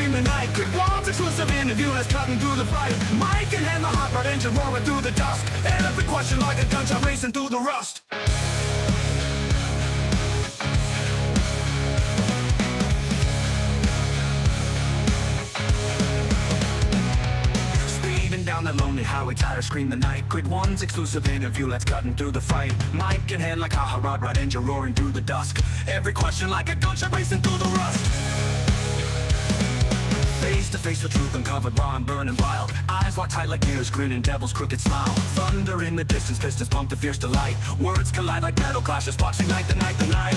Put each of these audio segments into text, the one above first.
scream the night. Quick Walt's exclusive interview that's cutting through the fight. Mike and hand the hot rod engine roaring through the dust. Every question like a gunshot racing through the rust. Down the lonely highway, tired scream the night. Quick One's exclusive interview that's cutting through the fight. Mike and hand like a hot rod engine roaring through the dusk. Every question like a gunshot racing through the rust. Face to face with truth uncovered, raw and burning wild. Eyes locked tight like ears, grinning devil's crooked smile. Thunder in the distance, pistons pump to fierce delight. Words collide like metal clashes, watching night the night the night.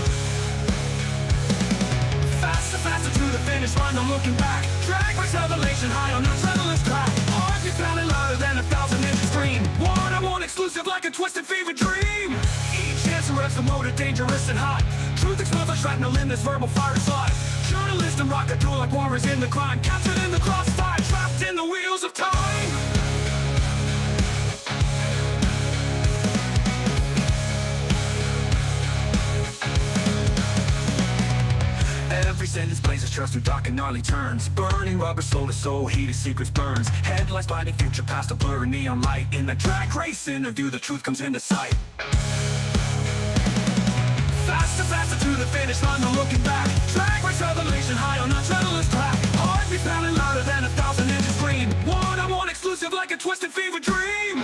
Faster, faster to the finish line, no looking back. Drag race revelation high on adrenaline's track. Heartbeat pounding louder than 1,000-inch scream. One-on-one exclusive like a twisted fever dream. Each answer rests the motor, dangerous and hot. Truth explodes like shrapnel in this verbal fire slide. Journalist and rocket duel like warriors in the crime. Captured in the crossfire, trapped in the wheels of time. Every sentence blazes trust through dark and gnarly turns. Burning rubber, soul to soul, heated secrets burns. Headlights biting future past a blurry neon light. In the drag race interview, the truth comes into sight. Faster, faster to the finish line, no looking back. Drag race revelation high on adrenaline's track. Heartbeat pounding louder than 1,000-inch scream. One-on-one exclusive like a twisted fever dream.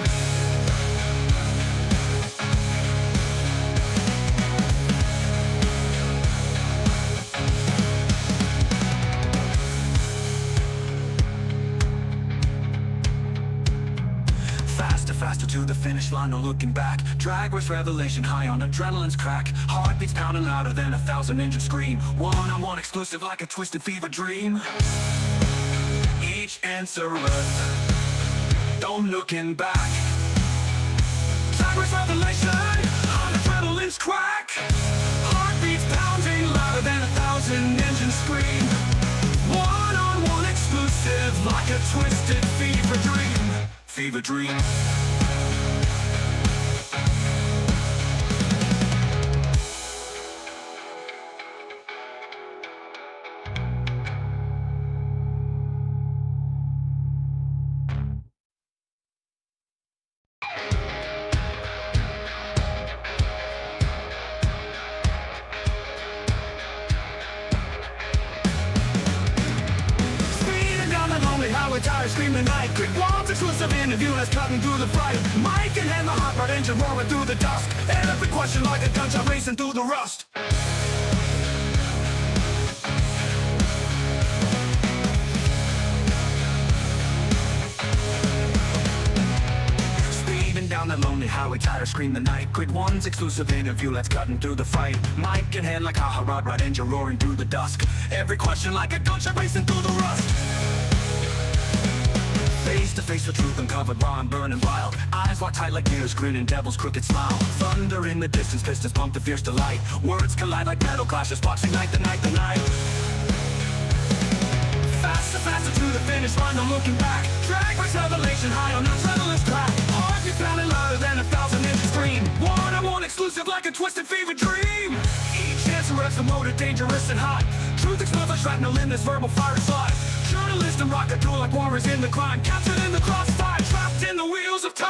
Faster to the finish line, no looking back. Drag race revelation high on adrenaline's crack. Heartbeats pounding louder than 1,000-inch scream. One-on-one exclusive like a twisted fever dream. Each answer worth, don't looking back. Drag race revelation on adrenaline's crack. Heartbeats pounding louder than 1,000-inch scream. One-on-one exclusive like a twisted fever dream. Fever dream. Highway tires scream the night. Quick Walt's exclusive interview that's cutting through the fight. Mike and hand the hot rod engine roaring through the dust. Every question like a gunshot racing through the rust. Speeding down the lonely highway, tires scream the night. Quick One's exclusive interview that's cutting through the fight. Mike and hand like a hot rod engine roaring through the dusk. Every question like a gunshot racing through the rust. Face to face with truth uncovered, raw and burning wild. Eyes locked tight like ears, grinning devil's crooked smile. Thunder in the distance, pistons pump to fierce delight. Words collide like metal clashes, watching night the night the night. Faster, faster to the finish line, no looking back. Drag race revelation high on adrenaline's track. Heartbeat pounding louder than 1,000-inch scream. One-on-one exclusive like a twisted fever dream. Each answer rests the motor, dangerous and hot. Truth explodes like shrapnel in this verbal fire slide. Journalist and rocket duel like warriors in the crime. Captured in the crossfire, trapped in the wheels of time.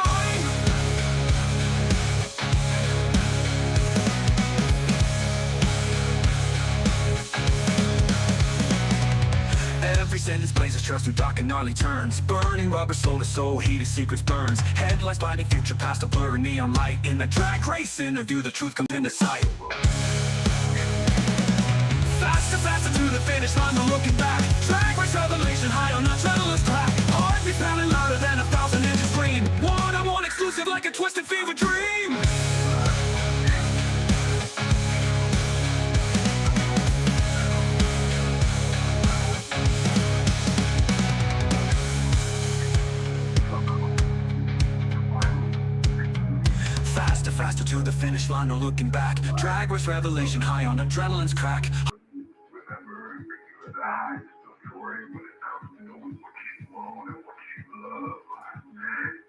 Every sentence blazes trust through dark and gnarly turns. Burning rubber, soul to soul, heated secrets burns. Headlights biting future past a blurry neon light. In the drag race interview, the truth comes into sight. Faster, faster to the finish line, no looking back. Drag race revelation high on adrenaline's track. Heartbeat pounding louder than 1,000-inch scream. One-on-one exclusive like a twisted fever dream. Faster, faster to the finish line, no looking back. Drag race revelation high on adrenaline's crack. Remember, you and I still story when it comes to knowing what you want and what you love.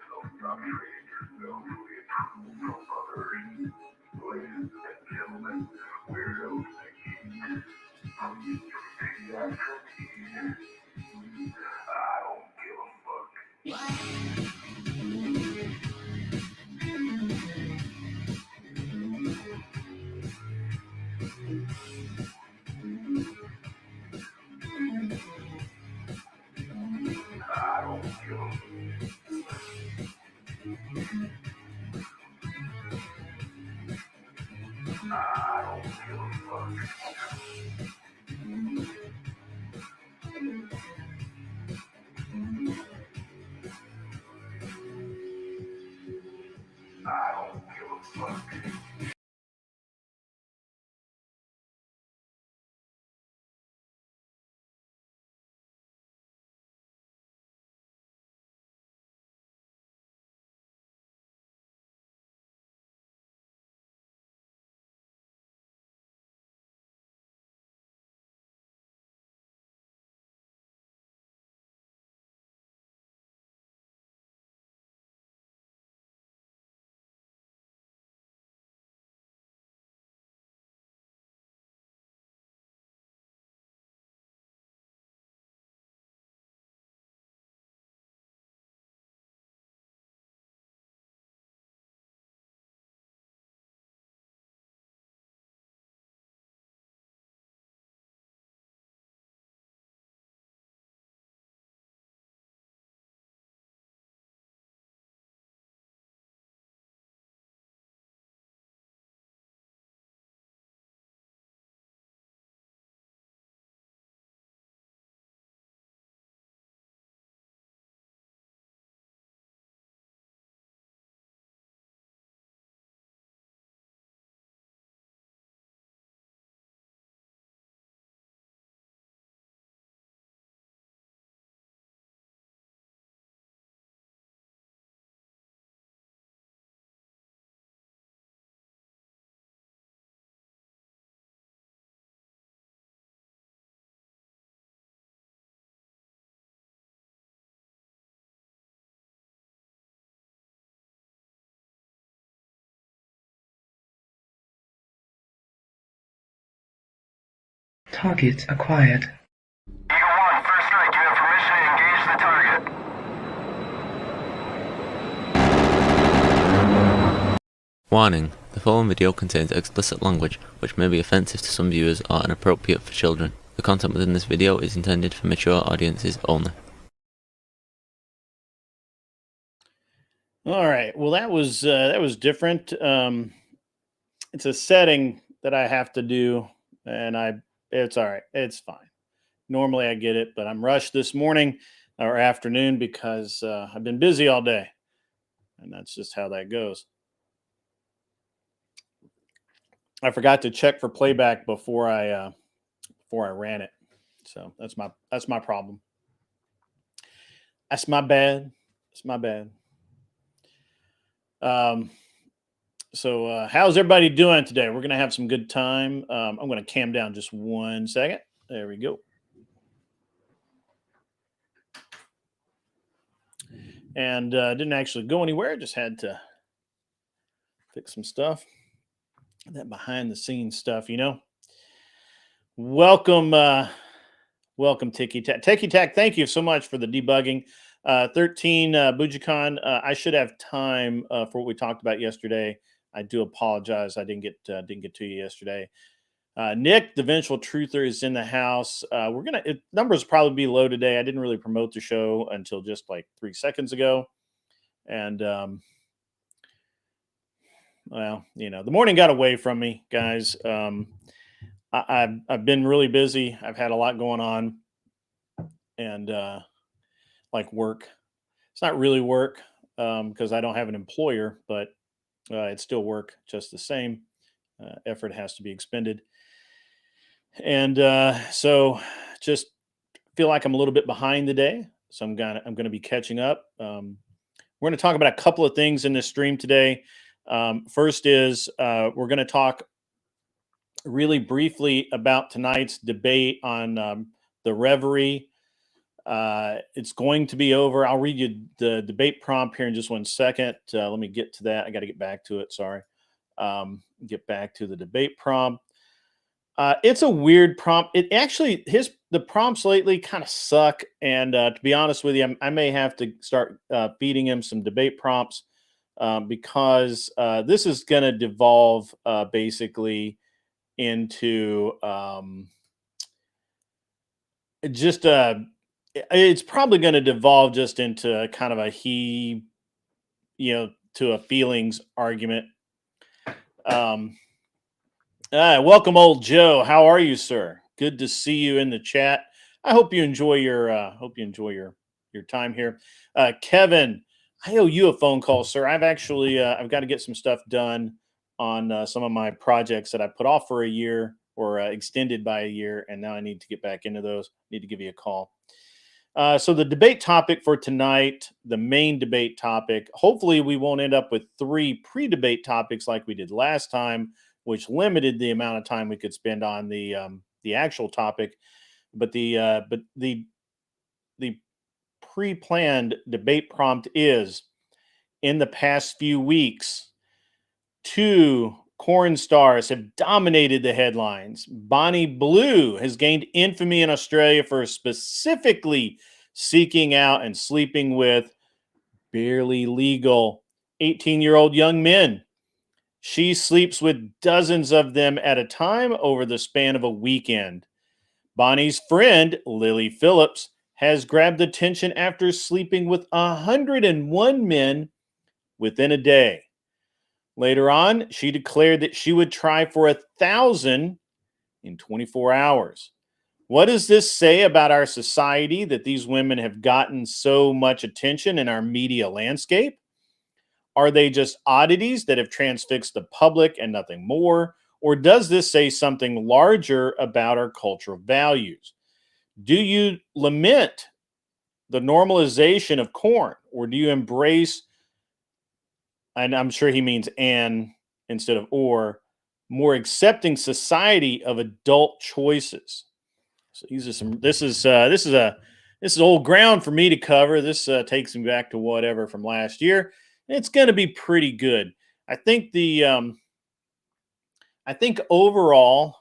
So stop trading yourself for the approval from others. Ladies and gentlemen, weirdos and geeks, from the pediatric Target acquired. Eagle 1, first strike. You have permission to engage the target. Warning: the following video contains explicit language which may be offensive to some viewers or inappropriate for children. The content within this video is intended for mature audiences only. All right. Well, that was different. It's a setting that I have to do, and it's all right. It's fine. Normally I get it, but I'm rushed this morning or afternoon because I've been busy all day, and that's just how that goes. I forgot to check for playback before I ran it, so that's my problem. That's my bad. It's my bad. So how's everybody doing today? We're going to have some good time. I'm going to cam down just 1 second. There we go. And didn't actually go anywhere. Just had to fix some stuff. That behind the scenes stuff, Welcome, welcome, Ticky Tack. Ticky Tack, thank you so much for the debugging. 13 Bujicon. I should have time for what we talked about yesterday. I do apologize. I didn't get to you yesterday. Nick, the Vengeful Truther, is in the house. Numbers probably be low today. I didn't really promote the show until just like 3 seconds ago, and well, the morning got away from me, guys. I've been really busy. I've had a lot going on, and like work. It's not really work because I don't have an employer, but it's still work just the same. Effort has to be expended. And so just feel like I'm a little bit behind today. So I'm going to be catching up. We're going to talk about a couple of things in this stream today. First is we're going to talk really briefly about tonight's debate on the Reverie. It's going to be over. I'll read you the debate prompt here in just 1 second. Let me get to that. I got to get back to it. Sorry. Get back to the debate prompt. It's a weird prompt. The the prompts lately kind of suck, and to be honest with you, I may have to start feeding him some debate prompts because this is going to devolve basically into just it's probably going to devolve just into kind of a to a feelings argument. Welcome, old Joe. How are you, sir? Good to see you in the chat. I hope you enjoy your your time here. Kevin, I owe you a phone call, sir. I've actually I've got to get some stuff done on some of my projects that I put off for a year or extended by a year, and now I need to get back into those. Need to give you a call. So the debate topic for tonight, the main debate topic, hopefully we won't end up with 3 pre-debate topics like we did last time, which limited the amount of time we could spend on the actual topic. But the pre-planned debate prompt is: in the past few weeks, 2 corn stars have dominated the headlines. Bonnie Blue has gained infamy in Australia for specifically seeking out and sleeping with barely legal 18-year-old young men. She sleeps with dozens of them at a time over the span of a weekend. Bonnie's friend, Lily Phillips, has grabbed attention after sleeping with 101 men within a day. Later on, she declared that she would try for 1,000 in 24 hours. What does this say about our society that these women have gotten so much attention in our media landscape? Are they just oddities that have transfixed the public and nothing more? Or does this say something larger about our cultural values? Do you lament the normalization of corn, or do you embrace, and I'm sure he means and instead of or, more accepting society of adult choices? So these are some. This is old ground for me to cover. This takes me back to whatever from last year. It's going to be pretty good. I think I think overall,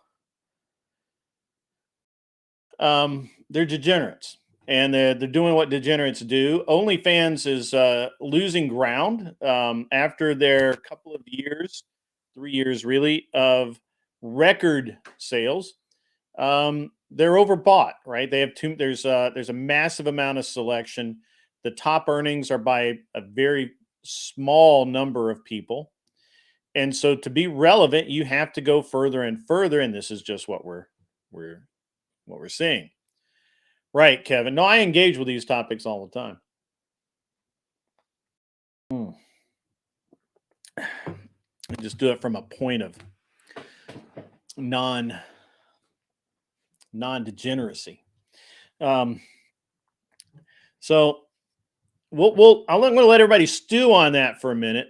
they're degenerates, and they're doing what degenerates do. OnlyFans is losing ground after their couple of years, 3 years really, of record sales. They're overbought, right? They have there's a massive amount of selection. The top earnings are by a very small number of people. And so to be relevant, you have to go further and further, and this is just what we're seeing. Right, Kevin. No, I engage with these topics all the time. I just do it from a point of non-degeneracy. So I'm going to let everybody stew on that for a minute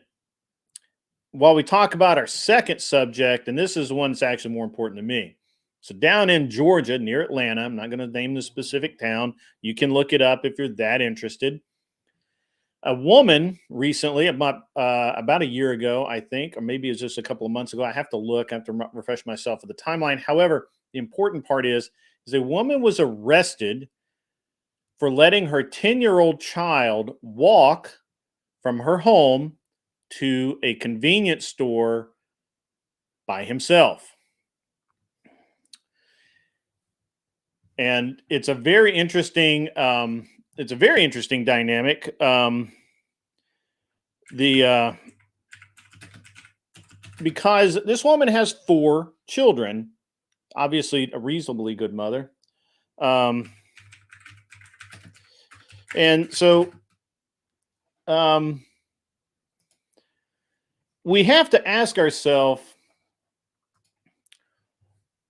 while we talk about our second subject, and this is the one that's actually more important to me. So down in Georgia, near Atlanta, I'm not going to name the specific town. You can look it up if you're that interested. A woman recently, about a year ago, I think, or maybe it's just a couple of months ago. I have to look. I have to refresh myself with the timeline. However, the important part is a woman was arrested for letting her 10-year-old child walk from her home to a convenience store by himself. And it's a very interesting dynamic. Because this woman has 4 children, obviously a reasonably good mother. And so we have to ask ourselves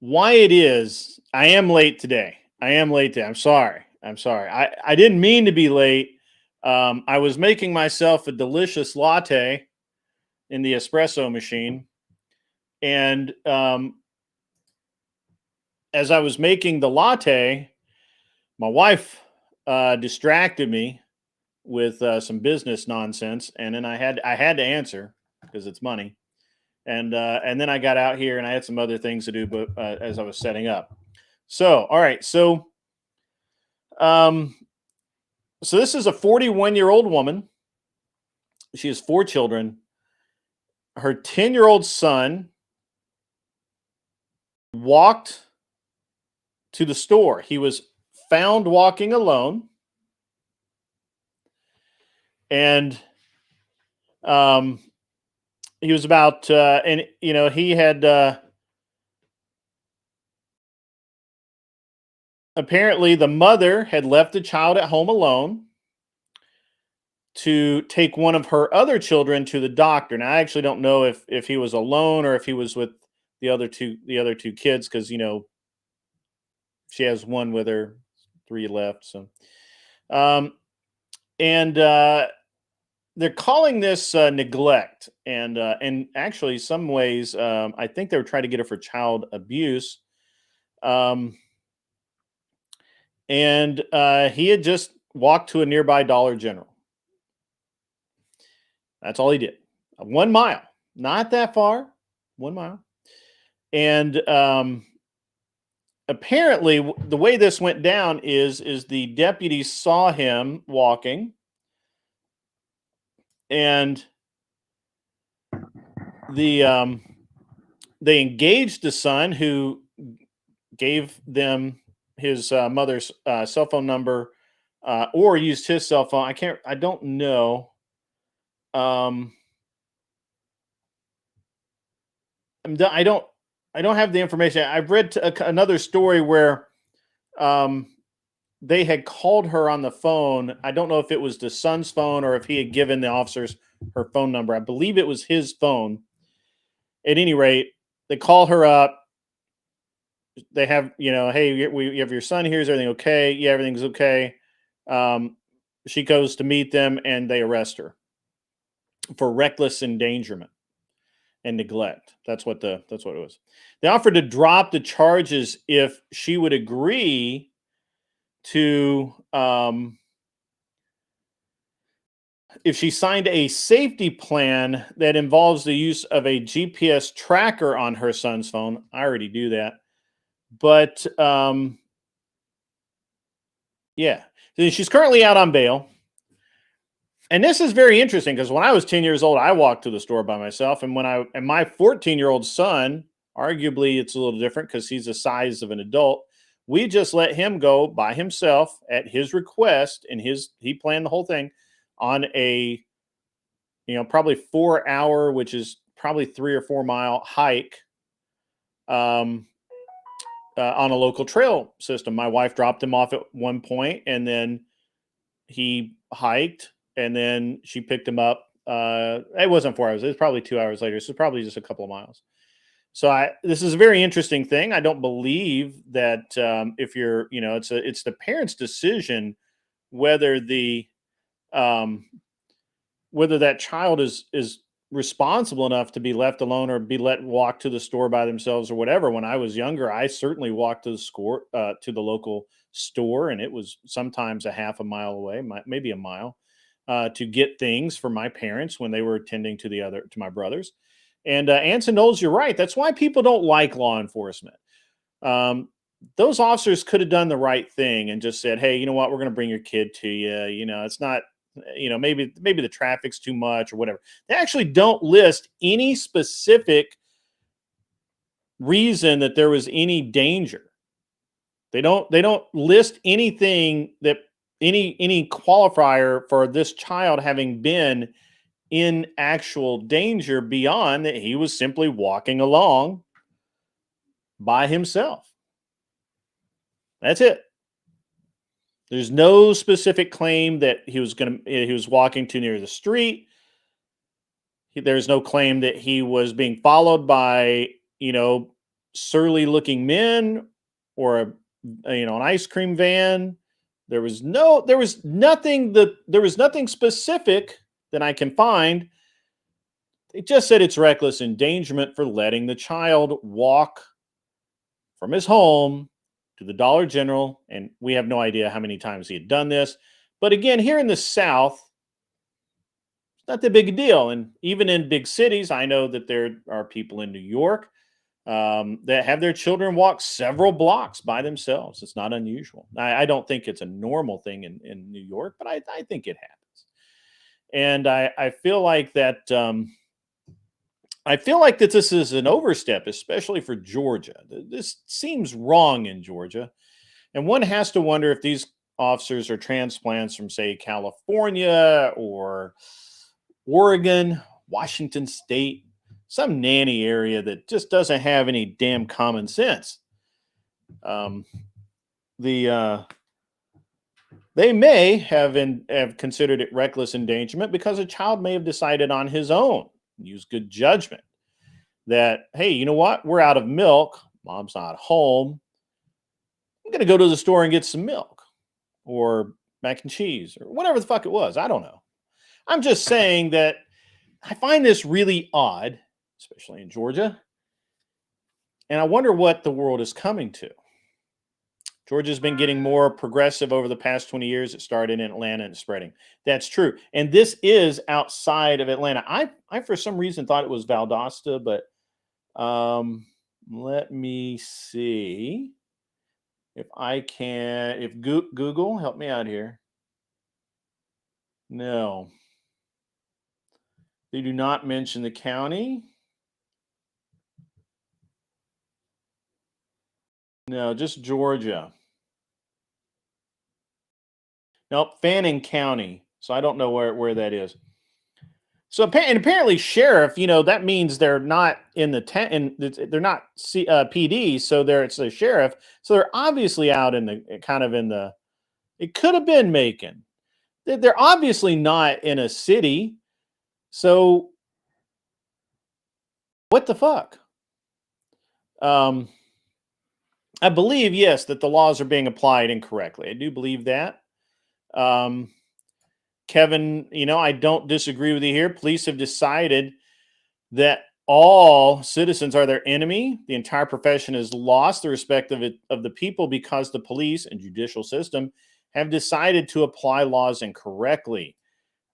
why it is. I am late today. I'm sorry. I didn't mean to be late. I was making myself a delicious latte in the espresso machine. And as I was making the latte, my wife distracted me with some business nonsense. And then I had to answer because it's money. And then I got out here and I had some other things to do, but as I was setting up. So, all right. So So this is a 41-year-old woman. She has 4 children. Her 10-year-old son walked to the store. He was found walking alone. And he was about, and he had apparently the mother had left the child at home alone to take one of her other children to the doctor. Now I actually don't know if he was alone or if he was with the other two kids, because she has one with her, 3 left. So, and they're calling this neglect, and actually, some ways, I think they were trying to get her for child abuse. Um, and he had just walked to a nearby Dollar General. That's all he did. 1 mile, not that far. 1 mile, and apparently, the way this went down is the deputies saw him walking, and the they engaged the son, who gave them his mother's cell phone number, or used his cell phone. I don't know. I don't have the information. I've read another story where they had called her on the phone. I don't know if it was the son's phone or if he had given the officers her phone number. I believe it was his phone. At any rate, they call her up. They have, hey, we have your son here. Is everything okay? Yeah, everything's okay. She goes to meet them, and they arrest her for reckless endangerment and neglect. That's what it was. They offered to drop the charges if she would agree to, if she signed a safety plan that involves the use of a GPS tracker on her son's phone. I already do that. But yeah, so she's currently out on bail. And this is very interesting, because when I was 10 years old, I walked to the store by myself. And my 14-year-old son, arguably it's a little different because he's the size of an adult. We just let him go by himself at his request, and he planned the whole thing on a, probably 4-hour, which is probably 3 or 4 mile hike, on a local trail system. My wife dropped him off at one point, and then he hiked, and then she picked him up. It wasn't 4 hours. It was probably 2 hours later. So probably just a couple of miles. So this is a very interesting thing. I don't believe that if you're, it's the parent's decision whether whether that child is responsible enough to be left alone or be let walk to the store by themselves or whatever. When I was younger, I certainly walked to the local store, and it was sometimes a half a mile away, maybe a mile, to get things for my parents when they were attending to my brothers. And Anson Knowles, you're right. That's why people don't like law enforcement. Those officers could have done the right thing and just said, "Hey, you know what? We're going to bring your kid to you. It's not, maybe the traffic's too much or whatever." They actually don't list any specific reason that there was any danger. They don't list anything that any qualifier for this child having been in actual danger beyond that he was simply walking along by himself. That's it. There's no specific claim that he was walking too near the street. There's no claim that he was being followed by, surly looking men or an ice cream van. There was nothing specific that I can find. It just said it's reckless endangerment for letting the child walk from his home to the Dollar General. And we have no idea how many times he had done this. But again, here in the South, it's not that big a deal. And even in big cities, I know that there are people in New York that have their children walk several blocks by themselves. It's not unusual. I don't think it's a normal thing in New York, but I think it happens. And I feel like that. I feel like that this is an overstep, especially for Georgia. This seems wrong in Georgia. And one has to wonder if these officers are transplants from, say, California or Oregon, Washington State, some nanny area that just doesn't have any damn common sense. Um, they may have considered it reckless endangerment because a child may have decided on his own, use good judgment, that, hey, you know what? We're out of milk. Mom's not home. I'm going to go to the store and get some milk or mac and cheese or whatever the fuck it was. I don't know. I'm just saying that I find this really odd, especially in Georgia. And I wonder what the world is coming to. Georgia's been getting more progressive over the past 20 years. It started in Atlanta and spreading. That's true. And this is outside of Atlanta. I for some reason thought it was Valdosta, but let me see if I can, if Google, help me out here. No. They do not mention the county. No, just Georgia. Nope, Fannin County. So I don't know where that is. So and apparently, sheriff, that means they're not in the they're not PD, so it's a sheriff. So they're obviously out in the kind of in the. It could have been Macon. They're obviously not in a city. So what the fuck? I believe, yes, that the laws are being applied incorrectly. I do believe that. Kevin, I don't disagree with you here. Police have decided that all citizens are their enemy. The entire profession has lost the respect of the people because the police and judicial system have decided to apply laws incorrectly.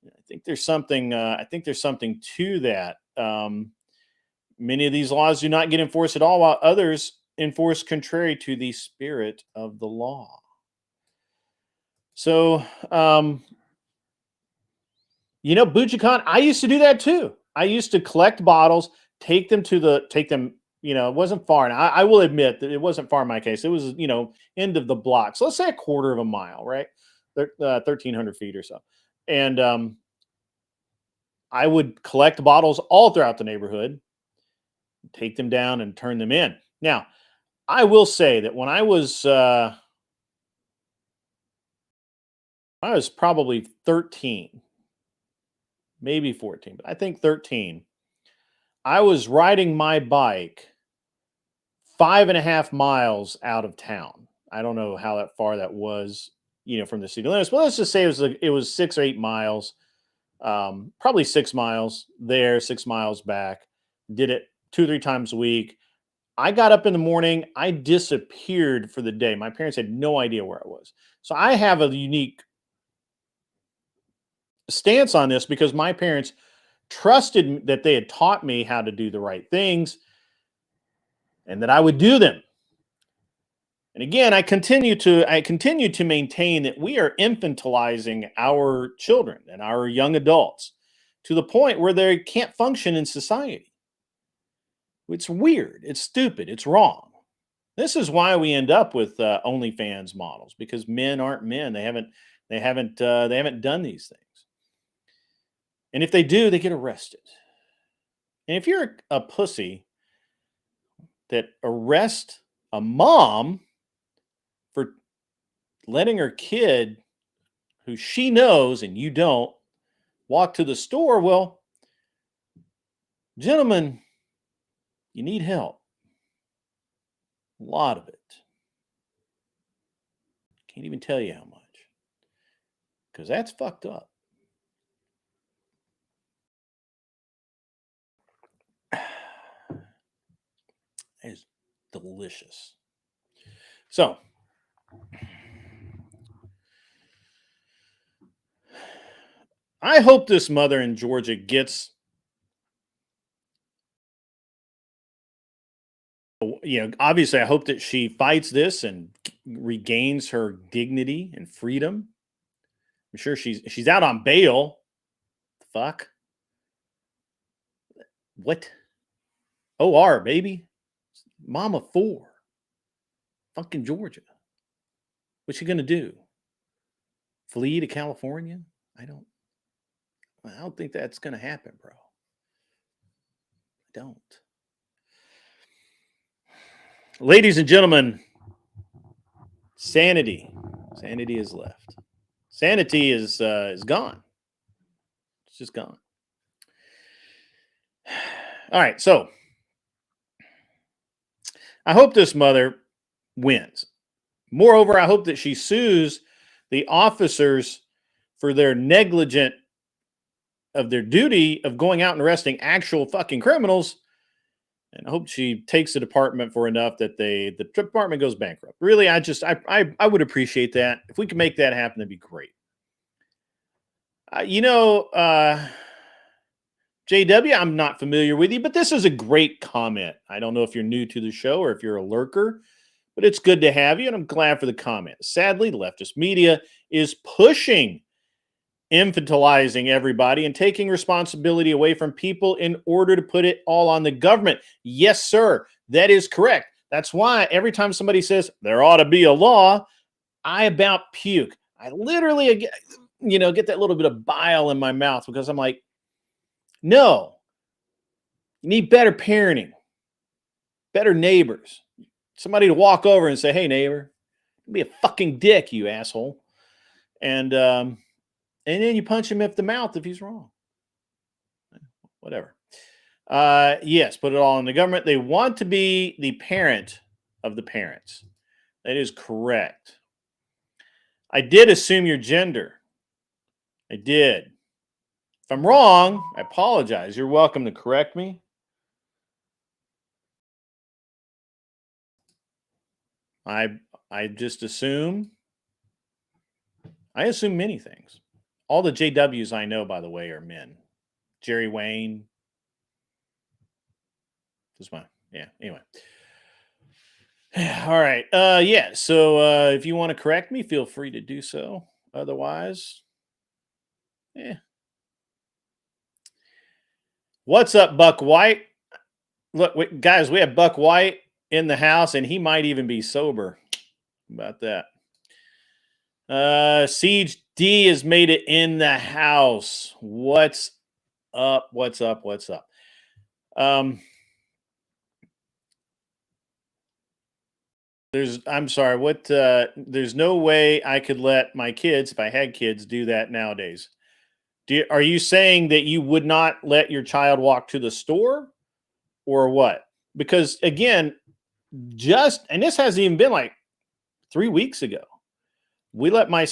I think there's something. I think there's something to that. Many of these laws do not get enforced at all, while others enforce contrary to the spirit of the law. So, Bujicon, I used to do that too. I used to collect bottles, take them. It wasn't far. And I will admit that it wasn't far in my case. It was, end of the block. So let's say a quarter of a mile, right? 1,300 feet or so. And I would collect bottles all throughout the neighborhood, take them down and turn them in. Now, I will say that when I was probably 13, maybe 14, but I think 13. I was riding my bike 5.5 miles out of town. I don't know how far that was, from the city limits, but let's just say it was 6 or 8 miles, probably 6 miles there, 6 miles back. Did it 2 or 3 times a week. I got up in the morning. I disappeared for the day. My parents had no idea where I was. So I have a unique stance on this because my parents trusted that they had taught me how to do the right things and that I would do them. And again, I continue to maintain that we are infantilizing our children and our young adults to the point where they can't function in society. It's weird. It's stupid. It's wrong. This is why we end up with OnlyFans models, because men aren't men. They haven't done these things. And if they do, they get arrested. And if you're a pussy that arrests a mom for letting her kid, who she knows and you don't, walk to the store, well, gentlemen, you need help. A lot of it. Can't even tell you how much. Because that's fucked up. That is delicious. So, I hope this mother in Georgia gets Obviously, I hope that she fights this and regains her dignity and freedom. I'm sure she's out on bail. Fuck. What? OR, baby. Mama 4. Fucking Georgia. What's she gonna do? Flee to California? I don't think that's gonna happen, bro. I don't. Ladies and gentlemen, sanity is left. Sanity is gone. It's just gone. All right, so I hope this mother wins. Moreover, I hope that she sues the officers for their negligent of their duty of going out and arresting actual fucking criminals. And I hope she takes the department for enough that the department goes bankrupt. Really, I would appreciate that. If we can make that happen, that'd be great. JW, I'm not familiar with you, but this is a great comment. I don't know if you're new to the show or if you're a lurker, but it's good to have you, and I'm glad for the comment. Sadly, leftist media is pushing infantilizing everybody and taking responsibility away from people in order to put it all on the government. Yes, sir. That is correct. That's why every time somebody says there ought to be a law, I about puke. I literally, get that little bit of bile in my mouth because I'm like, no, you need better parenting, better neighbors, somebody to walk over and say, hey, neighbor, be a fucking dick, you asshole. And then you punch him in the mouth if he's wrong. Whatever. Yes, put it all on the government. They want to be the parent of the parents. That is correct. I did assume your gender. I did. If I'm wrong, I apologize. You're welcome to correct me. I just assume. I assume many things. All the JWs I know, by the way, are men. Jerry Wayne. Anyway. All right. So if you want to correct me, feel free to do so. Otherwise, What's up, Buck White? Look, guys, we have Buck White in the house, and he might even be sober. How about that? Siege D has made it in the house. What's up? There's no way I could let my kids, if I had kids, do that nowadays. Are you saying that you would not let your child walk to the store or what? Because again, and this hasn't even been like 3 weeks ago. We let my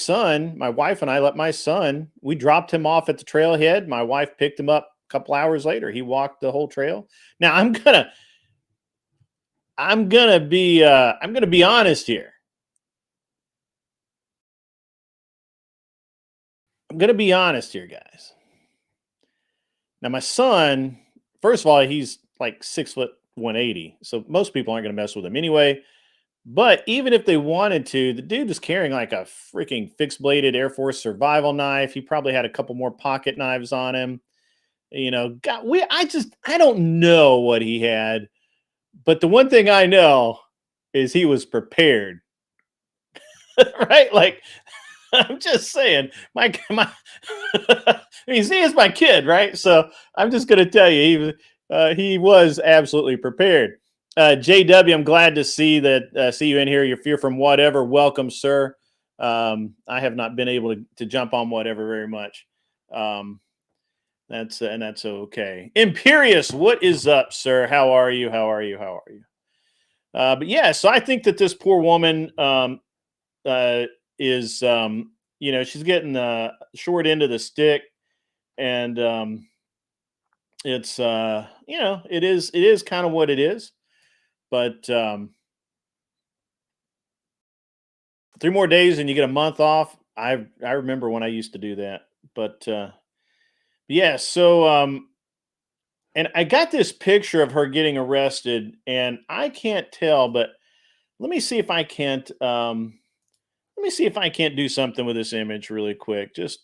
wife and I let my son, we dropped him off at the trailhead. My wife picked him up a couple hours later. He walked the whole trail. Now I'm gonna be honest here. I'm gonna be honest here, guys. Now my son, first of all, he's like 6'180", so most people aren't gonna mess with him anyway. But even if they wanted to, the dude was carrying like a freaking fixed-bladed Air Force survival knife. He probably had a couple more pocket knives on him. I don't know what he had, but the one thing I know is he was prepared. Right? Like, I'm just saying, he is my kid, right? So I'm just going to tell you, he was absolutely prepared. JW, I'm glad to see you in here. You're from whatever. Welcome, sir. I have not been able to jump on whatever very much. That's okay. Imperious, what is up, sir? How are you? But yeah, so I think that this poor woman is she's getting the short end of the stick, and it's it is kind of what it is. But 3 more days and you get a month off. I remember when I used to do that. But yeah, so And I got this picture of her getting arrested, and I can't tell, but let me see if I can't. Let me see if I can't do something with this image really quick. Just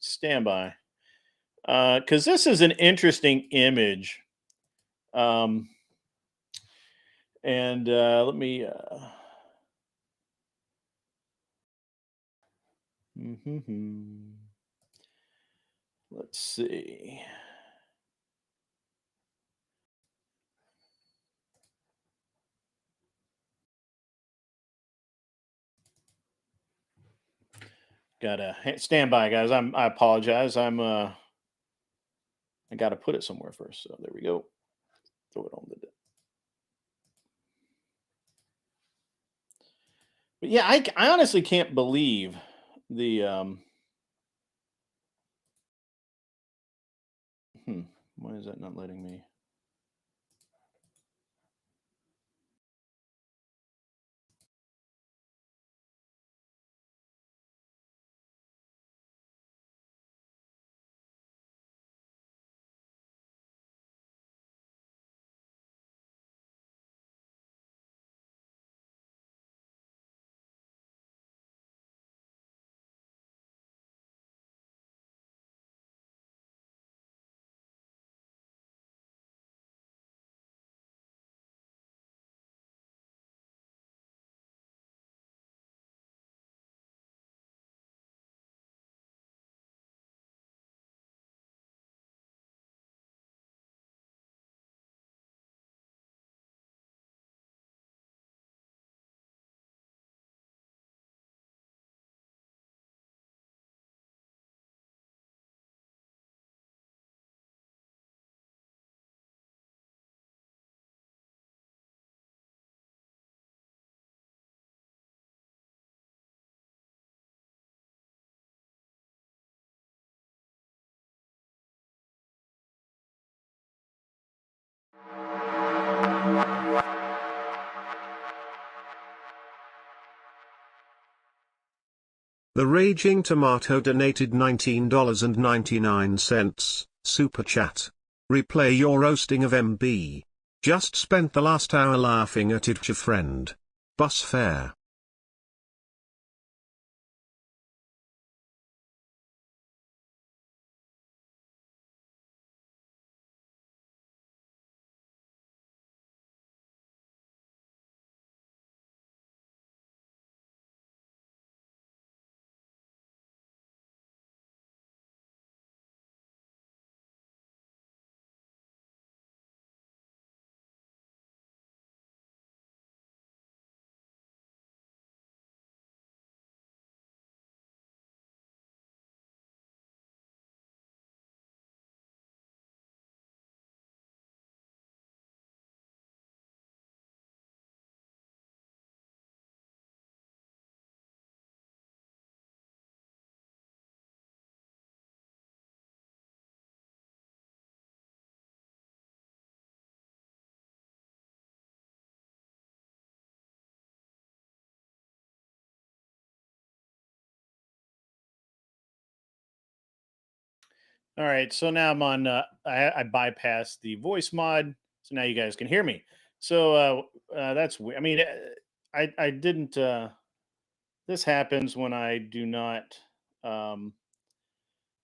stand by, because this is an interesting image. Um, and let me. Let's see. Gotta stand by, guys. I apologize. I gotta put it somewhere first. So there we go. Throw it on the. But yeah, I honestly can't believe the why is that not letting me? The Raging Tomato donated $19.99, Super Chat. Replay your roasting of MB. Just spent the last hour laughing at it, your friend. Bus fare. All right, so now I'm on. I bypassed the voice mod, so now you guys can hear me. So that's weird. I mean, I didn't. This happens when I do not um,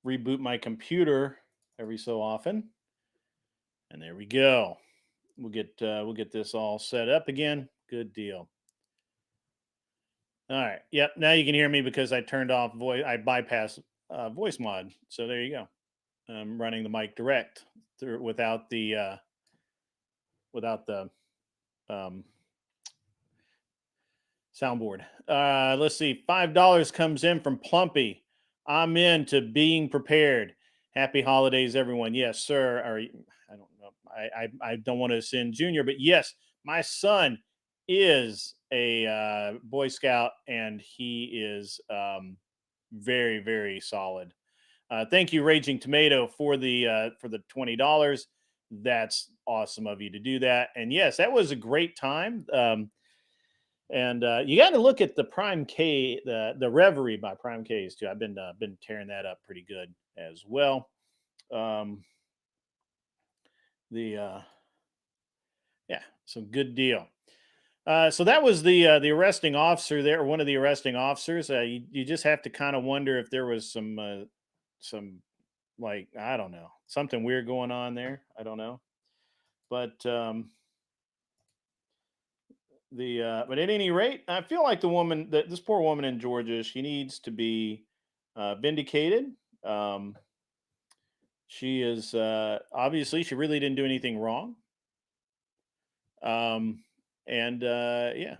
reboot my computer every so often. And there we go. We'll get this all set up again. Good deal. All right. Yep. Now you can hear me because I turned off voice. I bypassed voice mod. So there you go. I'm running the mic direct through without the um, soundboard. Let's see. $5 comes in from Plumpy. I'm into being prepared. Happy holidays, everyone. Yes, sir. Or I don't know. I don't want to send Junior, but yes, my son is a Boy Scout, and he is very, very solid. Thank you, Raging Tomato, for the $20. That's awesome of you to do that. And yes, that was a great time. And you got to look at the Prime K, the Reverie by Prime K's too. I've been tearing that up pretty good as well. Um, yeah, so good deal. So that was the arresting officer there, or one of the arresting officers. You just have to kind of wonder if there was some, like, I don't know, something weird going on there. I don't know, but but at any rate, I feel like this poor woman in Georgia, she needs to be vindicated. Um, she is obviously, she really didn't do anything wrong. Um, and yeah,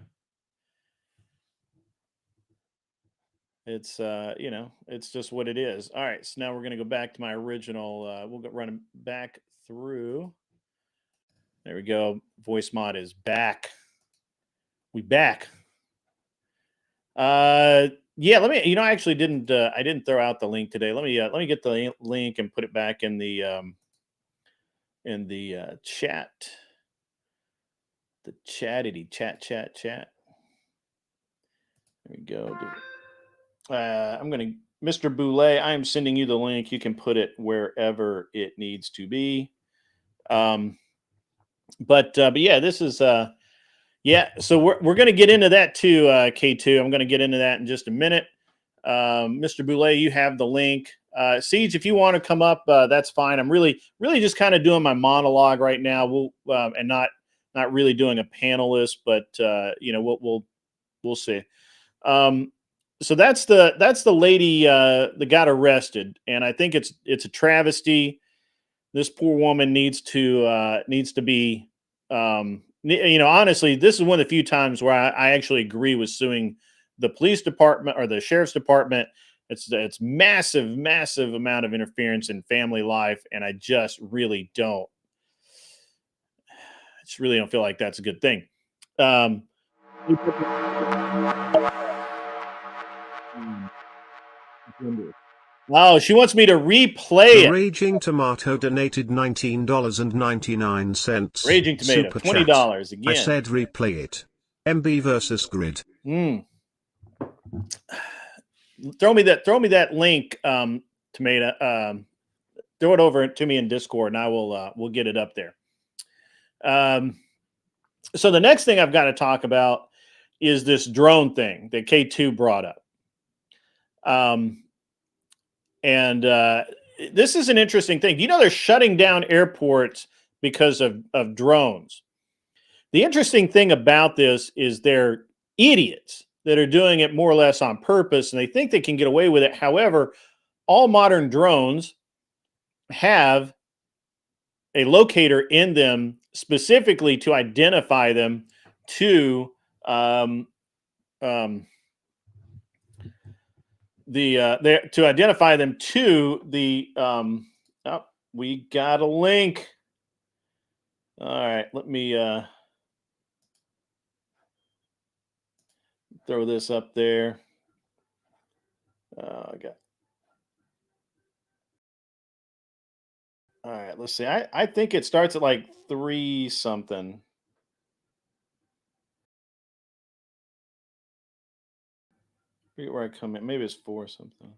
it's it's just what it is. All right, so now we're gonna go back to my original. We'll go running back through. There we go. Voice mod is back. We back. Yeah, let me, I actually didn't I didn't throw out the link today. Let me get the link and put it back in the chat. The chattity chat. There we go. I'm gonna, Mr. Boulay, I am sending you the link. You can put it wherever it needs to be. But yeah, this is yeah, so we're going to get into that too, K2. I'm going to get into that in just a minute. Mr. Boulay, you have the link. Siege, if you want to come up, that's fine. I'm really just kind of doing my monologue right now. We'll and not really doing a panelist, but we'll see. So that's the lady that got arrested, and I think it's a travesty. This poor woman needs to be. Honestly, this is one of the few times where I actually agree with suing the police department or the sheriff's department. It's massive amount of interference in family life, and I just really don't feel like that's a good thing. Oh, she wants me to replay The it. Raging Tomato donated $19.99. Raging Tomato, Super $20 chat. again. I said replay it. MB versus Grid. Throw me that link, Tomato. Throw it over to me in Discord, and I will we'll get it up there. So the next thing I've got to talk about is this drone thing that K2 brought up. And this is an interesting thing. They're shutting down airports because of drones. The interesting thing about this is they're idiots that are doing it more or less on purpose, and they think they can get away with it. However, all modern drones have a locator in them specifically to identify them to to identify them to the oh, we got a link. All right, let me throw this up there. I got. All right, let's see. I think it starts at like 3 something. I forget where I come in. Maybe it's 4 something.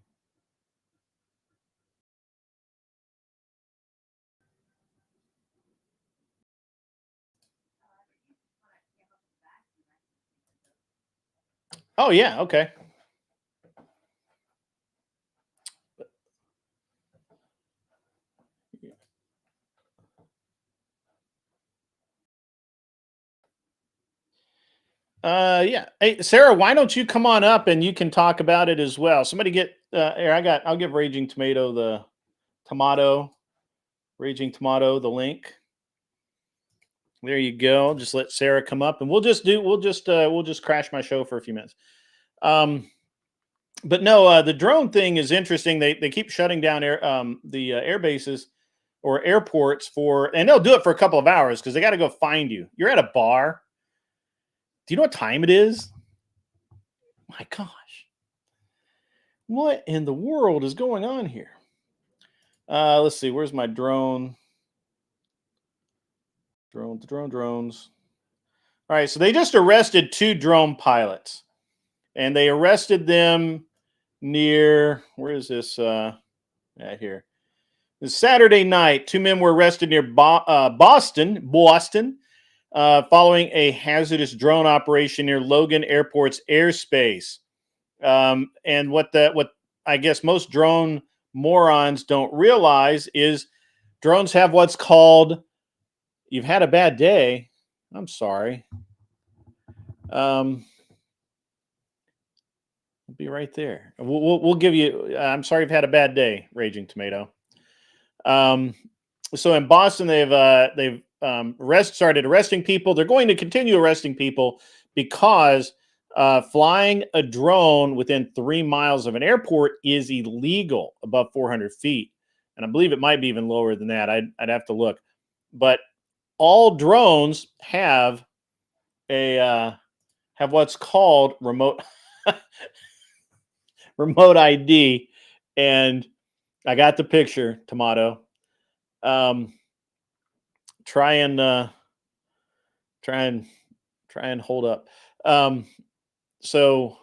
Oh yeah, okay. Yeah. Hey, Sarah, why don't you come on up and you can talk about it as well? Somebody get here. I'll give Raging Tomato the the link. There you go. Just let Sarah come up, and we'll just crash my show for a few minutes. But no, the drone thing is interesting. They keep shutting down air bases or airports and they'll do it for a couple of hours because they got to go find you. You're at a bar. Do you know what time it is? My gosh. What in the world is going on here? Let's see. Where's my drone? Drones. All right. So they just arrested 2 drone pilots. And they arrested them near, where is this? Here. Saturday night, 2 men were arrested near Boston, following a hazardous drone operation near Logan Airport's airspace. And what I guess most drone morons don't realize is drones have what's called, you've had a bad day. I'm sorry. I'll be right there. We'll give you. I'm sorry you've had a bad day, Raging Tomato. So in Boston, they've started arresting people. They're going to continue arresting people because flying a drone within 3 miles of an airport is illegal above 400 feet, and I believe it might be even lower than that. I'd have to look, but all drones have what's called remote ID, and I got the picture, Tomato. Try and hold up. So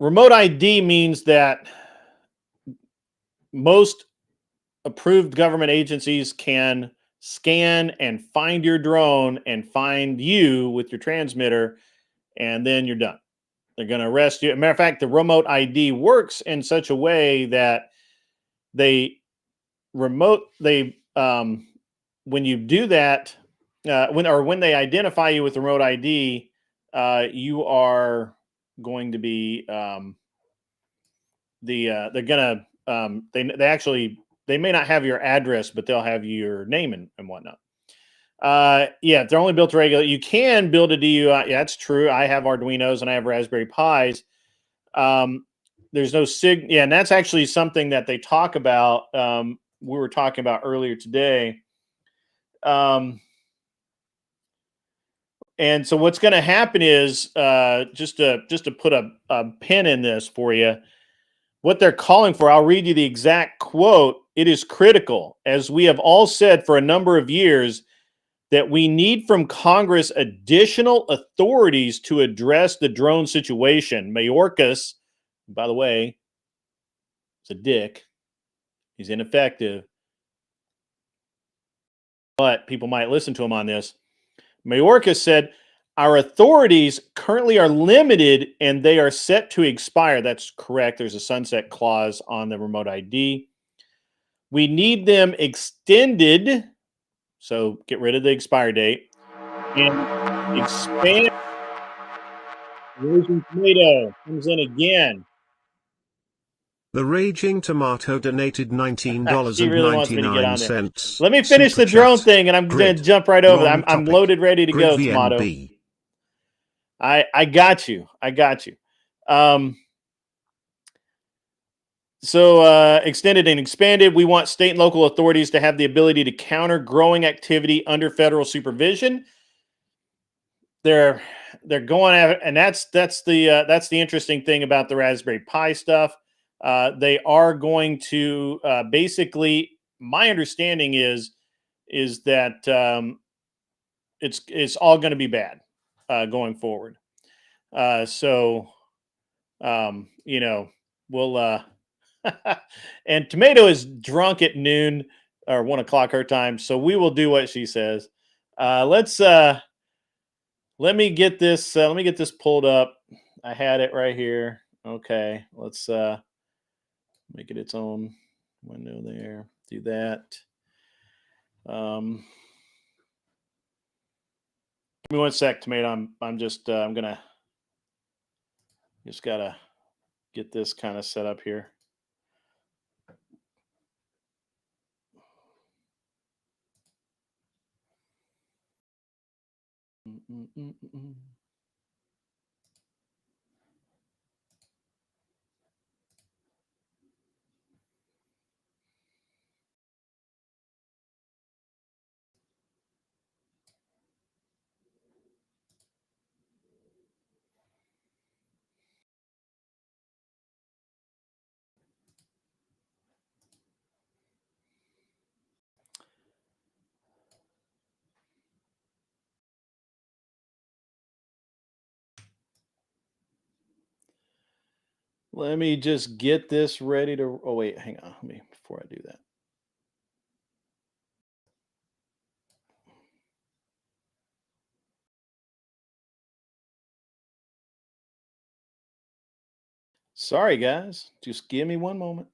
remote ID means that most approved government agencies can scan and find your drone and find you with your transmitter, and then you're done. They're going to arrest you. As a matter of fact, the remote ID works in such a way that when you do that, when they identify you with remote ID, you are going to be they're gonna they may not have your address, but they'll have your name and whatnot. Yeah, they're only built to regulate. You can build a DUI. Yeah, that's true. I have Arduinos and I have Raspberry Pis. There's no Yeah, and that's actually something that they talk about. We were talking about earlier today. And so what's going to happen is just to put a pin in this for you. What they're calling for, I'll read you the exact quote. It is critical, as we have all said for a number of years, that we need from Congress additional authorities to address the drone situation. Mayorkas, by the way, is a dick. He's ineffective. But people might listen to him on this. Mayorkas said, our authorities currently are limited and they are set to expire. That's correct. There's a sunset clause on the remote ID. We need them extended. So get rid of the expire date and expand. Raging Tomato comes in again. The Raging Tomato donated She really wants me to get on there. $19.99. Let me finish the drone thing and I'm going to jump right over that. I'm loaded, ready to go, Tomato. I got you. So extended and expanded. We want state and local authorities to have the ability to counter growing activity under federal supervision. They're going at it, and that's the interesting thing about the Raspberry Pi stuff. They are going to basically. My understanding is that it's all going to be bad going forward. So we'll. And Tomato is drunk at noon or 1 o'clock her time, so we will do what she says. Let me get this pulled up. I had it right here. Okay, let's make it its own window there. Do that. Give me 1 sec, Tomato. I'm just I'm gonna gotta get this kind of set up here. Let me just get this ready to. Oh wait, hang on. Let me before I do that. Sorry, guys. Just give me one moment.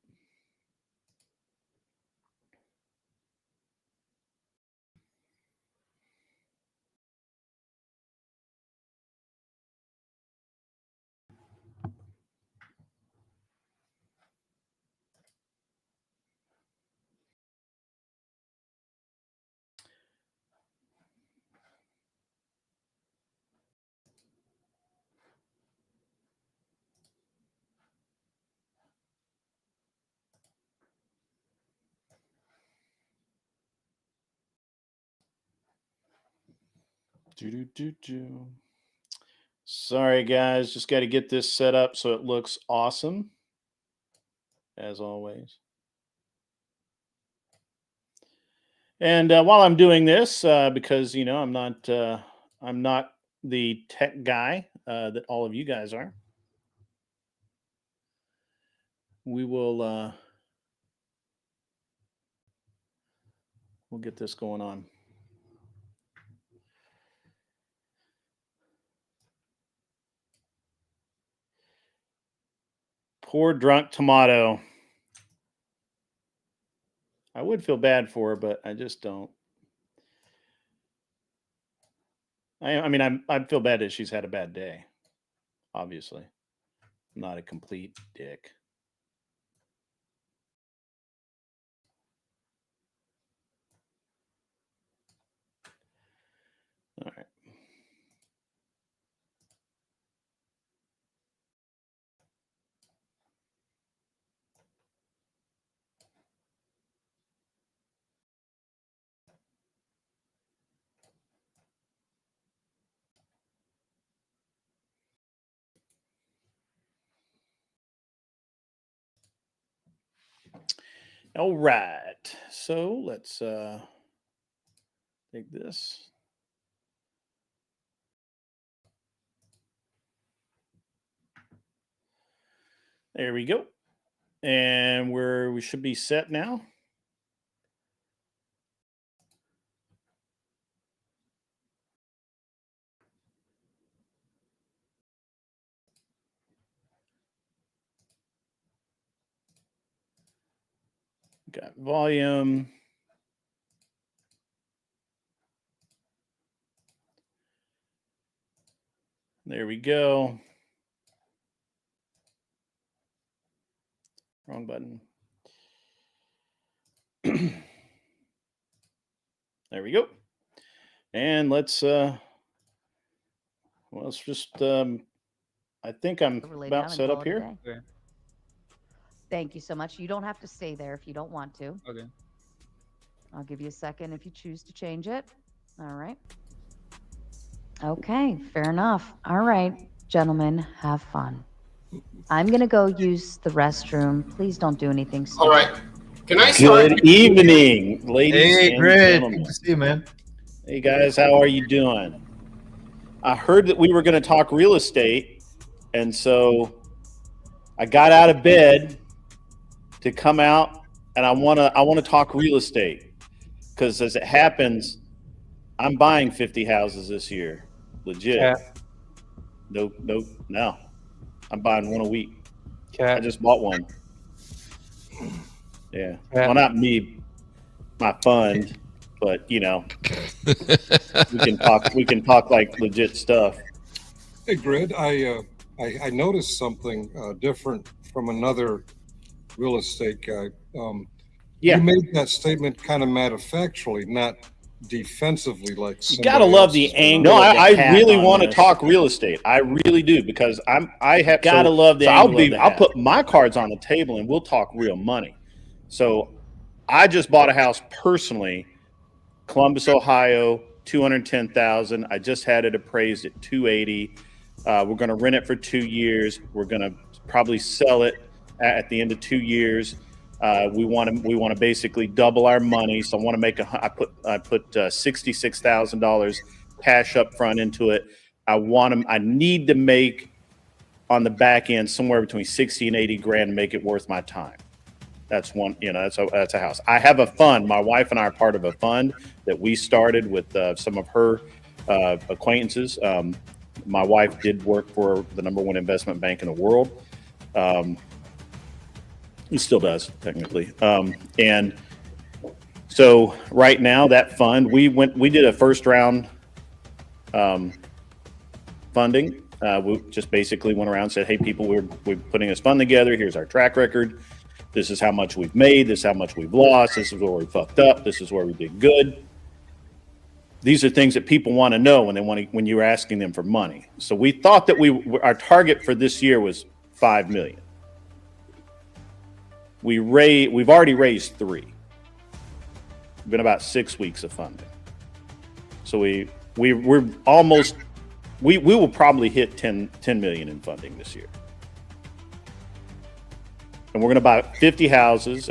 Sorry, guys. Just got to get this set up so it looks awesome, as always. And while I'm doing this, because I'm not the tech guy that all of you guys are, we will we'll get this going on. Poor drunk tomato. I would feel bad for her, but I just don't. I mean, I feel bad that she's had a bad day. Obviously, I'm not a complete dick. All right. All right. So let's take this. There we go. And we should be set now. Got volume. There we go. Wrong button. There we go. And let's just I think I'm about set up here. Okay. Thank you so much. You don't have to stay there if you don't want to. Okay. I'll give you a second if you choose to change it. All right. Okay, fair enough. All right, gentlemen, have fun. I'm going to go use the restroom. Please don't do anything stupid. All right. Can I start? Good evening, ladies Hey, and great. gentlemen. Good to see you, man. Hey, guys, how are you doing? I heard that we were going to talk real estate, and so I got out of bed to come out, and I want to talk real estate because as it happens, I'm buying 50 houses this year, legit. Cat. No. I'm buying one a week. I Cat. just bought one. Yeah. Yeah. Well, not me, my fund, but we can talk like legit stuff. Hey, Grid, I noticed something different from another real estate guy. Yeah. You made that statement kind of matter-of-factually, not defensively like You gotta love the angle. No, I really want to talk real estate. I really do because I have gotta love the angle. I'll put my cards on the table and we'll talk real money. So I just bought a house personally, Columbus, Ohio, 210,000. I just had it appraised at 280. We're going to rent it for 2 years. We're going to probably sell it at the end of 2 years. We want to basically double our money. So I want to make I put $66,000 cash up front into it. I need to make on the back end somewhere between 60 and 80 grand to make it worth my time. That's one, that's a house. I have a fund. My wife and I are part of a fund that we started with some of her acquaintances. My wife did work for the #1 investment bank in the world. He still does, technically. And so right now, that fund, we did a first round funding. We just basically went around and said, hey, people, we're putting this fund together. Here's our track record. This is how much we've made. This is how much we've lost. This is where we fucked up. This is where we did good. These are things that people want to know when you're asking them for money. So we thought that our target for this year was $5 million. We've already raised $3 million. It's been about 6 weeks of funding. So we're almost, we will probably hit 10 million in funding this year. And we're going to buy 50 houses.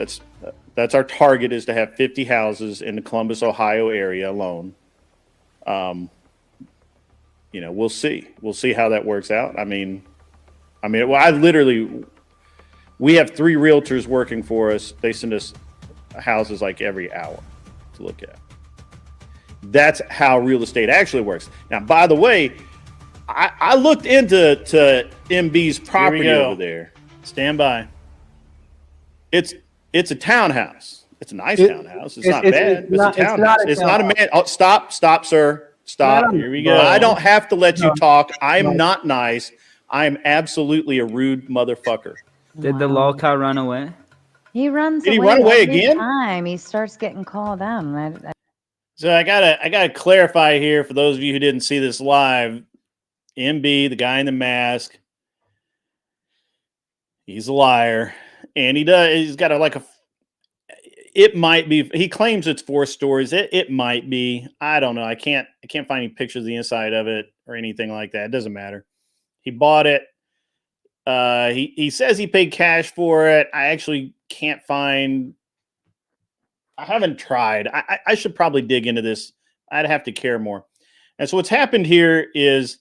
That's our target, is to have 50 houses in the Columbus, Ohio area alone. We'll see. We'll see how that works out. We have 3 realtors working for us. They send us houses like every hour to look at. That's how real estate actually works. Now, by the way, I looked into MB's property over there. Stand by. It's a townhouse. It's a nice townhouse. It's not bad. It's a townhouse. It's not a man. Oh, stop, sir. Stop. Here we go. I don't have to let you talk. I'm not nice. I'm absolutely a rude motherfucker. Did the lolcow run away? He runs. Did he run away again? Time he starts getting called out. So I gotta clarify here for those of you who didn't see this live. MB, the guy in the mask, he's a liar, and he's got it might be, he claims it's 4 stories. It might be. I don't know. I can't find any pictures of the inside of it or anything like that. It doesn't matter. He bought it. He says he paid cash for it. I actually can't find. I haven't tried. I should probably dig into this. I'd have to care more. And so what's happened here is,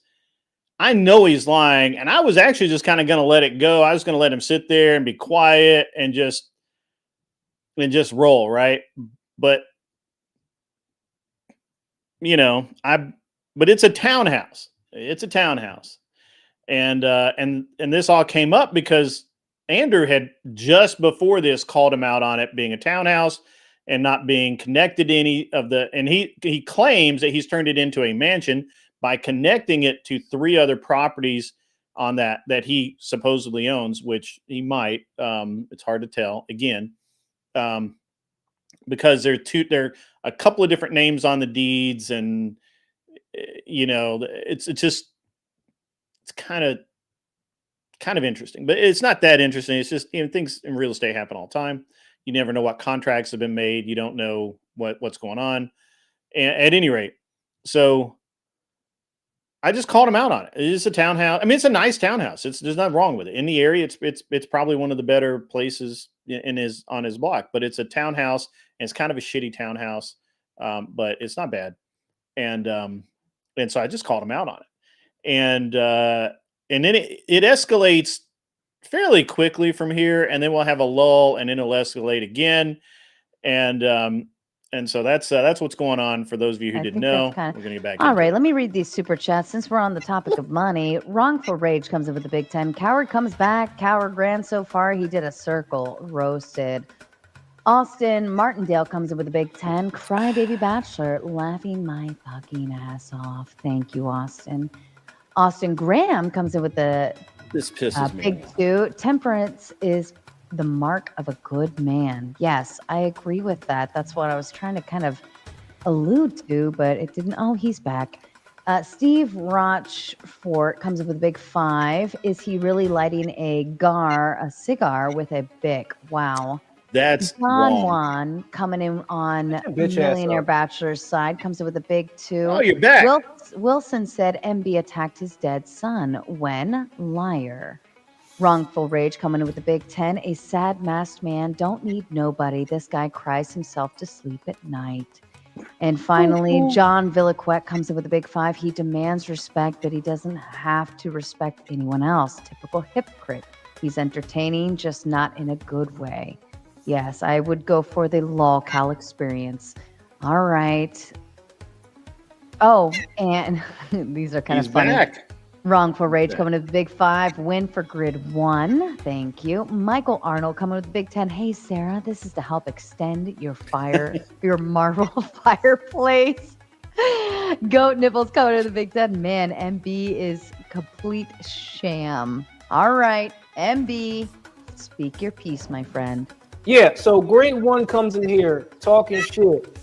I know he's lying, and I was actually just kind of going to let it go. I was going to let him sit there and be quiet and just roll, right? But but it's a townhouse. It's a townhouse. And this all came up because Andrew had just before this called him out on it being a townhouse and not being connected to any of and he claims that he's turned it into a mansion by connecting it to 3 other properties on that he supposedly owns, which he might. It's hard to tell again, because there are a couple of different names on the deeds, and it's kind of interesting, but it's not that interesting. It's just, things in real estate happen all the time. You never know what contracts have been made. You don't know what's going on. And at any rate, so I just called him out on it. It's a townhouse. I mean, it's a nice townhouse. There's nothing wrong with it. In the area, it's probably one of the better places on his block. But it's a townhouse, and it's kind of a shitty townhouse, but it's not bad. And so I just called him out on it, and then it escalates fairly quickly from here, and then we'll have a lull, and then it'll escalate again, and so that's what's going on for those of you who didn't know. We're going to get back. All right, let me read these super chats since we're on the topic of money. Wrongful Rage comes in with the Big 10. Coward comes back. Coward grand so far. He did a circle. Roasted. Austin Martindale comes in with the Big 10. Crybaby Bachelor, laughing my fucking ass off. Thank you, Austin. Austin Graham comes in with the This pisses me Big 2. Temperance is the mark of a good man. Yes, I agree with that. That's what I was trying to kind of allude to, but it didn't. Oh, he's back. Steve Rochfort comes up with a Big 5. Is he really lighting a cigar with a Bic? Wow. That's Don Juan coming in on Millionaire Bachelor's side comes in with a Big 2. Oh, you're back. Wilson said MB attacked his dead son. When? Liar. Wrongful Rage coming in with the Big 10. A sad masked man don't need nobody. This guy cries himself to sleep at night. And finally, John Villaquette comes in with a big 5. He demands respect, but he doesn't have to respect anyone else. Typical hypocrite. He's entertaining, just not in a good way. Yes, I would go for the lolcow experience. All right. Oh, and these are kind of funny. Back. Wrongful Rage coming with the big 5. Win for grid 1. Thank you. Michael Arnold coming with the big 10. Hey, Sarah, this is to help extend your your Marvel fireplace. Goat Nipples coming with the big 10. Man, MB is complete sham. All right, MB, speak your piece, my friend. Yeah, so grade 1 comes in here talking shit.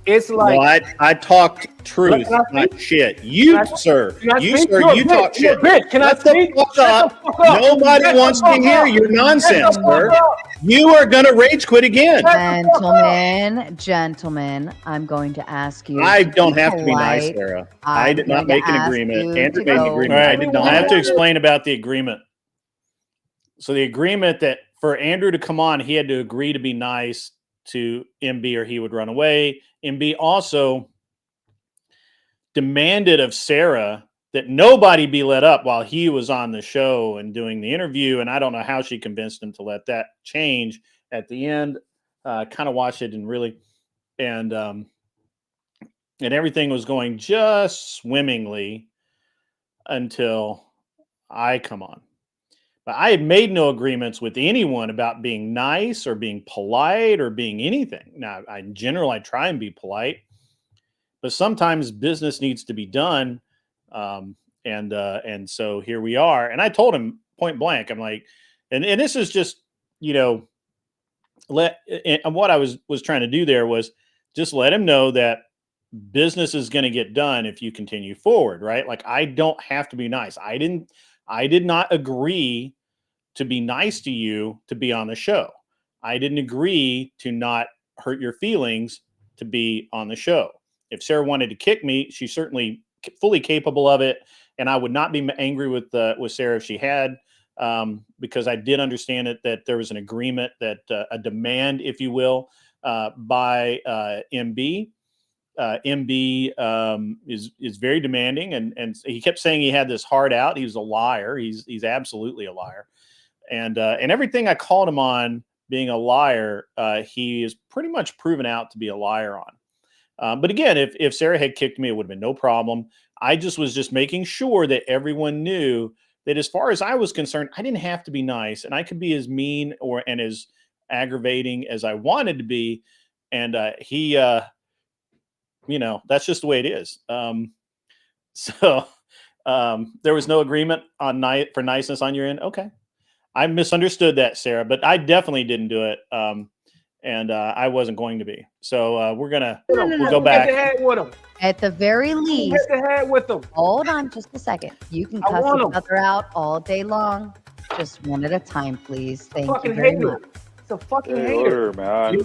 It's like No, I talked truth, not shit. You, sir, you talk shit. Bitch, can I speak? Shut the fuck up. Nobody wants to hear your nonsense, sir. You are gonna rage quit again. Gentlemen, I'm going to ask you. I don't have to be nice, Sarah. I did not make an agreement. Andrew made an agreement. I did not. I have to explain about the agreement. So the agreement that for Andrew to come on, he had to agree to be nice to MB or he would run away. MB also demanded of Sarah that nobody be let up while he was on the show and doing the interview. And I don't know how she convinced him to let that change at the end. Kind of watched it and really, and everything was going just swimmingly until I come on. But I had made no agreements with anyone about being nice or being polite or being anything. Now, in general, I try and be polite, but sometimes business needs to be done. And so here we are. And I told him point blank, I'm like, and this is just, and what I was trying to do there was just let him know that business is going to get done if you continue forward, right? Like, I don't have to be nice. I did not agree to be nice to you to be on the show. I didn't agree to not hurt your feelings to be on the show. If Sarah wanted to kick me, she's certainly fully capable of it. And I would not be angry with Sarah if she had, because I did understand that there was an agreement, that a demand, if you will, by MB. MB is very demanding, and he kept saying he had this heart out. He was a liar. He's absolutely a liar, and everything I called him on being a liar, he is pretty much proven out to be a liar on. But again, if Sarah had kicked me, it would have been no problem. I was just making sure that everyone knew that as far as I was concerned, I didn't have to be nice, and I could be as mean and as aggravating as I wanted to be, and he. That's just the way it is. So there was no agreement on for niceness on your end. Okay. I misunderstood that, Sarah, but I definitely didn't do it. And I wasn't going to be. So we'll go back. At the very least, Get the head with them. hold on just a second. You can cuss each other out all day long. Just one at a time, please. Thank you very much. It's a fucking hater, man.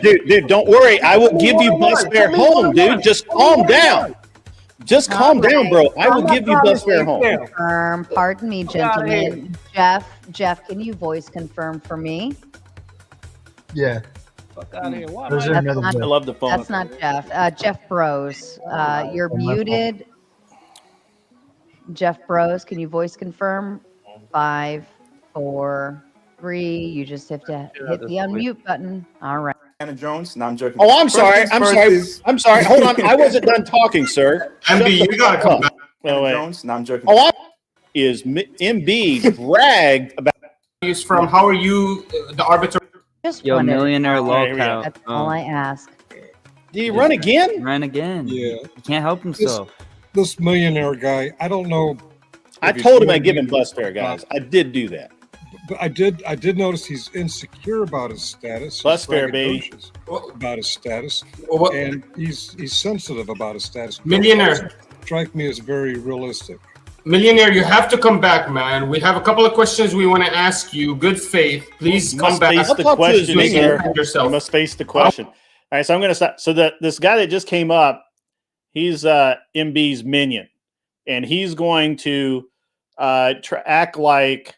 Dude, don't worry. I will give you bus fare home, dude. Just calm down. Just calm down, bro. I will give you bus fare home. Pardon me, gentlemen. Jeff, can you voice confirm for me? Yeah. Fuck out of here. Why I love the phone. That's not Jeff. Jeff Bros. You're muted. Jeff Bros, can you voice confirm? 5, 4, 3. You just have to hit the unmute button. All right. Anna Jones. No, I'm joking. Oh, I'm sorry. I'm sorry. Hold on. I wasn't done talking, sir. MB, you gotta come back. Anna Jones. No, I'm joking. MB bragged about. He's from. How are you, the arbiter? Just Yo, millionaire Right, lolcow. That's all I ask. Did he run again? Ran again. Yeah. He can't help himself. This millionaire guy, I don't know. I told him I'd give him bus fare, guys. I did do that. But I did notice he's insecure about his status. Bus fare, baby. About his status. And he's sensitive about his status. Millionaire. Strike me as very realistic. Millionaire, you have to come back, man. We have a couple of questions we want to ask you. Good faith. Please come back. Face the question, sir. Yourself. You must face the question. All right, so I'm going to stop. So this guy that just came up, he's MB's minion, and he's going to act like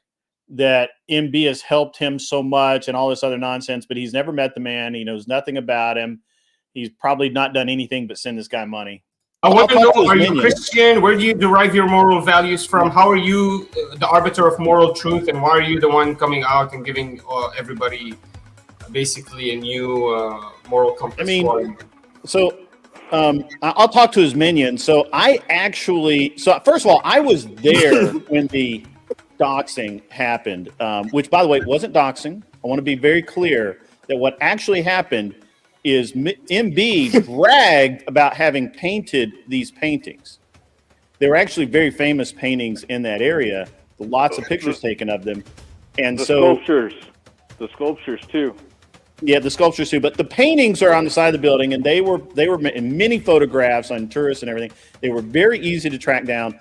that MB has helped him so much and all this other nonsense, but he's never met the man. He knows nothing about him. He's probably not done anything but send this guy money. I want to I'll know, talk to his are you minion. Christian? Where do you derive your moral values from? How are you the arbiter of moral truth? And why are you the one coming out and giving everybody basically a new moral compass? I mean, so I'll talk to his minion. So first of all, I was there when the doxing happened, which, by the way, wasn't doxing. I want to be very clear that what actually happened is MB bragged about having painted these paintings. They were actually very famous paintings in that area. Lots of pictures taken of them. And the sculptures too. Yeah, the sculptures too. But the paintings are on the side of the building, and they were in many photographs on tourists and everything. They were very easy to track down.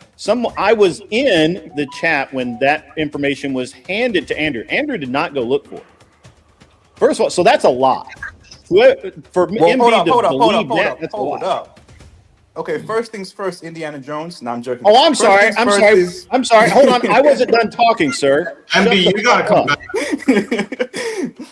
I was in the chat when that information was handed to Andrew. Andrew did not go look for it. First of all, so that's a lie. For MB to believe that, that's a lie. Okay, first things first, Indiana Jones. No, I'm joking. Oh, I'm sorry. I'm sorry. Hold on. I wasn't done talking, sir. MB, you gotta come back.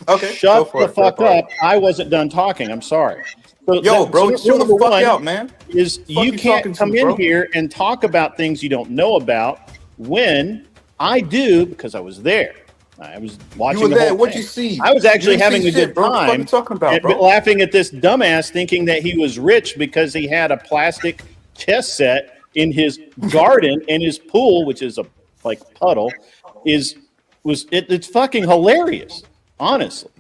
Okay. Shut the fuck up. I wasn't done talking. I'm sorry. So Yo, bro, chill the fuck out, man. You can't come in here and talk about things you don't know about when I do, because I was there. I was watching. You were the there. whole What'd thing. you see? I was actually having a good bro. What are you time, talking about, and bro? laughing at this dumbass thinking that he was rich because he had a plastic chess set in his garden, and his pool, which is a puddle, it's fucking hilarious, honestly.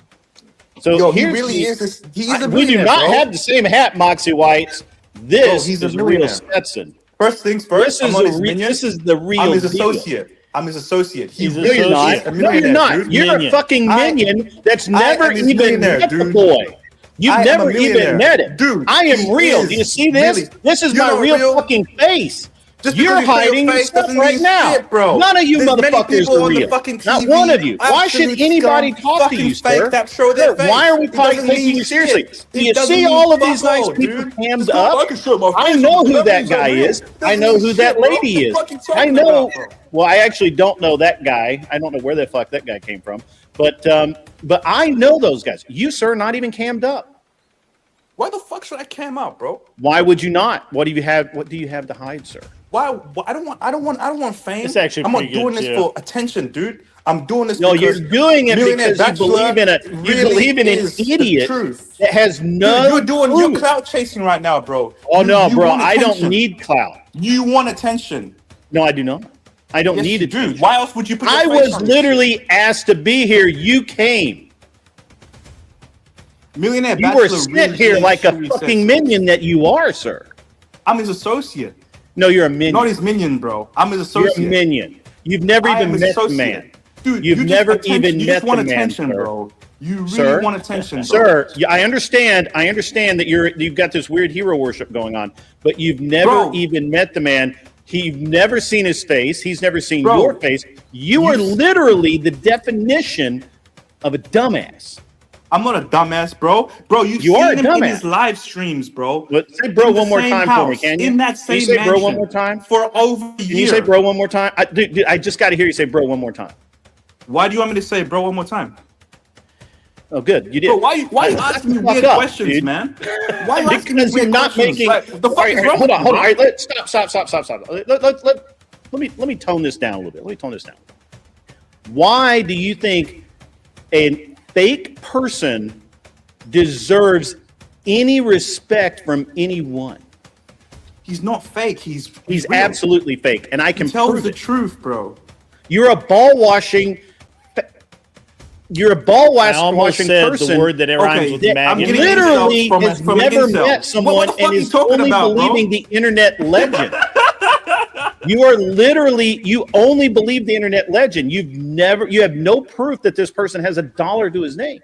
So Yo, he really is this. He is a we do millionaire, not bro. have the same hat, Moxie Whites. This He's is a a real millionaire. Stetson. First things first. This is the real. I'm his deal. associate. I'm his associate. No, you're not. No, you're not. You're a fucking minion that's never even met the boy. You've never even met him. Dude, I am real. Do you see this? Really, this is my real fucking face. Just You're hiding yourself right now. Shit, bro. None of you There's many motherfuckers people are on the real. fucking TV, Not one of you. Why should absolute anybody scum, talk to you, fucking fake sir? that show their face. Why are we It doesn't taking mean you seriously? shit. Do It you doesn't see mean all of fuck these nice all, people dude. hammed It's not up? like a show my I face know on who that television, guy man. is. Doesn't I know mean who shit, that bro. lady What is. the fuck you I talking know. about, bro? Well, I actually don't know that guy. I don't know where the fuck that guy came from. But I know those guys. You, sir, not even cammed up. Why the fuck should I cam out, bro? Why would you not? What do you have to hide, sir? Why? I don't want fame. It's actually I'm not pretty doing good, this yeah. for attention, dude. I'm doing this No, because you're doing it Millionaire because you believe in an is the idiot truth. that has no. You're clout chasing right now, bro. Oh no, You bro! want I don't attention. need clout. You want attention. No, I do not. I don't Yes, need you it. do. Why else would you put your I face was on this literally asked to be here. You came. Millionaire You were Bachelor sent really here like a truly fucking says- minion that you are, sir. I'm his associate. No, you're a minion. Not his minion, bro. I'm his You're associate. a minion. You've never I am even his met the associate. man. Dude, You've you just never attention- even you met just want the man, attention, sir. bro. You really Sir? want attention, bro. Sir, yeah, I understand that you've got this weird hero worship going on, but you've never even met the man. You've never seen his face. He's never seen Bro, your face. You are literally the definition of a dumbass. I'm not a dumbass, bro. Bro, You are a seen him in dumbass. his live streams, bro. But say bro In the one more same time for me, house, can you? In that same Can you say bro one mansion more time? For over a Can year. you say bro one more time? Dude, I just got to hear you say bro one more time. Why do you want me to say bro one more time? Oh, good. You did. Bro, why you asking me Fuck weird up, questions, dude. man? Why are you asking me Because you're weird not questions? making. Like, the fuck All right, is all right, wrong hold with on, you, hold on. bro? All right, Let me tone this down a little bit. Let me tone this down. Why do you think a fake person deserves any respect from anyone? He's not fake. He's real. Absolutely fake, and I can He tells prove the it. truth, bro. You're a ball washing. You're a ball I almost washing said person. the word that rhymes with I'm maggot. getting Literally insults has from an never incel. met someone What the fuck and are you is talking only about, bro? believing the internet legend. You are literally, you only believe the internet legend. You have no proof that this person has $1 to his name.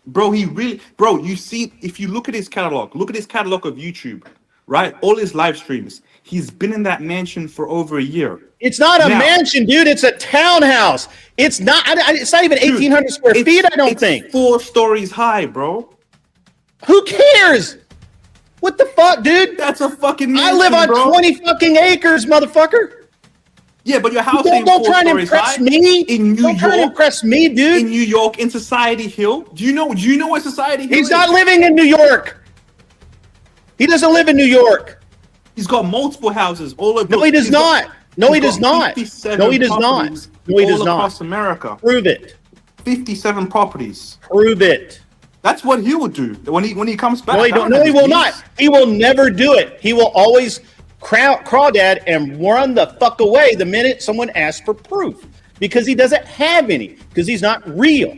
Bro, you see, if you look at his catalog of YouTube, right? All his live streams, he's been in that mansion for over a year. It's not a mansion, dude. It's a townhouse. It's not. It's not even 1,800 square feet. I don't think. 4 stories high, bro. Who cares? What the fuck, dude? That's a fucking mansion, I live on bro. 20 fucking acres, motherfucker. Yeah, but your house Don't ain't 4 try and stories impress high. me. In New Don't try and York, impress me, dude. in New York, in Society Hill. Do you know where Society Hill is? He's not living in New York. He doesn't live in New York. He's got multiple houses all over. No, he does not. No, he does not. No, he does not. No, he does not. Across America. Prove it. 57 properties. Prove it. That's what he will do when he comes back. No, he don't. No, he will not. He will never do it. He will always crawdad and run the fuck away the minute someone asks for proof because he doesn't have any because he's not real.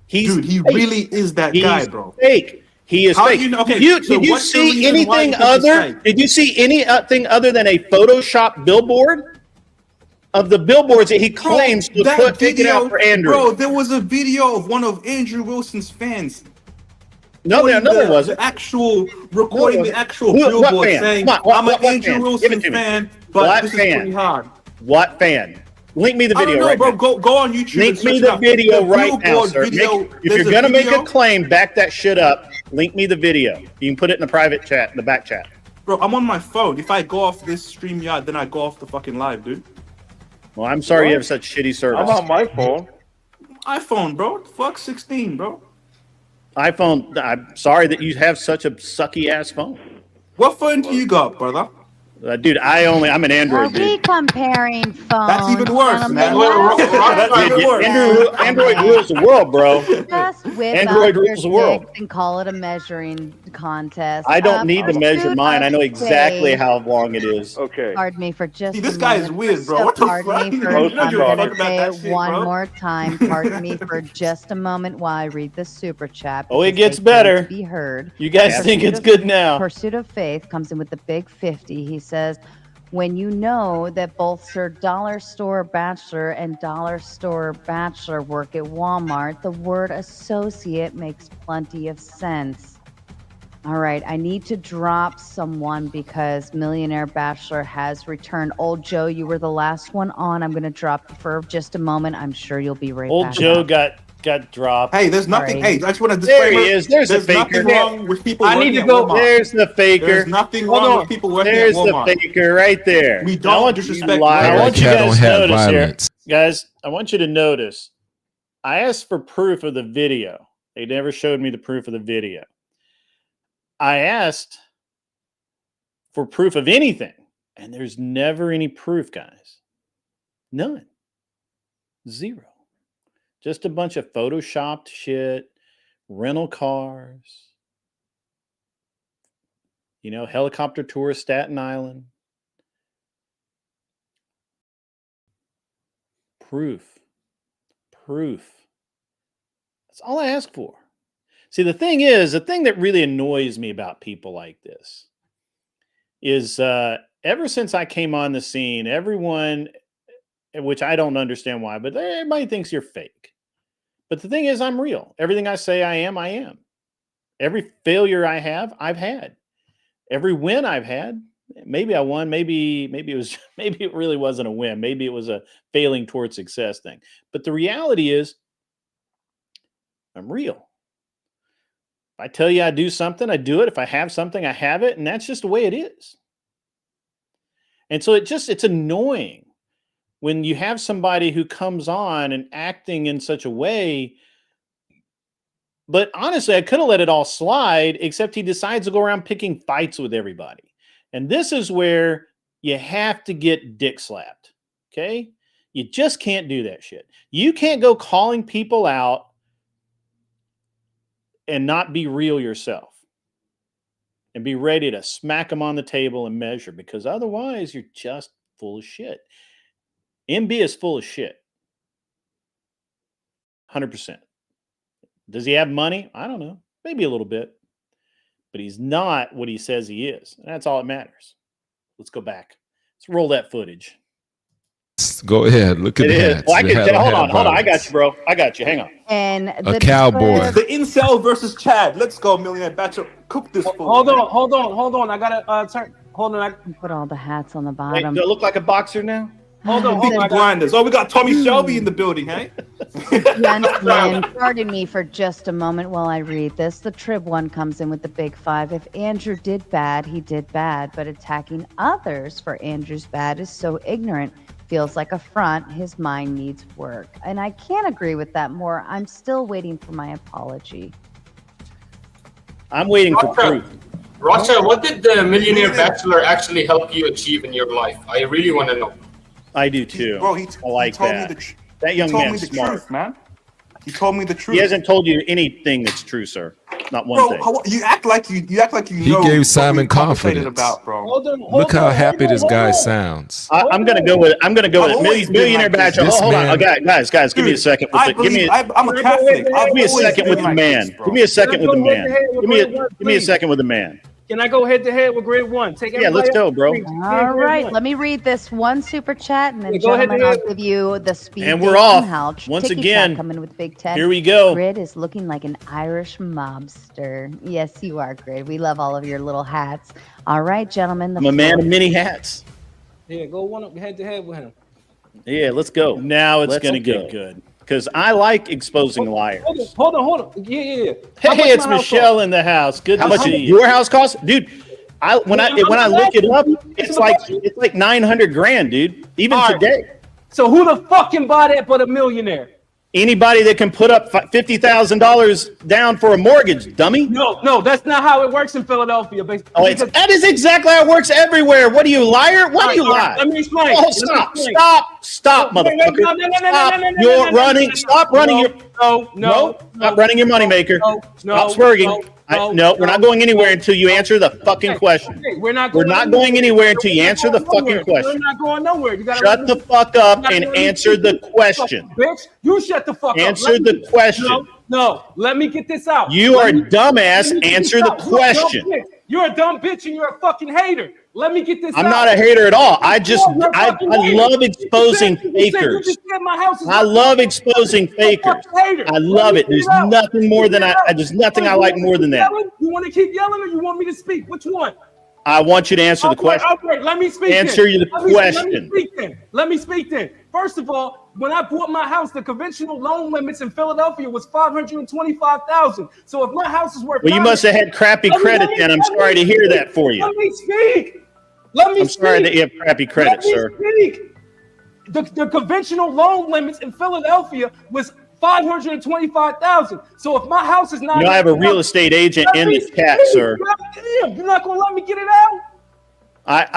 Dude, he really is that guy, bro. Fake. He is fake. Did you see anything other? Did you see anything other than a Photoshop billboard of the billboards that he claims to put taken out for Andrew? Bro, there was a video of one of Andrew Wilson's fans. No, there wasn't. The actual recording the actual billboard saying, "I'm an Andrew Wilson fan, but this is pretty hard." What fan? Link me the video right bro. now. Go on YouTube. Link me the video right now, sir. If you're gonna make a claim, back that shit up. Link me the video. You can put it in the private chat, in the back chat. Bro, I'm on my phone. If I go off this StreamYard, then I go off the fucking live, dude. Well, I'm sorry you have such shitty service. I'm on my phone. iPhone, bro. Fuck 16, bro. iPhone. I'm sorry that you have such a sucky ass phone. What phone do you got, brother? Dude, I'm an Android Are we comparing phones? That's even worse, man. Android rules the world, bro. Just whip Android out your rules the world. dicks and call it a measuring contest. I don't need to measure mine. I know exactly how long it is. Okay. Pardon me for just. This guy is weird, bro. What the fuck? Pardon me for. I'm gonna say it one more time. Pardon me for just a moment while I read the super chat. Oh, it because gets they better. need to Be heard. You guys think it's good now? Pursuit of Faith comes in with the big 50. He says, when you know that both Sir Dollar Store Bachelor and Dollar Store Bachelor work at Walmart, the word associate makes plenty of sense. All right, I need to drop someone because Millionaire Bachelor has returned. Old Joe, you were the last one on. I'm going to drop you for just a moment. I'm sure you'll be right back. Old Joe got dropped. Hey, there's nothing. Sorry. Hey, I just want to There he is. There's a faker. Nothing wrong with people I need to go. There's the faker. There's nothing wrong with people working There's at Walmart. the faker right there. We don't disrespect. I want you guys to notice violence. here. Guys, I want you to notice. I asked for proof of the video. They never showed me the proof of the video. I asked for proof of anything, and there's never any proof, guys. None. Zero. Just a bunch of photoshopped shit, rental cars, helicopter tour of Staten Island. Proof. That's all I ask for. See, the thing that really annoys me about people like this is ever since I came on the scene, everyone, which I don't understand why, but everybody thinks you're fake. But the thing is, I'm real. Everything I say I am, I am. Every failure I have, I've had. Every win I've had, maybe I won, maybe it really wasn't a win. Maybe it was a failing towards success thing. But the reality is, I'm real. If I tell you I do something, I do it. If I have something, I have it. And that's just the way it is. And so it's annoying when you have somebody who comes on and acting in such a way. But honestly, I could have let it all slide, except he decides to go around picking fights with everybody. And this is where you have to get dick slapped. Okay? You just can't do that shit. You can't go calling people out and not be real yourself and be ready to smack them on the table and measure, because otherwise you're just full of shit. MB is full of shit. 100%. Does he have money? I don't know. Maybe a little bit. But he's not what he says he is. And that's all that matters. Let's go back. Let's roll that footage. Go ahead. Look at that. Well, hold on. I got you, bro. I got you. Hang on. And a cowboy. The incel versus Chad. Let's go, Millionaire Bachelor. Cook this food. Hold on. I gotta turn. Hold on. Put all the hats on the Wait, bottom. do I look like a boxer now? Hold on. Big blinders. Oh, we got Tommy Shelby in the building, hey? Gentlemen, pardon me for just a moment while I read this. The Trib one comes in with the big 5. If Andrew did bad, he did bad. But attacking others for Andrew's bad is so ignorant. Feels like a front. His mind needs work. And I can't agree with that more. I'm still waiting for my apology. I'm waiting for proof. Rothschild, what did the Millionaire Bachelor actually help you achieve in your life? I really want to know. I do too. Bro, I like that. That young told me man's the smart. truth, man. He told me the truth. He hasn't told you anything that's true, sir. Not one thing. You act like you He know gave what Simon we conversated confidence. about, bro. Look how happy this guy sounds. I'm gonna go with Millionaire Bachelor. This Hold on, man- guys, give me a second. I'm a Catholic. Give me a second with the man. Give me a second with the man. Give me a second with the man. Can I go head to head with grade one? Take Yeah, let's go, bro. All right, let me read this one super chat, and then, go ahead, gentlemen, I'll give you the speed. And we're date off. how Once Ticky again, Tack coming with Big 10. here we go. Grid is looking like an Irish mobster. Yes, you are, Grid. We love all of your little hats. All right, gentlemen. I'm a man of many hats. Yeah, go one up head to head with him. Yeah, let's go. Now it's gonna get good because I like exposing liars. Hold on. Yeah. Hey, it's Michelle in the house. Good to see you. Your house costs, dude. When I look it up, it's like 900 grand, dude. Even today. So who the fuck can buy that but a millionaire? Anybody that can put up $50,000 down for a mortgage, dummy. No, that's not how it works in Philadelphia. That is exactly how it works everywhere. What are you, liar? What do you lie? Let me explain. Oh, stop, motherfucker. Stop. You're running. Stop running. No. Stop running your moneymaker. Stop swerging. No, we're not going anywhere until you answer the fucking question. We're not going anywhere until you answer the fucking question. We're not going nowhere. You gotta shut the fuck up and answer the question. Bitch, you shut the fuck up. Answer the question. No, let me get this out. You are a dumbass. Answer the question. You're a dumb bitch and you're a fucking hater. Let me get this out. I'm not a hater at all. I love exposing fakers. I love exposing fakers. I love it. There's nothing more than there's nothing I like more than that. You want to keep yelling or you want me to speak? Which one? I want you to answer the question. Okay, let me speak. Answer the question. Let me speak then. First of all, when I bought my house, the conventional loan limits in Philadelphia was $525,000. So if my house is worth, well, you must have had crappy credit then. I'm sorry to hear that for you. Let me speak. I'm sorry that you have crappy credit, sir. The conventional loan limits in Philadelphia was $525,000. So if my house is not, you know, I have a real estate agent in this cat, sir. Damn, you're not gonna let me get it out.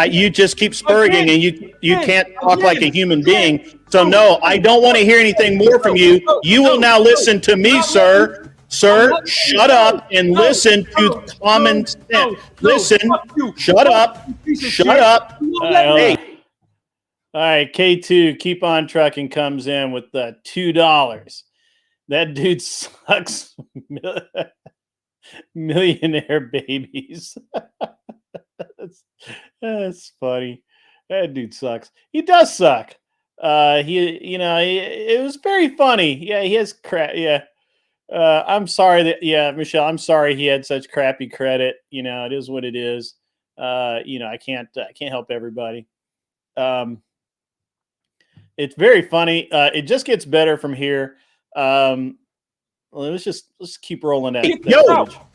You just keep spurging and you can't talk like a human being. So no, I don't want to hear anything more from you. You will now listen to me, sir. Sir, shut up and listen to common sense. Listen, shut up. Shut up. Hey. All right, K2, keep on trucking, comes in with the $2. That dude sucks. Millionaire babies. That's funny. That dude sucks. He does suck. It was very funny. Yeah, he has crap. Yeah. I'm sorry Michelle, I'm sorry he had such crappy credit. You know, it is what it is. I can't help everybody. It's very funny. It just gets better from here. Let's keep rolling that.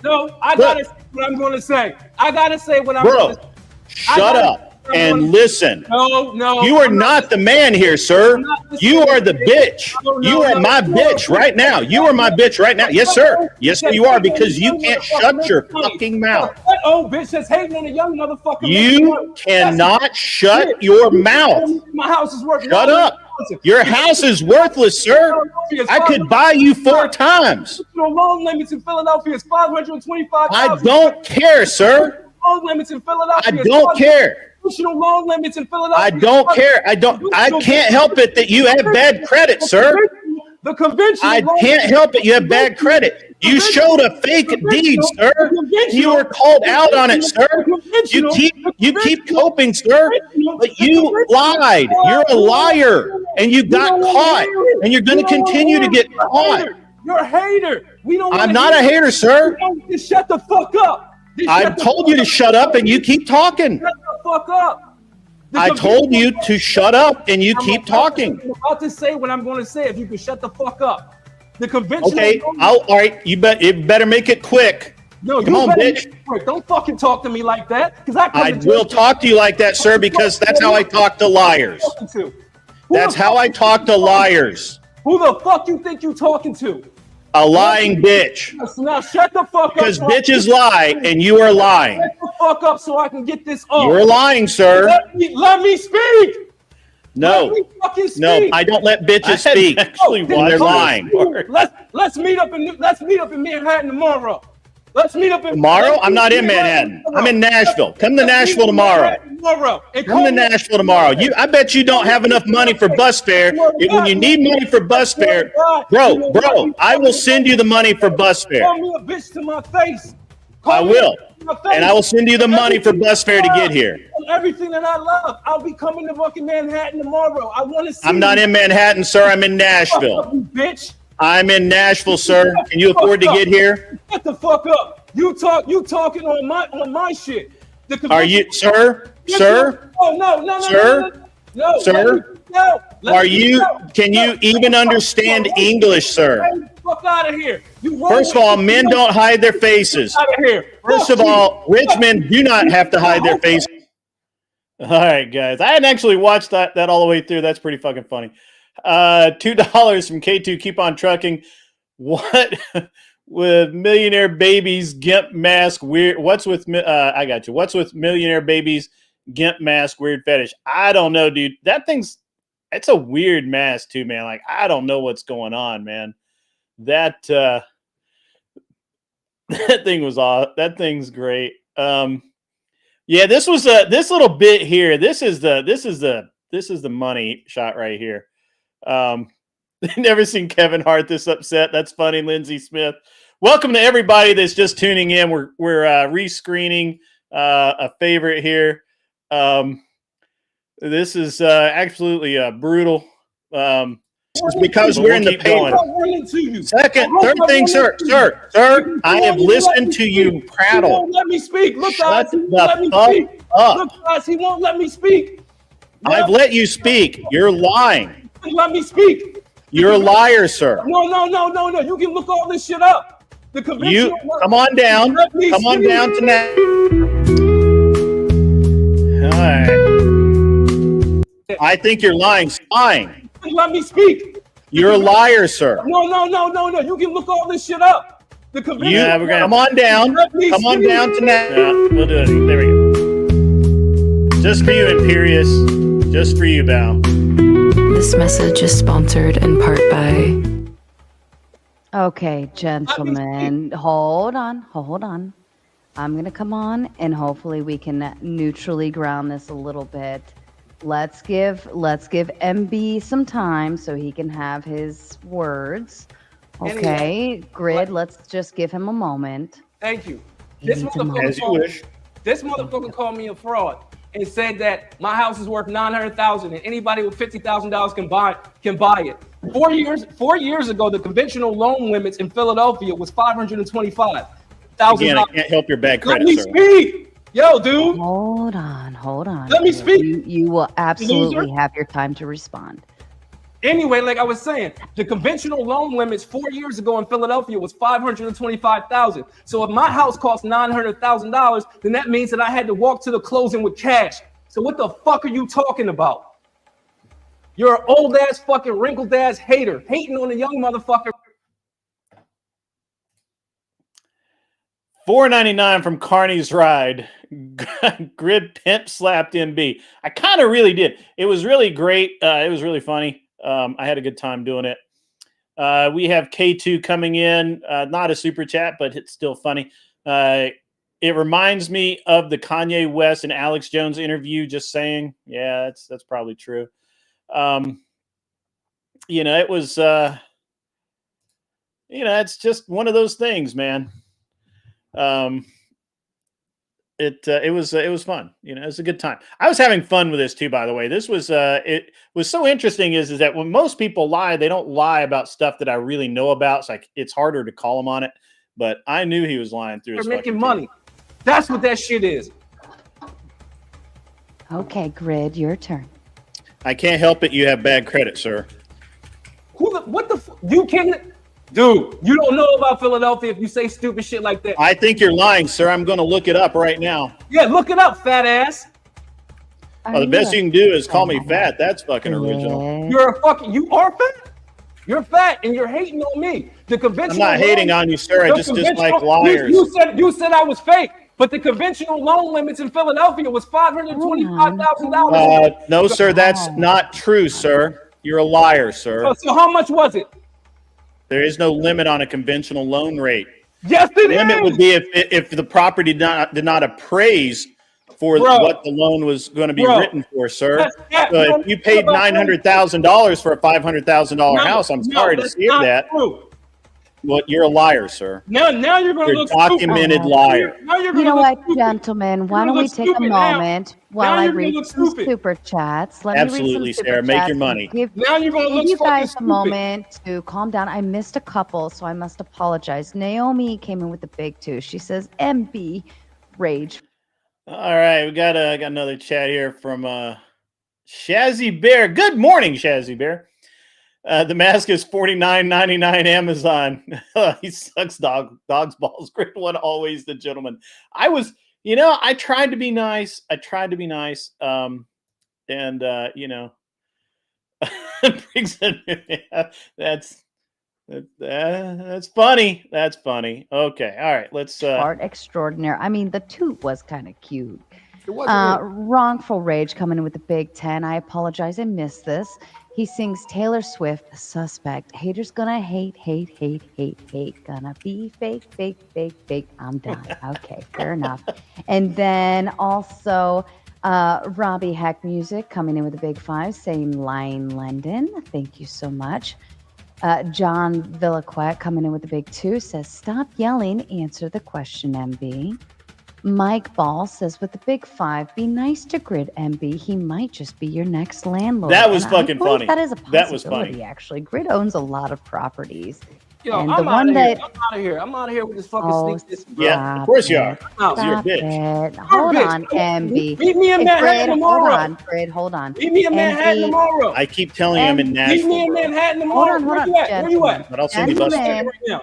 No, I gotta say what I'm gonna say. I gotta say what I'm gonna say. Shut up and listen. No. You are not the man here, sir. You are the bitch. You are my bitch right now. You are my bitch right now. Yes, sir. Yes, you are, because you can't shut your fucking mouth. That old bitch that's hating on a young motherfucker. You cannot shut your mouth. My house is worth. Shut up. Your house is worthless, sir. I could buy you 4 times. Loan limits in Philadelphia is $525,000. I don't care, sir. Loan limits in Philadelphia. I don't care. Loan limits in Philadelphia. I don't care. I can't help it that you have bad credit, sir. The conventional. I can't help it. You have bad credit. You showed a fake deed, sir. You were called out on it, sir. You keep coping, sir. But you lied. You're a liar, and you got caught, and you're going to continue to get caught. You're a hater. I'm not a hater, sir. Just shut the fuck up. I've told you to shut up, and you keep talking. Shut the fuck up. I told you to shut up, and you keep talking. I'm about to say what I'm going to say. If you can shut the fuck up. The conventional. Okay, all right. You better make it quick. No, come on, bitch. Don't fucking talk to me like that. Because I will talk to you like that, sir, because that's how I talk to liars. That's how I talk to liars. Who the fuck you think you talking to? A lying bitch. Now shut the fuck up. Because bitches lie, and you are lying. Shut the fuck up so I can get this off. You're lying, sir. Let me speak. No. Let me fucking speak. No, I don't let bitches speak. Actually, they're lying. Let's meet up in Manhattan tomorrow. Let's meet up in Tomorrow? I'm not in Manhattan. I'm in Nashville. Come to Nashville tomorrow. Come to Nashville tomorrow. I bet you don't have enough money for bus fare. When you need money for bus fare, bro, I will send you the money for bus fare. Call me a bitch to my face. I will. And I will send you the money for bus fare to get here. Everything that I love. I'll be coming to fucking Manhattan tomorrow. I want to see I'm not in Manhattan, sir. I'm in Nashville. Fuck up, you bitch. I'm in Nashville, sir. Can you afford to get here? Shut the fuck up. You talking on my shit. Are you, sir? Sir? Oh no, sir? No. Sir? Are you? Can you even understand English, sir? Fuck out of here. First of all, men don't hide their faces. Out of here. First of all, rich men do not have to hide their faces. All right, guys. I hadn't actually watched that all the way through. That's pretty fucking funny. $2 from K2. Keep on trucking. What with millionaire babies gimp mask weird? What's with I got you. What's with millionaire babies gimp mask weird fetish? I don't know, dude. It's a weird mask too, man. Like I don't know what's going on, man. That thing was off. That thing's great. Yeah, this was this little bit here. This is the money shot right here. Never seen Kevin Hart this upset. That's funny, Lindsay Smith. Welcome to everybody that's just tuning in. We're rescreening a favorite here. This is absolutely brutal. It's because we're in the paper. Third thing, sir, I have listened to you prattle. He won't let me speak. Look, guys, he won't let me speak. Look, guys, he won't let me speak. I've let you speak. You're lying. Let me speak. You're a liar, sir. No. You can look all this shit up. The conventional. Come on down. Come on down tonight. All right. I think you're lying. Let me speak. You're a liar, sir. No. You can look all this shit up. The conventional. Come on down. Come on down tonight. Yeah, we'll do it. There we go. Just for you, Imperious. Just for you, Val. This message is sponsored in part by... Okay, gentlemen, hold on. I'm going to come on and hopefully we can neutrally ground this a little bit. Let's give MB some time so he can have his words. Okay, anyway, Grid, let's just give him a moment. Thank you. This motherfucker called me a fraud and said that my house is worth $900,000 and anybody with $50,000 can buy it. 4 years ago, the conventional loan limits in Philadelphia was $525,000. Again, I can't help your bad credit, sir. Let me speak. Yo, dude. Hold on. Let me speak. You will absolutely have your time to respond. Anyway, like I was saying, the conventional loan limits 4 years ago in Philadelphia was $525,000. So if my house cost $900,000, then that means that I had to walk to the closing with cash. So what the fuck are you talking about? You're an old ass fucking wrinkled ass hater, hating on a young motherfucker. $4.99 from Carney's Ride. Grid pimp slapped MB. I kind of really did. It was really great. It was really funny. I had a good time doing it. We have K2 coming in. Not a super chat, but it's still funny. It reminds me of the Kanye West and Alex Jones interview. Just saying. Yeah, that's probably true. It was. It's just one of those things, man. It was fun. It was a good time. I was having fun with this too, by the way. This was it was so interesting is that when most people lie, they don't lie about stuff that I really know about. It's like it's harder to call them on it, but I knew he was lying through his They're making money. That's what that shit is. Okay, Grid, your turn. I can't help it. You have bad credit, sir. You can't. Dude, you don't know about Philadelphia if you say stupid shit like that. I think you're lying, sir. I'm going to look it up right now. Yeah, look it up, fat ass. The best you can do is call me fat. That's fucking original. You are fat. You're fat and you're hating on me. The I'm conventional not hating loan- on you, sir. I the just dislike conventional- liars. You said I was fake, but the conventional loan limits in Philadelphia was $525,000. No, sir, that's not true, sir. You're a liar, sir. So how much was it? There is no limit on a conventional loan rate. Yes, The it limit is. would be if the property did not appraise for what the loan was going to be written for, sir. So if you paid $900,000 for a $500,000 house, I'm sorry to hear that. Well, you're a liar, sir. Now you're going to look documented liar. Now you're You gonna know look what, stupid. gentlemen? Why You're don't gonna we look take a stupid now. moment while Now I you're gonna read look some stupid. super chats? Let me Absolutely, read some super Sarah. Make your chats and money. Now you're gonna give look you fucking guys a stupid. moment to calm down. I missed a couple, so I must apologize. Naomi came in with the big two. She says, "MB, rage." All right, we got another chat here from Shazzy Bear. Good morning, Shazzy Bear. The mask is $49.99 Amazon. He sucks dog's balls. Great one, always the gentleman. I tried to be nice. That's funny. That's funny. Okay, all right. Let's. Fart extraordinaire. I mean, the toot was kind of cute. It wasn't Wrongful Rage coming in with the Big 10. I apologize. I missed this. He sings Taylor Swift, Suspect. Haters gonna hate. Gonna be fake. I'm done. Okay, fair enough. And then also Robbie Heck Music coming in with a big 5, saying Line London. Thank you so much. John Villaquette coming in with a big 2 says, "Stop yelling. Answer the question, MB." Mike Ball says, with the big 5, be nice to Grid, MB. He might just be your next landlord. That was And I fucking believe funny. That is a possibility, That was funny. actually. Grid owns a lot of properties. Yo, and I'm the out one of here. that I'm out of here. I'm out of here with this fucking Oh, sneak this. Yeah, of course you are. No. You're a Stop bitch. it. Hold bitch. on, MB. Meet me in Hey, Manhattan Grid, tomorrow. Hold on. Meet me in Manhattan MB, tomorrow. I keep telling you I'm in Meet me Nashville, in bro. Manhattan tomorrow. Hold Where on, you at? Where you at? But I'll send you bus Gentlemen. tickets. Right now.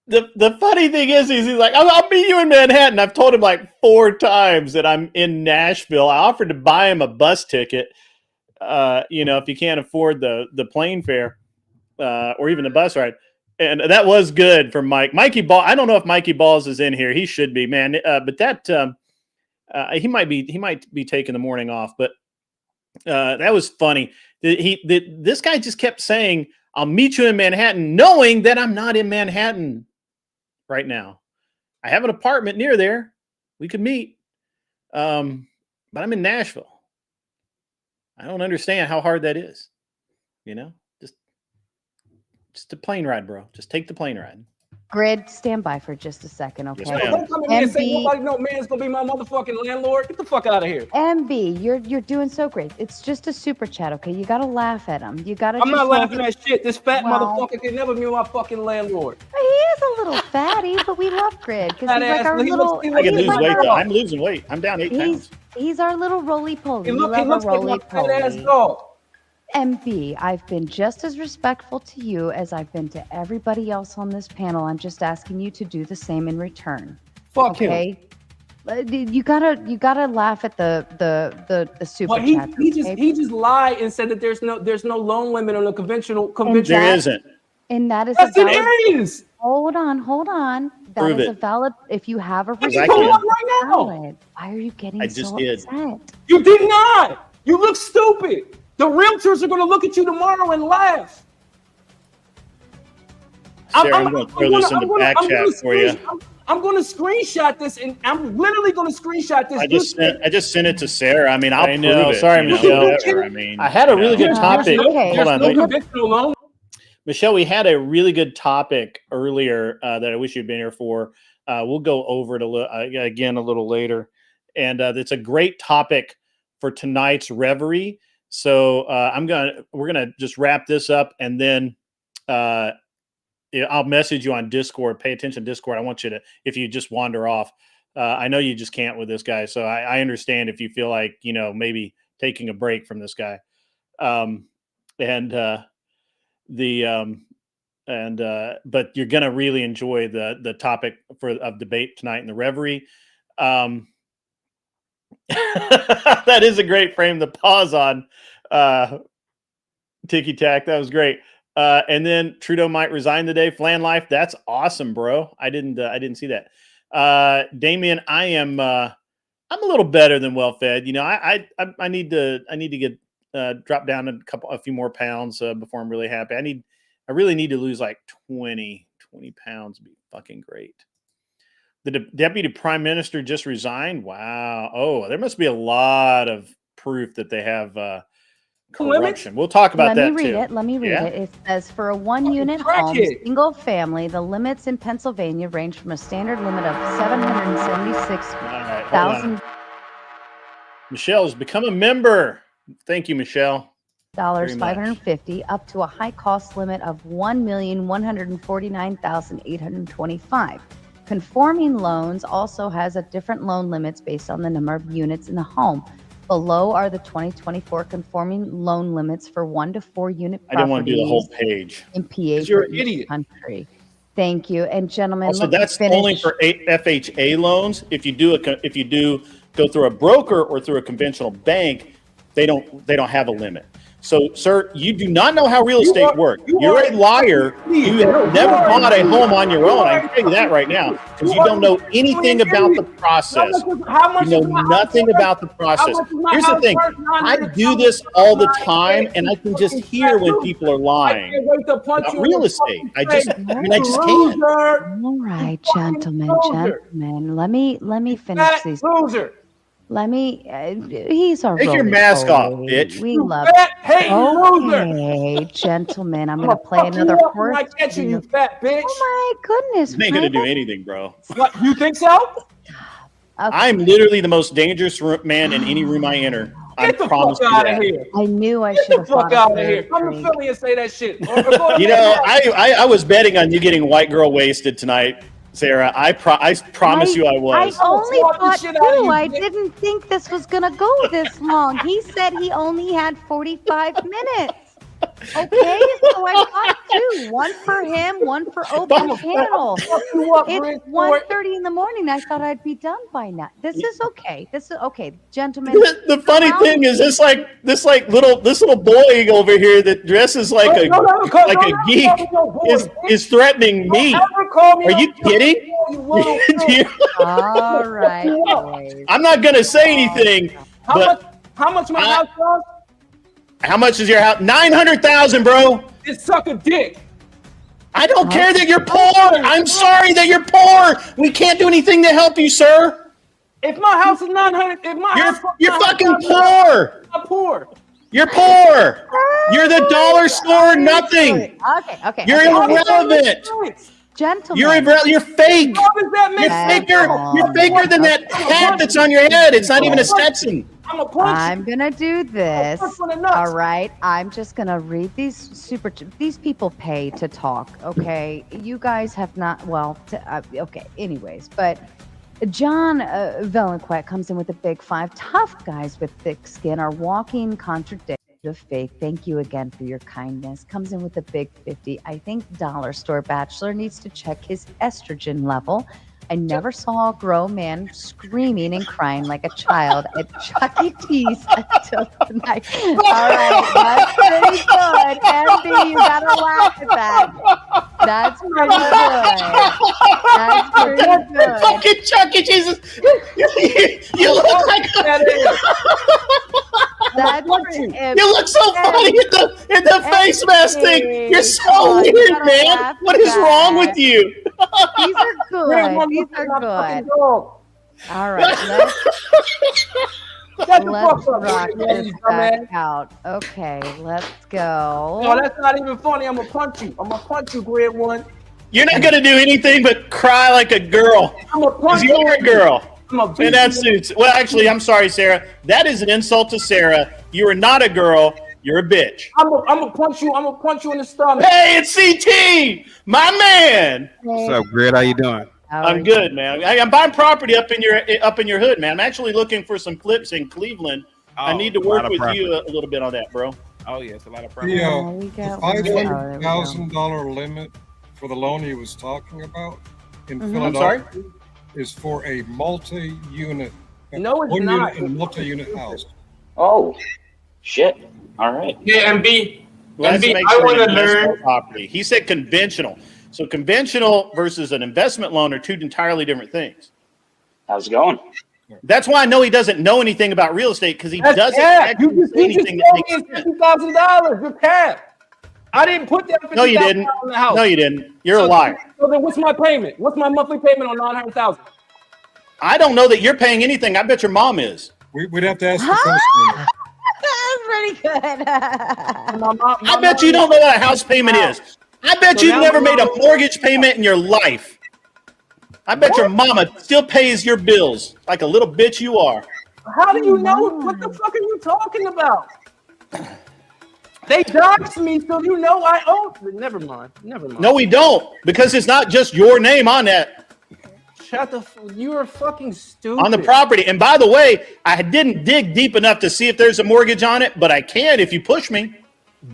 The funny thing is he's like, I'll meet you in Manhattan. I've told him like 4 times that I'm in Nashville. I offered to buy him a bus ticket. If you can't afford the plane fare or even the bus ride. And that was good for Mike. Mikey Ball. I don't know if Mikey Balls is in here. He should be, man. But that he might be taking the morning off. But that was funny. This guy just kept saying, "I'll meet you in Manhattan," knowing that I'm not in Manhattan right now. I have an apartment near there. We could meet. But I'm in Nashville. I don't understand how hard that is. Just a plane ride, bro. Just take the plane ride. Grid, stand by for just a second, okay? Yes, ma'am. Don't come in here and say MB, nobody no man's gonna be my motherfucking landlord. Get the fuck out of here. MB, you're doing so great. It's just a super chat, okay? You gotta laugh at him. You gotta. I'm just not laughing love- at shit. This fat Well- motherfucker can never be my fucking landlord. He is a little fatty, but we love Grid because Fat he's like ass, our he little. looks- he I can He's lose like weight a though. dog. I'm losing weight. I'm down 8 pounds. He's our little roly poly. He We looks love a like roly a fat ass poly. dog. MB, I've been just as respectful to you as I've been to everybody else on this panel. I'm just asking you to do the same in return. Fuck him. Okay. You gotta laugh at the super But he chat. he just lied and said that there's no loan limit on the conventional. There isn't. And that is Yes, a valid. it is. Hold on. That Prove is it. a valid. If you have a I can I pull it can. up right now. valid, why are you getting I just so did. upset? You did not. You look stupid. The realtors are going to look at you tomorrow and laugh. Sarah, I'm going to throw this in the back chat for you. I'm going to screenshot this, and I'm literally going to screenshot this. I just sent it to Sarah. I mean, I'll I know. prove it. Sorry, you know, Michelle. whatever. I mean, I had a really good Yeah, topic. okay. Hold on. no wait. conventional loan. Michelle, we had a really good topic earlier that I wish you'd been here for. We'll go over it again a little later. And it's a great topic for tonight's reverie. So we're gonna just wrap this up, and then I'll message you on Discord. Pay attention to Discord. I want you to, if you just wander off, I know you just can't with this guy. So I understand if you feel like, maybe taking a break from this guy. But you're going to really enjoy the topic of debate tonight in the reverie. That is a great frame to pause on. Ticky tack. That was great. And then Trudeau might resign today. Flan life. That's awesome, bro. I didn't see that. Damien, I'm a little better than well fed. You know, I need to get drop down a few more pounds before I'm really happy. I really need to lose like 20 pounds. Would be fucking great. The deputy prime minister just resigned. Wow. Oh, there must be a lot of proof that they have corruption. We'll talk about that too. Let me read it. It says for a 1-unit home, single family, the limits in Pennsylvania range from a standard limit of $776,000. Michelle's become a member. Thank you, Michelle. $550 up to a high cost limit of $1,149,825. Conforming loans also has a different loan limits based on the number of units in the home. Below are the 2024 conforming loan limits for 1 to 4 unit properties. I didn't want to do the whole page. In PA, you're an idiot. Country. Thank you, and gentlemen. Also, that's only for FHA loans. If you do go through a broker or through a conventional bank, they don't have a limit. So, sir, you do not know how real estate works. You're a liar. You have never bought a home on your own. I can tell you that right now, because you don't know anything about the process. You know nothing about the process. Here's the thing. I do this all the time, and I can just hear when people are lying about real estate. I just can't. All right, gentlemen. Let me finish these. He's our Take your mask off, bitch. We love it. Hey, okay, gentlemen, I'm gonna play another horse. I catch you, fat bitch. Oh my goodness. You ain't gonna do anything, bro. What, you think so? I'm literally the most dangerous man in any room I enter. Get the fuck out of here. I knew I should have fuck out of here. Come to Philly and say that shit. You know, I was betting on you getting white girl wasted tonight, Sarah. I promise you I was. I only thought too. I didn't think this was gonna go this long. He said he only had 45 minutes. Okay, so I thought two. One for him, one for open panel. It's 1:30 in the morning. I thought I'd be done by now. This is okay. This is okay, gentlemen. The funny thing is, this little boy over here that dresses like a geek is threatening me. Are you kidding? All right, boys. I'm not gonna say anything. How much my house costs? How much is your house? 900,000, bro. It's suck a dick. I don't care that you're poor. I'm sorry that you're poor. We can't do anything to help you, sir. If my house is 900, you're fucking poor. I'm poor. You're poor. You're the dollar store nothing. Okay. You're irrelevant. Gentlemen. You're fake. You're faker than that hat that's on your head. It's not even a Stetson. I'm gonna do this. All right. I'm just gonna read these these people pay to talk. Okay. You guys have not. Well. Okay. Anyways, but John Velenquet comes in with a big 5. Tough guys with thick skin are walking contradiction of faith. Thank you again for your kindness. Comes in with a big 50. I think Dollar Store Bachelor needs to check his estrogen level. I never saw a grown man screaming and crying like a child at Chuck E. Cheese until tonight. All right, that's pretty good. Andy, you gotta laugh at that. That's pretty good. That's pretty good. Fucking Chuck E. Cheese. You look like you look so funny in the face mask thing. You're so weird, man. What is wrong with you? These are good. These are good. All right, let's rock this back out. Okay, let's go. No, that's not even funny. I'm gonna punch you. I'm gonna punch you, Grade One. You're not gonna do anything but cry like a girl. I'm gonna punch you. You're a girl. In that suit. Well, actually, I'm sorry, Sarah. That is an insult to Sarah. You are not a girl. You're a bitch. I'm gonna punch you. I'm gonna punch you in the stomach. Hey, it's CT, my man. What's up, Grid? How you doing? I'm good, man. I'm buying property up in your hood, man. I'm actually looking for some clips in Cleveland. I need to work with you a little bit on that, bro. Oh yeah, it's a lot of property. The $500,000 limit for the loan he was talking about in Philadelphia is for a multi-unit. No, it's not. A multi-unit house. Oh, shit. All right. Yeah, MB. Well, And that's to B, make I sure want you to invest learn. more property. He said conventional. So conventional versus an investment loan are two entirely different things. How's it going? That's why I know he doesn't know anything about real estate, because he That's doesn't cap. actually You say just anything that told me makes it's sense. $50,000. You're cap. I didn't put that No, you $50,000 didn't. in the house. No, you didn't. You're a liar. So then what's my payment? What's my monthly payment on $900,000? I don't know that you're paying anything. I bet your mom is. We'd have to ask the customer. That's pretty good. I bet you don't know what a house payment is. I bet So you've now never my made a mom- mortgage payment in your life. I bet your mama still pays your bills like a little bitch you are. How do you know? What the fuck are you talking about? They doxed me, so you know I owe. Never mind. Never mind. No, we don't, because it's not just your name on that. Shut the. You are fucking stupid. On the property. And by the way, I didn't dig deep enough to see if there's a mortgage on it, but I can if you push me.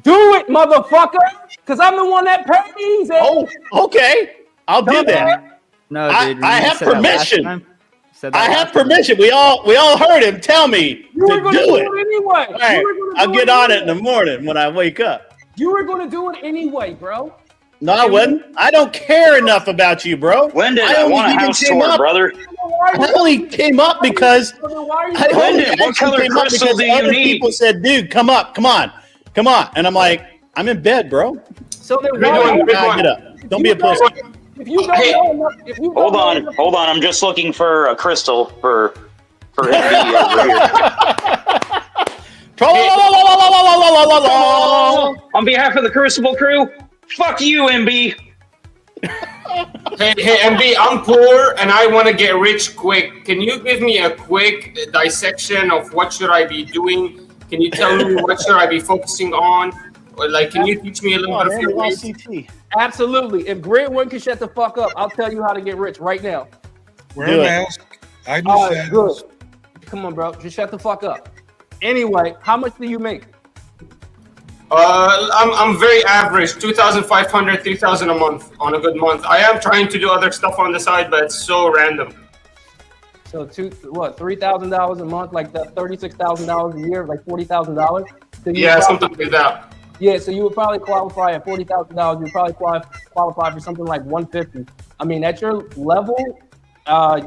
Do it, motherfucker, because I'm the one that pays it. Oh, okay. I'll do that. No, dude. I have permission. I have permission. permission. We all heard him tell me You were to going to do do it. it anyway. All right, I'll get on it in the morning when I wake up. You were going to do it anyway, bro. No, I wasn't. I don't care enough about you, bro. When did I only want a even house came tour, up- brother? I only came up because What color crystal do you other need? people said, "Dude, come up, come on," and I'm like, "I'm in bed, bro." So then Big one, big one. Get up. Don't be a pussy. If you don't know enough, if you Hold don't know on, enough- hold on. I'm just looking for a crystal for MB over here. On behalf of the Crucible crew, fuck you, MB. Hey, MB, I'm poor and I want to get rich quick. Can you give me a quick dissection of what should I be doing? Can you tell me what should I be focusing on? Or like, can you teach me a little bit of your ways? Absolutely. If Grade One can shut the fuck up, I'll tell you how to get rich right now. Wear a mask. I do All right, sandals. good. Come on, bro. Just shut the fuck up. Anyway, how much do you make? I'm very average, 2,500, 3,000 a month on a good month. I am trying to do other stuff on the side, but it's so random. So $3,000 a month, like that $36,000 a year, like $40,000. So Yeah, something like that. Yeah, so you would probably qualify at $40,000. You would probably qualify for something like $150. I mean, at your level,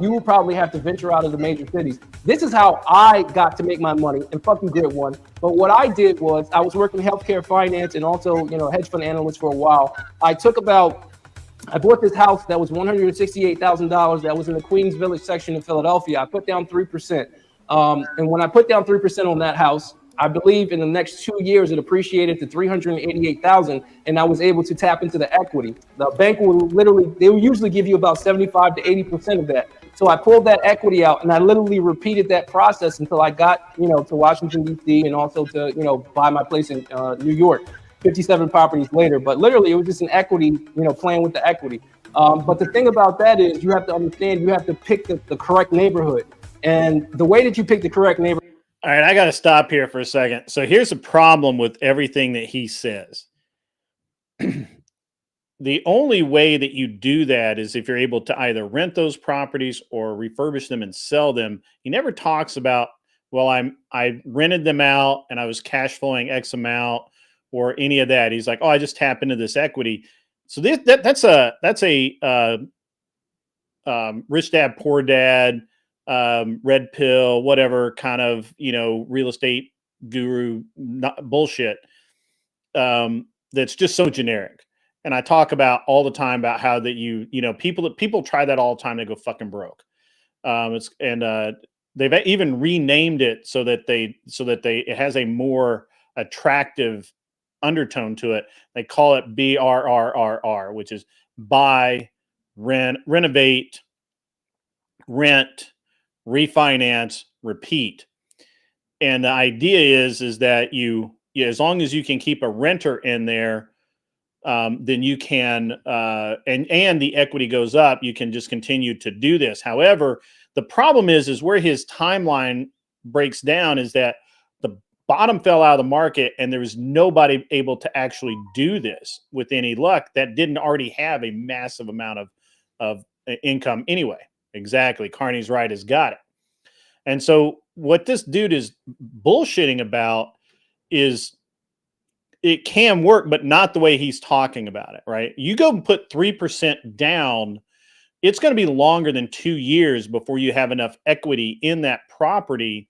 you will probably have to venture out of the major cities. This is how I got to make my money, and fuck you, Grid One. But what I did was I was working healthcare finance and also, hedge fund analyst for a while. I bought this house that was $168,000 that was in the Queens Village section of Philadelphia. I put down 3%. And when I put down 3% on that house, I believe in the next 2 years it appreciated to $388,000, and I was able to tap into the equity. The bank will usually give you about 75 to 80% of that. So I pulled that equity out, and I literally repeated that process until I got, to Washington D.C. and also to, buy my place in New York. 57 properties later, but literally it was just an equity, playing with the equity. But the thing about that is you have to understand you have to pick the correct neighborhood, and the way that you pick the correct neighborhood. All right, I got to stop here for a second. So here's a problem with everything that he says. The only way that you do that is if you're able to either rent those properties or refurbish them and sell them. He never talks about, well, I rented them out and I was cash flowing X amount or any of that. He's like, oh, I just tap into this equity. So that's a rich dad, poor dad, red pill, whatever kind of, real estate guru bullshit. That's just so generic. And I talk about all the time about how that people try that all the time. They go fucking broke. They've even renamed it so that it has a more attractive undertone to it. They call it BRRRR, which is buy, renovate, rent, refinance, repeat. And the idea is that as long as you can keep a renter in there, then you can, and the equity goes up, you can just continue to do this. However, the problem is where his timeline breaks down is that the bottom fell out of the market and there was nobody able to actually do this with any luck that didn't already have a massive amount of income anyway. Exactly. Carney's right, has got it. And so what this dude is bullshitting about is it can work, but not the way he's talking about it, right? You go and put 3% down, it's going to be longer than 2 years before you have enough equity in that property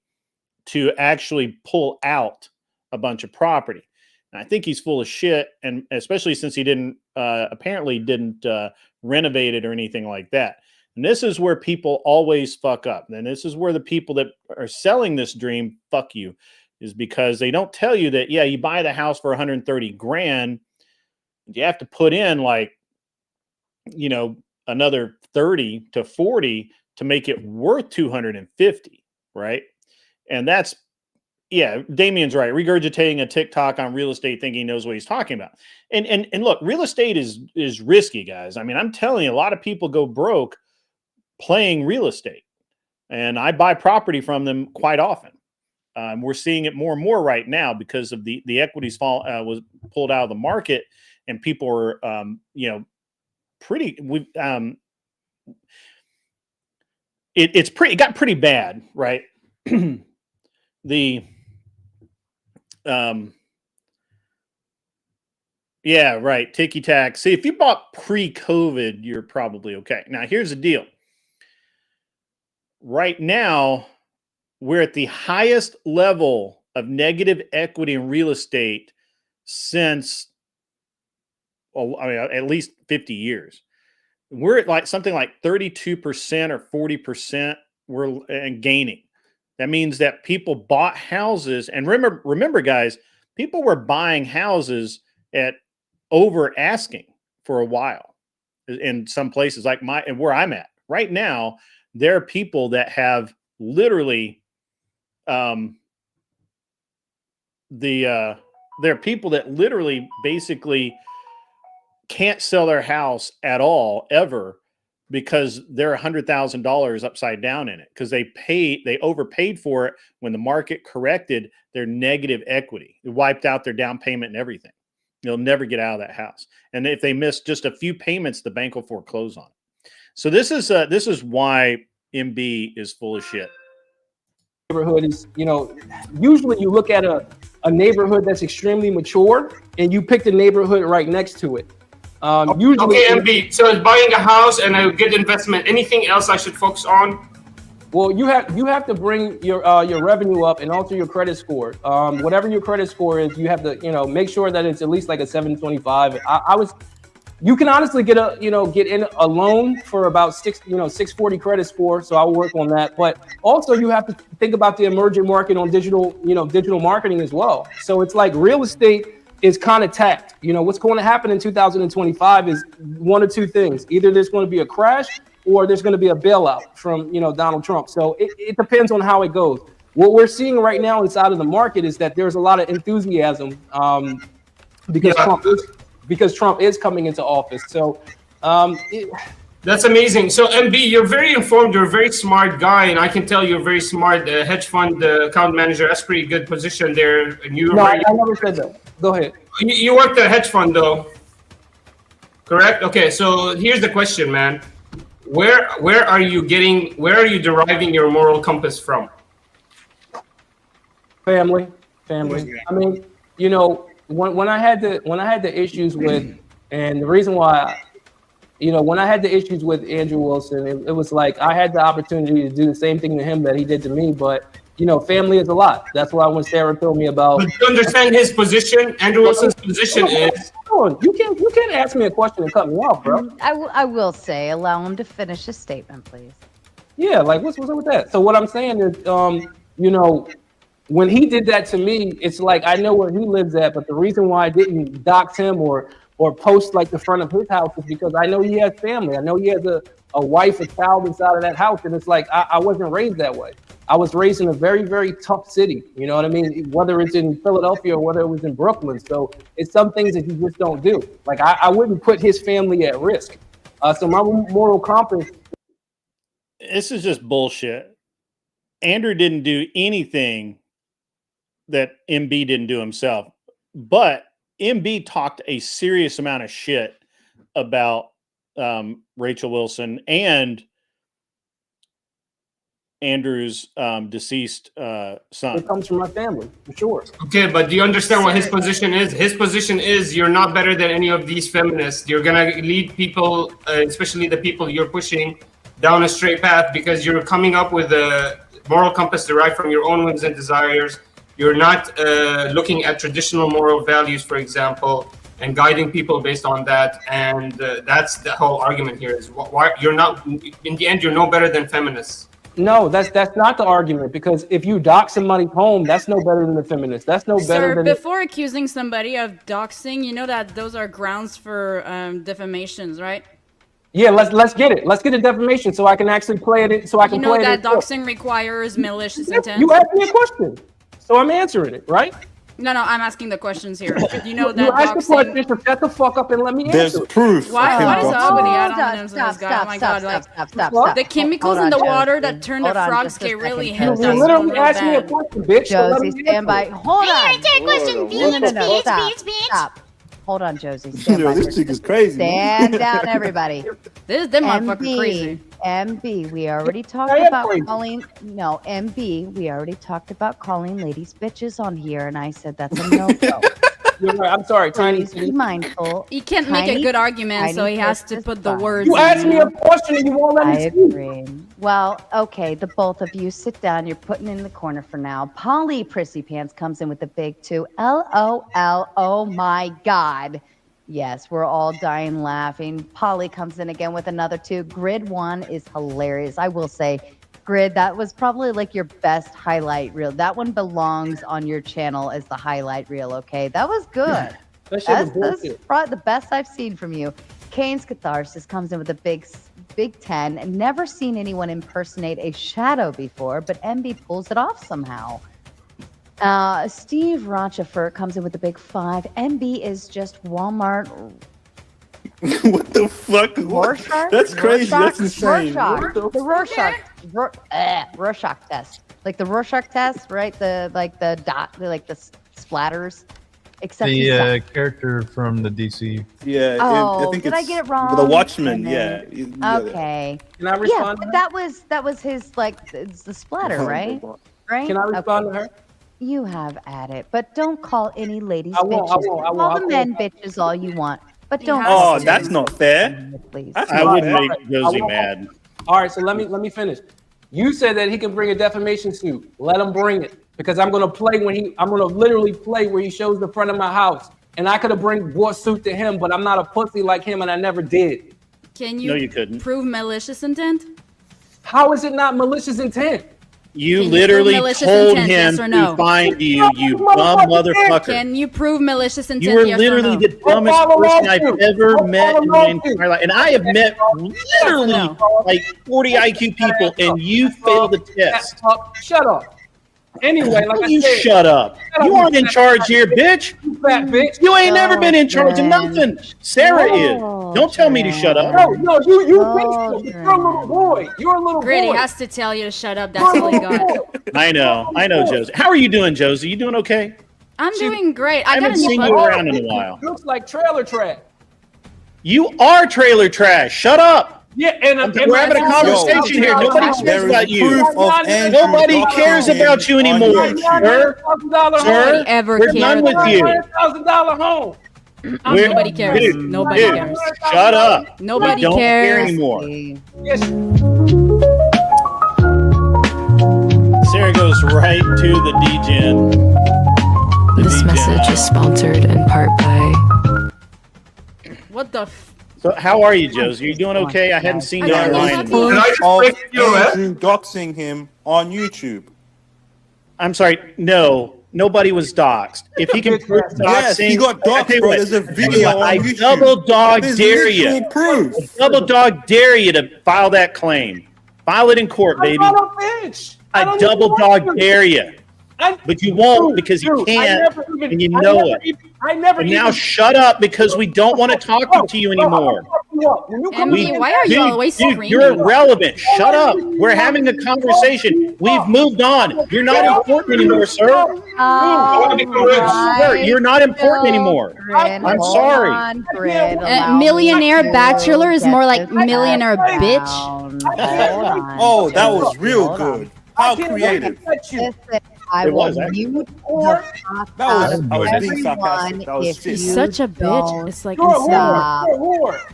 to actually pull out a bunch of property. And I think he's full of shit, and especially since he didn't apparently didn't renovate it or anything like that. And this is where people always fuck up. And this is where the people that are selling this dream fuck you, is because they don't tell you that, yeah, you buy the house for 130 grand, you have to put in like, you know, another 30 to 40 to make it worth 250, right? And that's, yeah, Damien's right. Regurgitating a TikTok on real estate thinking he knows what he's talking about. And look, real estate is risky, guys. I mean, I'm telling you, a lot of people go broke playing real estate. And I buy property from them quite often. We're seeing it more and more right now because of the equities was pulled out of the market, and people are, you know, it got pretty bad, right? Yeah, right. Ticky tack. See, if you bought pre-COVID, you're probably okay. Now, here's the deal. Right now, we're at the highest level of negative equity in real estate since, well, I mean, at least 50 years. We're at like something like 32% or 40%. We're gaining. That means that people bought houses, and remember, guys, people were buying houses at over asking for a while. In some places, like where I'm at right now, there are people that have literally, there are people that literally basically can't sell their house at all ever because they're $100,000 upside down in it because they overpaid for it when the market corrected their negative equity. It wiped out their down payment and everything. They'll never get out of that house. And if they miss just a few payments, the bank will foreclose on it. So this is why MB is full of shit. Neighborhood is, you know, usually you look at a neighborhood that's extremely mature and you pick the neighborhood right next to it. Usually, okay, MB. So it's buying a house and a good investment. Anything else I should focus on? Well, you have to bring your revenue up and also your credit score. Whatever your credit score is, you have to, you know, make sure that it's at least like a 725. You can honestly get in a loan for about 640 credit score. So I'll work on that. But also you have to think about the emerging market on digital marketing as well. So it's like real estate is kind of tacked. You know, what's going to happen in 2025 is one of two things. Either there's going to be a crash or there's going to be a bailout from, you know, Donald Trump. So it depends on how it goes. What we're seeing right now inside of the market is that there's a lot of enthusiasm because Trump is coming into office. So that's amazing. So MB, you're very informed. You're a very smart guy, and I can tell you're very smart. Hedge fund account manager. That's pretty good position there. And you I never said that. Go ahead. You worked at a hedge fund though, correct? Okay. So here's the question, man. Where are you deriving your moral compass from? Family. I mean, you know, when I had the issues with, and the reason why, you know, when I had the issues with Andrew Wilson, it was like I had the opportunity to do the same thing to him that he did to me, but you know, family is a lot. That's why when Sarah told me about, but you understand his position, Andrew Wilson's position is. You can't ask me a question and cut me off, bro. I will say, allow him to finish his statement, please. Yeah, like what's up with that? So what I'm saying is, you know, when he did that to me, it's like I know where he lives at, but the reason why I didn't dox him or post like the front of his house is because I know he has family. I know he has a wife, a child inside of that house, and it's like I wasn't raised that way. I was raised in a very, very tough city. You know what I mean? Whether it's in Philadelphia or whether it was in Brooklyn. So it's some things that you just don't do. Like I wouldn't put his family at risk. So my moral compass. This is just bullshit. Andrew didn't do anything that MB didn't do himself, but MB talked a serious amount of shit about Rachel Wilson and Andrew's deceased son. It comes from my family, for sure. Okay, but do you understand what his position is? His position is you're not better than any of these feminists. You're gonna lead people, especially the people you're pushing, down a straight path because you're coming up with a moral compass derived from your own whims and desires. You're not looking at traditional moral values, for example, and guiding people based on that. And that's the whole argument here: is why you're not. In the end, you're no better than feminists. No, that's not the argument, because if you dox somebody's home, that's no better than the feminist. That's no better Sir, than before accusing somebody of doxing, you know that those are grounds for defamations, right? Yeah, let's get it. Let's get the defamation so I can actually play it. So I can You know play that it. doxing requires malicious intent. You asked me a question, so I'm answering it, right? No, I'm asking the questions here. You know You that asked the doxing. question, so shut the fuck up and let me There's answer. proof. What is up with the Hold on, add-ons to this guy? Oh my god! Like stop. the chemicals Hold in on, the water Josie. that turn the Hold on, frogs just a get really second, hit Josie. us You literally real asked me a bad. question, bitch. so let Josie, me stand by. answer. Hold on. question. No, stop. Hold on, Josie. Stand Yo, by. this chick is crazy. Stand down, everybody. This motherfucker crazy. MB, we already talked I am about crazy. calling. No, MB, we already talked about calling ladies bitches on here, and I said that's a no-go. You're right. I'm sorry, Tiny. Please be mindful. He can't make a Tiny- good argument, so he Tiny has to bitch put is the fine. words. You in, asked me know? a question and you won't let I me speak. agree. Well, okay, the both of you sit down. You're putting in the corner for now. Polly Prissy Pants comes in with the big 2. LOL. Oh my God. Yes, we're all dying laughing. Polly comes in again with another 2. Grid 1 is hilarious. I will say, Grid, that was probably like your best highlight reel. That one belongs on your channel as the highlight reel, okay? That was good. That shit was That's bullshit. probably the best I've seen from you. Kane's Catharsis comes in with a big 10. Never seen anyone impersonate a shadow before, but MB pulls it off somehow. Steve Rochefort comes in with a big 5. MB is just Walmart. What the fuck? Rorschach? That's crazy. That's Rorschach? insane. Rorschach. What the The Rorschach test. Like the Rorschach test, right? The splatters. Except he's The character from the DC. Yeah, Oh, I think did I it's get it wrong? The Watchmen. And Yeah. then- Okay. Can I Yeah, respond? but that was his like it's the splatter, right? Right? Can I respond Okay. to her? You have at it, but don't call any ladies I won't, I bitches. won't, I Call won't, the I men bitches all you want, but He don't. has call Oh, to. that's not fair. please. That's I not would fair. make Josie I won't- mad. All right, so let me finish. You said that he can bring a defamation suit. Let him bring it, because I'm gonna literally play where he shows the front of my house, and I could have brought suit to him, but I'm not a pussy like him, and I never did. Can No, you you couldn't. prove malicious intent? How is it not malicious intent? You Can you literally prove malicious told intent, him yes or no? to find you, you Motherfucker, dumb motherfucker. Can you prove malicious intent? You were yes literally or no? the dumbest follow person lawsuit. I've ever Don't met in follow my lawsuit. entire life. And I have met literally No. like 40 IQ people, and you failed the test. Shut up. Anyway, like I You said, shut up. You aren't in charge here, bitch. you fat bitch. You ain't never been in charge of Children. nothing. Sarah is. Don't tell me to shut up. No, you think so. But you're a little boy. You're a little Gritty boy. has to tell you to shut up. That's all he got. I know, Josie. How are you doing, Josie? You doing okay? I'm doing great. I got a haven't new seen book. you around in a while. Looks like trailer trash. You are trailer trash. Shut up. Yeah, and We're having a conversation here. Nobody cares There about is you. proof of Andrew Nobody doxing cares him about you on anymore, YouTube. sir. Sir, ever we're cared done with about you. $100,000 home. Nobody cares. Dude, Nobody dude, cares. Shut up. Nobody we don't care cares. anymore. Yes. Sarah goes right to the DGen. This message is sponsored in part by. What the f? So how are you, Josie? Are you doing okay? I hadn't seen you There is online. in a while. proof Can I of just break you, Andrew doxing him on YouTube. I'm sorry. No, nobody was doxxed. If he can prove doxing, Yes, he got I tell doxed, you bro. what, There's a I tell you video what, on I YouTube. double dog There's dare literal you. proof. Double dog dare you to file that claim. File it in court, baby. I'm not a bitch. I don't double need dog lawyers. dare you. But you won't because you can't, and you know it. And now shut up because we don't want to talk to you anymore. MB, why are you always screaming? You're irrelevant. Shut up. We're having a conversation. We've moved on. You're not important anymore, sir. Sir, you're not important anymore. I'm sorry. Millionaire bachelor is more like millionaire bitch. Oh, that was real good. How creative. I will mute the I was being sarcastic. That was shit. Such a bitch. It's like stop.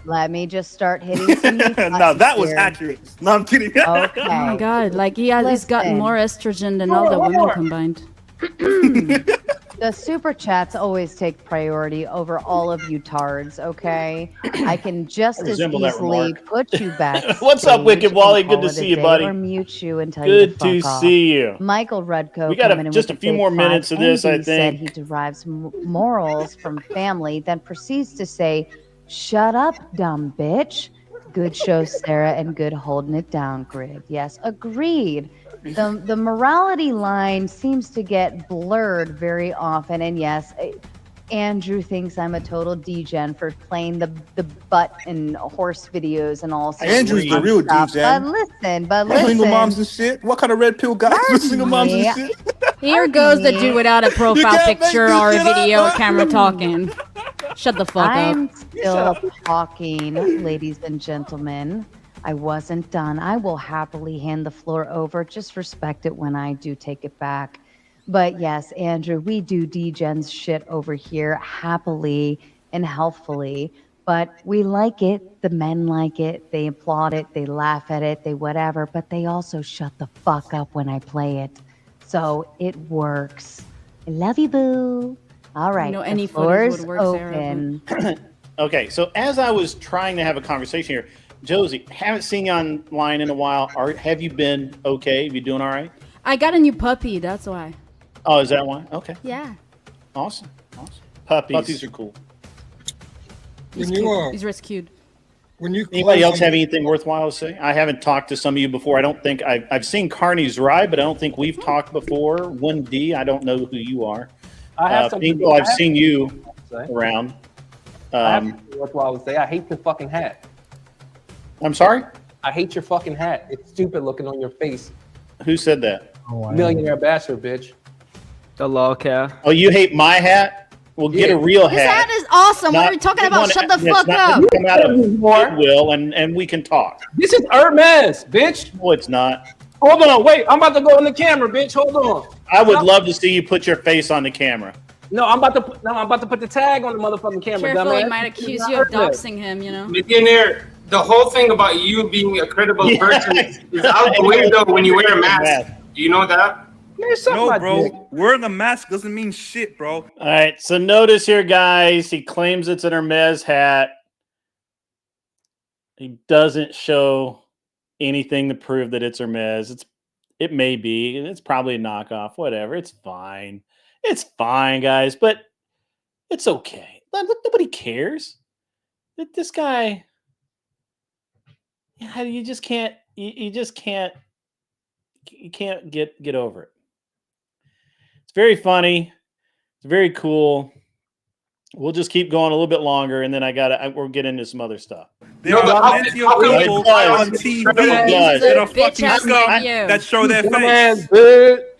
Let me just start hitting some No, that was accurate. No, I'm kidding. Okay. Oh my god, like he's gotten more estrogen than all the women combined. The super chats always take priority over all of you tards, okay? I can just as easily put you back. What's up, Wicked Wally? Good to see you, buddy. Or mute you and tell you to fuck Good to off. see you. Michael Rudko. We got just a few more minutes of this, I think. Said he derives morals from family, then proceeds to say, "Shut up, dumb bitch." Good show, Sarah, and good holding it down, Grid. Yes, agreed. The morality line seems to get blurred very often, and yes, Andrew thinks I'm a total degen for playing the butt and horse videos and all. Andrew's the real degen. But listen. Single moms and shit. What kind of red pill guys with single moms and shit? Here goes the dude without a profile picture or a video camera talking. Shut the fuck up. I'm still talking, ladies and gentlemen. I wasn't done. I will happily hand the floor over. Just respect it when I do take it back. But yes, Andrew, we do degens shit over here happily and healthfully. But we like it. The men like it. They applaud it. They laugh at it. They whatever. But they also shut the fuck up when I play it. So it works. I love you, boo. All right. Any the floor's would work, open. Okay, so as I was trying to have a conversation here, Josie, haven't seen you online in a while. Have you been okay? You doing all right? I got a new puppy, that's why. Oh, is that why? Okay. Yeah. Awesome. Puppies are cool. He's cute. He's rescued. Anybody else have anything worthwhile to say? I haven't talked to some of you before. I don't think I've seen Carney's ride, but I don't think we've talked before. 1D, I don't know who you are. Pinko, I've seen you around. I have something worthwhile to say. I hate the fucking hat. I'm sorry? I hate your fucking hat. It's stupid looking on your face. Who said that? Millionaire bastard, bitch. The lol cow. Oh, you hate my hat? Well, get a real hat. His hat is awesome. What are you talking about? Shut the fuck up. Come out of Goodwill and we can talk. This is Hermes, bitch. No, it's not. Hold on, wait. I'm about to go on the camera, bitch. Hold on. I would love to see you put your face on the camera. No, I'm about to put the tag on the motherfucking camera. Careful, he might accuse you of doxing him, you know. Millionaire, the whole thing about you being a credible person is out the window when you wear a mask. Do you know that? No, bro. Wearing a mask doesn't mean shit, bro. All right, so notice here, guys. He claims it's an Hermes hat. He doesn't show anything to prove that it's Hermes. It may be. It's probably a knockoff. Whatever. It's fine. It's fine, guys. But it's okay. Nobody cares. This guy. Yeah, you just can't. You just can't. You can't get over it. It's very funny. It's very cool. We'll just keep going a little bit longer, and then we'll get into some other stuff. There are plenty of people on TV that are fucking scum that show their face.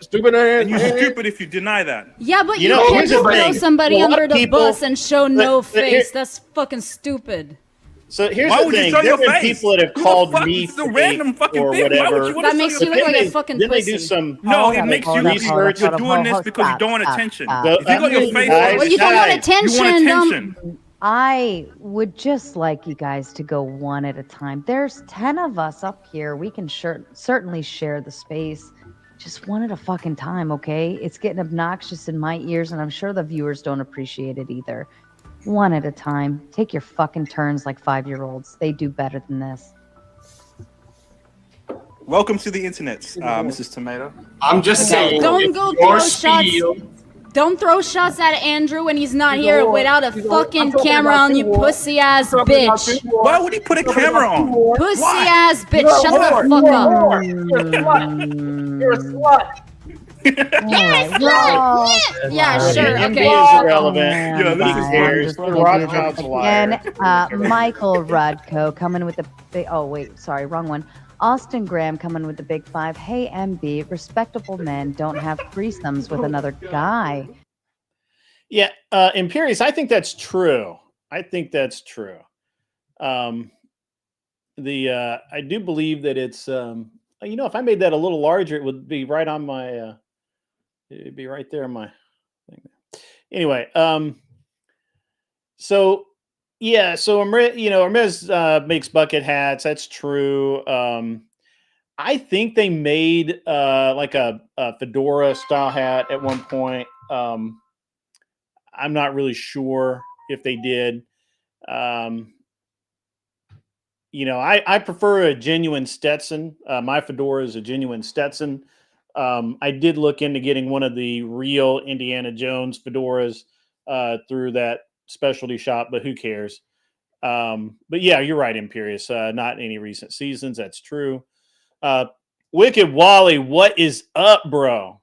Stupid ass. And you're stupid if you deny that. Yeah, but you can't just throw somebody under the bus and show no face. That's fucking stupid. So here's the thing: there have been people that have called me fake or whatever. That makes you look like a fucking pussy. Then they do some. No, it makes you research. You're doing this because you don't want attention. If you got your face, well, you don't want attention. You want attention. I would just like you guys to go one at a time. There's 10 of us up here. We can certainly share the space. Just one at a fucking time, okay? It's getting obnoxious in my ears, and I'm sure the viewers don't appreciate it either. One at a time. Take your fucking turns like 5-year-olds. They do better than this. Welcome to the internet, Mrs. Tomato. I'm just saying. Don't go throw shots. Don't throw shots at Andrew when he's not here without a fucking camera on, you pussy ass bitch. Why would he put a camera on? Pussy ass bitch. Shut the fuck up. You're a slut. Alright, we're all Yeah, smart. sure. MB Okay. is irrelevant. And Who cares? just Rothschild's a liar. again, Michael Rudko coming with the big. Oh wait, sorry, wrong one. Austin Graham coming with the big 5. Hey MB, respectable men don't have threesomes with another guy. Yeah, Imperius, I think that's true. I think that's true. I do believe that it's if I made that a little larger, it would be right on my it'd be right there on my thing. Anyway, so yeah, so Hermes makes bucket hats. That's true. I think they made like a fedora style hat at one point. I'm not really sure if they did. I prefer a genuine Stetson. My fedora is a genuine Stetson. I did look into getting one of the real Indiana Jones fedoras through that specialty shop, but who cares? But yeah, you're right, Imperious. Not any recent seasons. That's true. Wicked Wally, what is up, bro?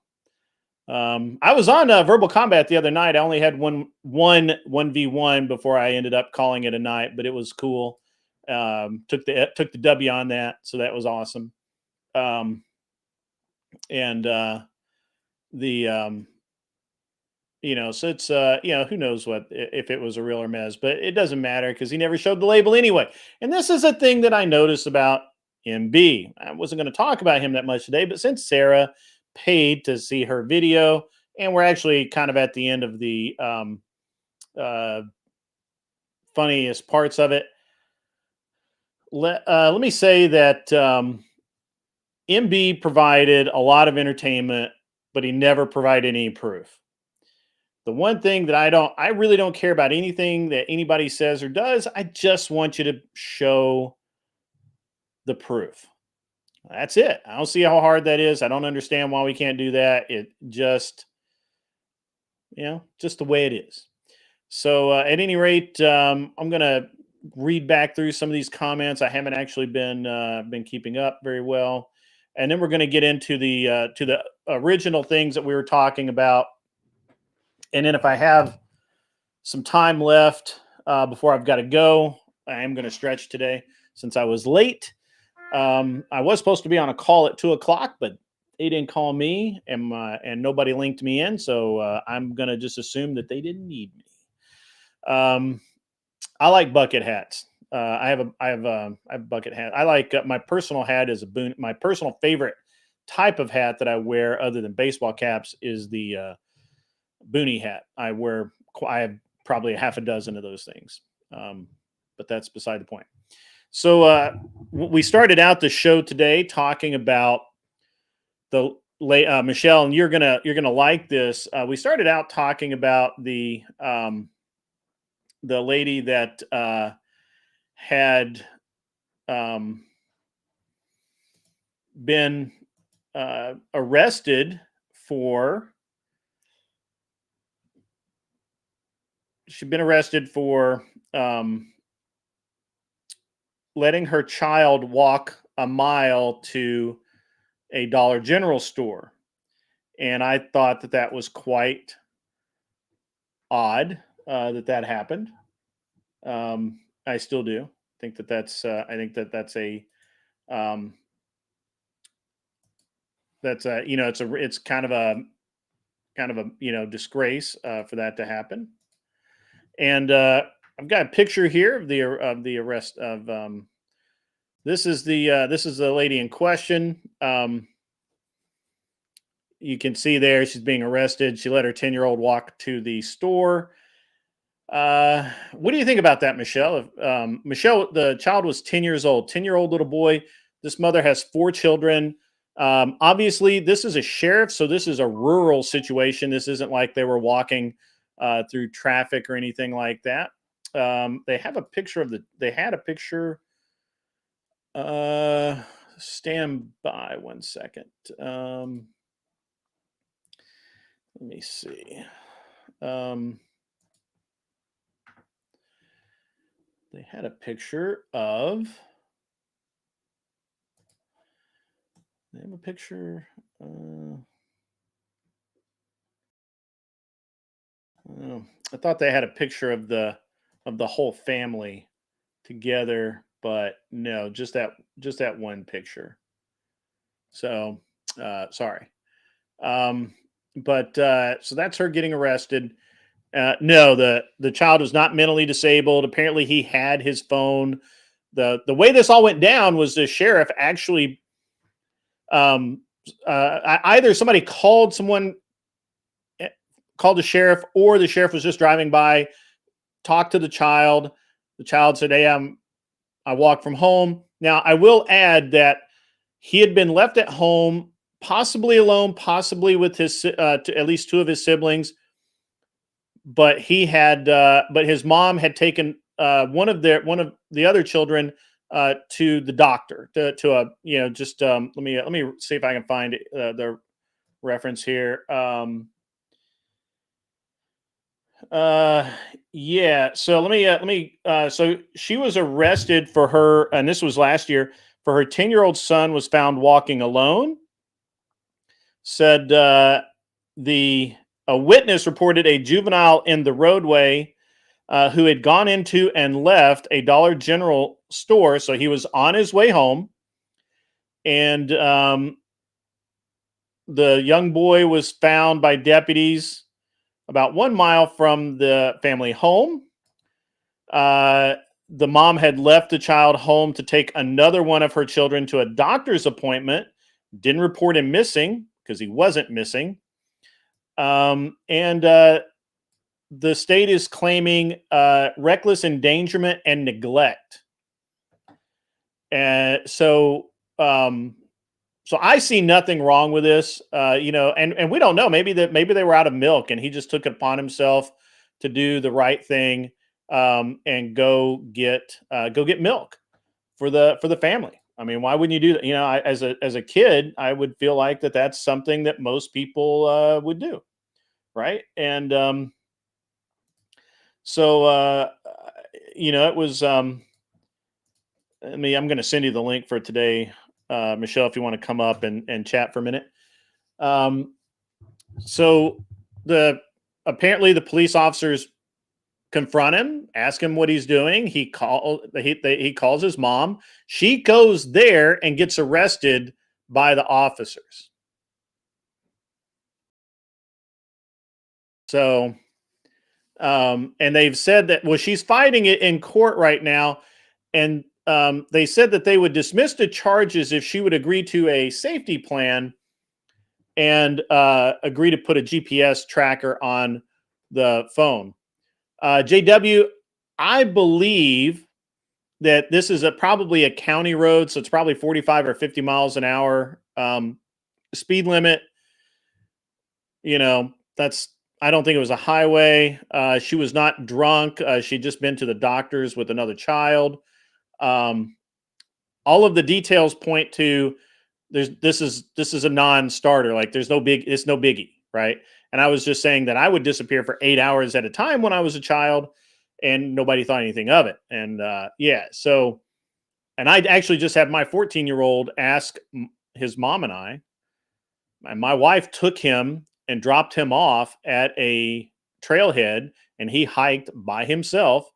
I was on Verbal Combat the other night. I only had one 1v1 before I ended up calling it a night, but it was cool. Took the W on that, so that was awesome. So it's who knows what if it was a real Hermes, but it doesn't matter because he never showed the label anyway. And this is a thing that I noticed about MB. I wasn't going to talk about him that much today, but since Sarah paid to see her video, and we're actually kind of at the end of the funniest parts of it. Let me say that MB provided a lot of entertainment, but he never provided any proof. The one thing that I really don't care about anything that anybody says or does. I just want you to show the proof. That's it. I don't see how hard that is. I don't understand why we can't do that. It just, just the way it is. So at any rate, I'm going to read back through some of these comments. I haven't actually been keeping up very well. And then we're going to get into the original things that we were talking about. And then if I have some time left before I've got to go, I am going to stretch today since I was late. I was supposed to be on a call at 2:00, but they didn't call me and nobody linked me in. So I'm going to just assume that they didn't need me. I like bucket hats. I have a bucket hat. I like my personal hat is my personal favorite type of hat that I wear other than baseball caps is the boonie hat. I have probably a half a dozen of those things. But that's beside the point. So we started out the show today talking about the Michelle, and you're gonna like this. We started out talking about the lady that had been arrested for. She'd been arrested for letting her child walk a mile to a Dollar General store. And I thought that was quite odd that happened. I still do. I think that's it's kind of a disgrace for that to happen. And I've got a picture here of the arrest of this is the lady in question. You can see there she's being arrested. She let her 10-year-old walk to the store. What do you think about that, Michelle? Michelle, the child was 10 years old, 10-year-old little boy. This mother has 4 children. Obviously, this is a sheriff, so this is a rural situation. This isn't like they were walking through traffic or anything like that. They have a picture of they had a picture. Stand by 1 second. Let me see. They had a picture of. They have a picture. I thought they had a picture of the whole family together, but no, just that one picture. So sorry. But so that's her getting arrested. No, the child was not mentally disabled. Apparently, he had his phone. The way this all went down was the sheriff actually, either somebody called the sheriff, or the sheriff was just driving by, talked to the child. The child said, "Hey, I walked from home." Now, I will add that he had been left at home, possibly alone, possibly with his at least two of his siblings. But but his mom had taken one of the other children to the doctor to a just let me see if I can find the reference here. Yeah. So let me. So she was arrested for her, and this was last year. For her 10-year-old son was found walking alone. Said a witness reported a juvenile in the roadway who had gone into and left a Dollar General store. So he was on his way home, and the young boy was found by deputies about 1 mile from the family home. The mom had left the child home to take another one of her children to a doctor's appointment. Didn't report him missing because he wasn't missing. And the state is claiming reckless endangerment and neglect. And so I see nothing wrong with this, and we don't know. Maybe they were out of milk, and he just took it upon himself to do the right thing and go get milk for the family. I mean, why wouldn't you do that? As a kid, I would feel like that's something that most people would do, right? And it was. I'm going to send you the link for today, Michelle, if you want to come up and chat for a minute. So apparently the police officers confront him, ask him what he's doing. He calls his mom. She goes there and gets arrested by the officers. So, and they've said that, well, she's fighting it in court right now. And they said that they would dismiss the charges if she would agree to a safety plan and agree to put a GPS tracker on the phone. JW, I believe that this is probably a county road, so it's probably 45 or 50 miles an hour speed limit. I don't think it was a highway. She was not drunk. She'd just been to the doctors with another child. All of the details point to this is a non-starter. Like it's no biggie, right? And I was just saying that I would disappear for 8 hours at a time when I was a child, and nobody thought anything of it. And so, and I actually just had my 14-year-old ask his mom and my wife took him and dropped him off at a trailhead, and he hiked by himself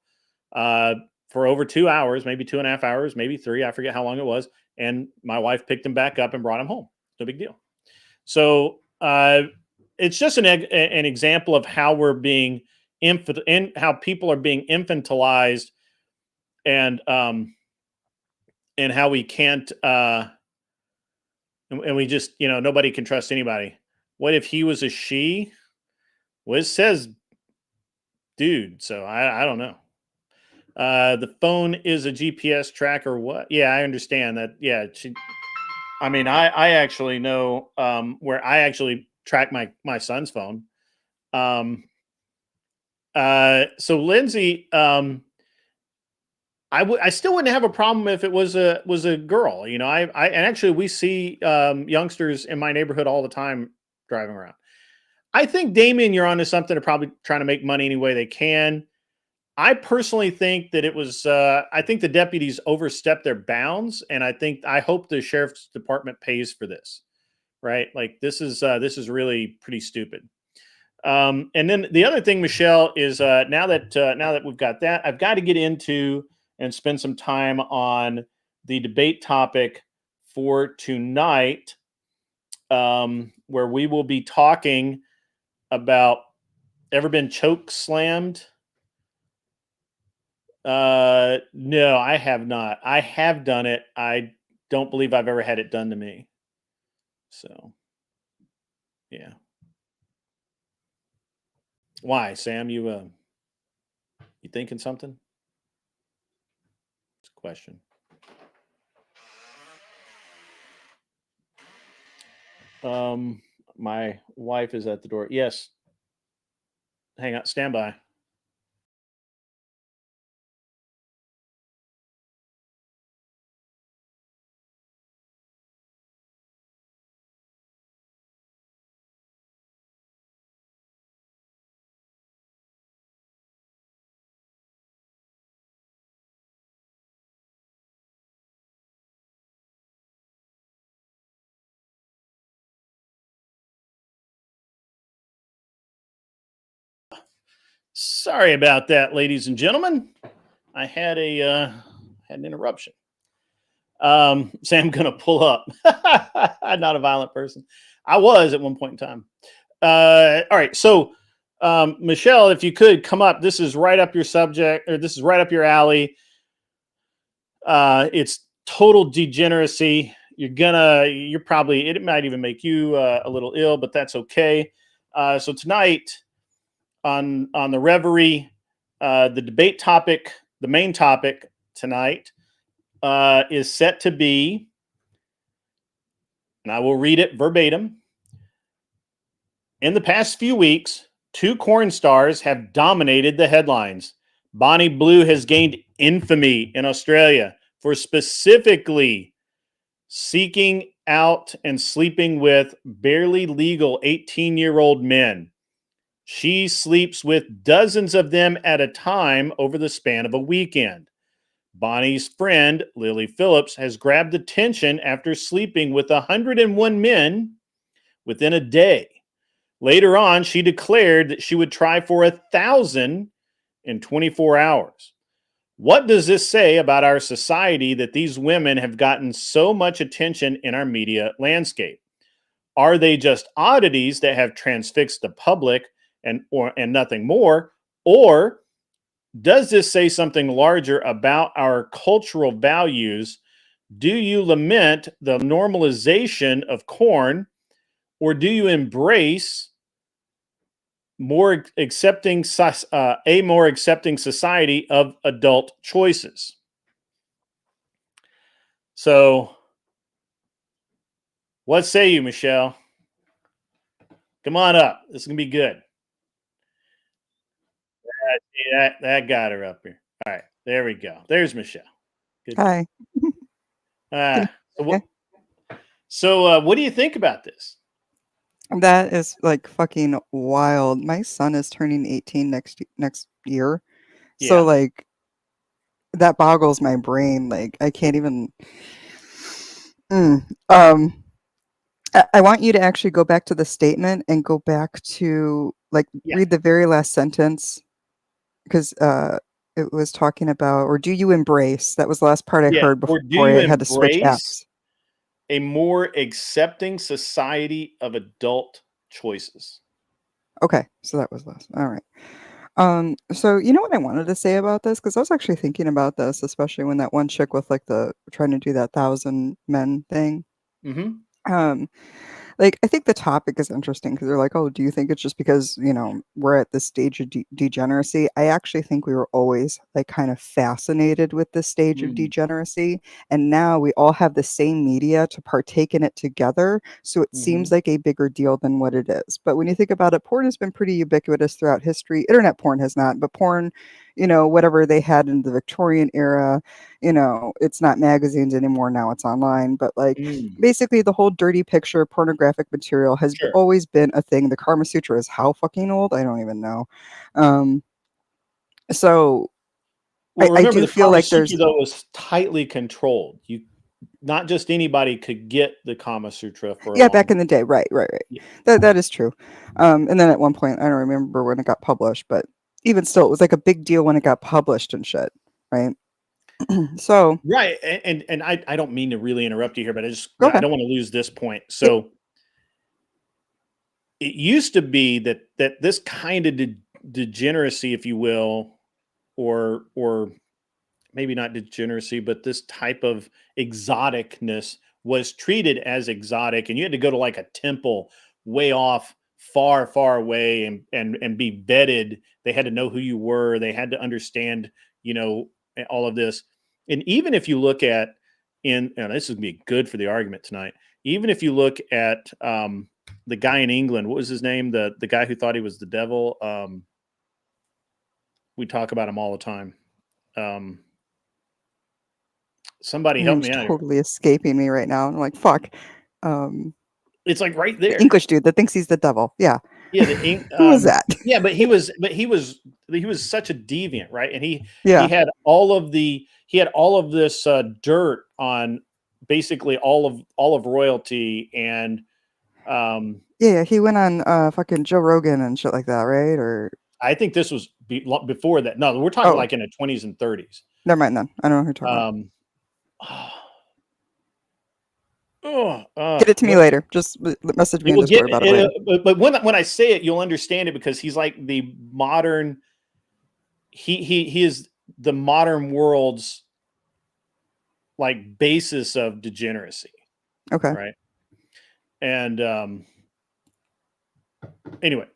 for over 2 hours, maybe 2.5 hours, maybe 3. I forget how long it was. And my wife picked him back up and brought him home. No big deal. So it's just an example of how we're being how people are being infantilized, and how we can't and we just nobody can trust anybody. What if he was a she? Well, it says dude, so I don't know. The phone is a GPS tracker. What? Yeah, I understand that. Yeah, I actually know where I actually track my son's phone. So Lindsay, I still wouldn't have a problem if it was a girl. And actually we see youngsters in my neighborhood all the time driving around. I think, Damien, you're onto something. They're probably trying to make money any way they can. I personally think that it was, I think the deputies overstepped their bounds, and I hope the sheriff's department pays for this, right? Like this is really pretty stupid. And then the other thing, Michelle, is now that we've got that, I've got to get into and spend some time on the debate topic for tonight, where we will be talking about ever been choke slammed. No, I have not. I have done it. I don't believe I've ever had it done to me. So, yeah. Why, Sam? You thinking something? It's a question. My wife is at the door. Yes. Hang on. Stand by. Sorry about that, ladies and gentlemen. I had an interruption. Sam gonna pull up. Not a violent person. I was at one point in time. All right, so Michelle, if you could come up, this is right up your subject, or this is right up your alley. It's total degeneracy. You're probably, it might even make you a little ill, but that's okay. So tonight on the Reverie, the debate topic, the main topic tonight is set to be, and I will read it verbatim. In the past few weeks, two corn stars have dominated the headlines. Bonnie Blue has gained infamy in Australia for specifically seeking out and sleeping with barely legal 18-year-old men. She sleeps with dozens of them at a time over the span of a weekend. Bonnie's friend, Lily Phillips, has grabbed attention after sleeping with 101 men within a day. Later on, she declared that she would try for 1,000 in 24 hours. What does this say about our society that these women have gotten so much attention in our media landscape? Are they just oddities that have transfixed the public and nothing more? Or does this say something larger about our cultural values? Do you lament the normalization of corn, or do you embrace a more accepting society of adult choices? So, what say you, Michelle? Come on up. This is gonna be good. That got her up here. All right, there we go. There's Michelle. Good. Hi. So what do you think about this? That is like fucking wild. My son is turning 18 next year. So Yeah. like that boggles my brain. Like I can't even I want you to actually go back to the statement and go back to like read the very last sentence, because it was talking about, or do you embrace? That was the last part I heard before I had to switch apps. A more accepting society of adult choices. Okay, so that was last. All right. So you know what I wanted to say about this, because I was actually thinking about this, especially when that one chick with like the trying to do that 1,000 men thing. Mm-hmm. Like I think the topic is interesting because they're like, oh, do you think it's just because, you know, we're at this stage of degeneracy? I actually think we were always like kind of fascinated with this stage of degeneracy, and now we all have the same media to partake in it together, so it seems like a bigger deal than what it is. But when you think about it, porn has been pretty ubiquitous throughout history. Internet porn has not, but porn, you know, whatever they had in the Victorian era, you know, it's not magazines anymore, now it's online. But like basically the whole dirty picture pornographic material has always been a thing. The Kama Sutra is how fucking old? I don't even know. So well, I do feel like there's, though, was tightly controlled. You not just anybody could get the Kama Sutra for a Yeah, long back in the day, right. Yeah. That is true. And then at one point, I don't remember when it got published, but even still, it was like a big deal when it got published and shit, right? So Right, and I don't mean to really interrupt you here, but Go I ahead. don't want to lose this point. So it used to be that this kind of degeneracy, if you will, or maybe not degeneracy, but this type of exoticness was treated as exotic, and you had to go to like a temple way off, far away, and be vetted. They had to know who you were. They had to understand, all of this. And even if you look at and this is gonna be good for the argument tonight. Even if you look at the guy in England, what was his name? The guy who thought he was the devil. We talk about him all the time. Somebody help name's me out here. totally escaping me right now. I'm like, fuck. It's like right The there. English dude that thinks he's the devil. Yeah. Yeah, Who was that? Yeah, but he was such a deviant, right? And he Yeah. had all of this dirt on basically all of royalty, and Yeah, he went on fucking Joe Rogan and shit like that, right? Or I think this was before that. No, we're talking Oh. like in the 20s and 30s. Never mind then. I don't know who you're talking about. Get it to me later. Just message me in Discord about it later. But when I say it, you'll understand it, because he's like the modern. He is the modern world's like basis of degeneracy. Okay. Right. And anyway,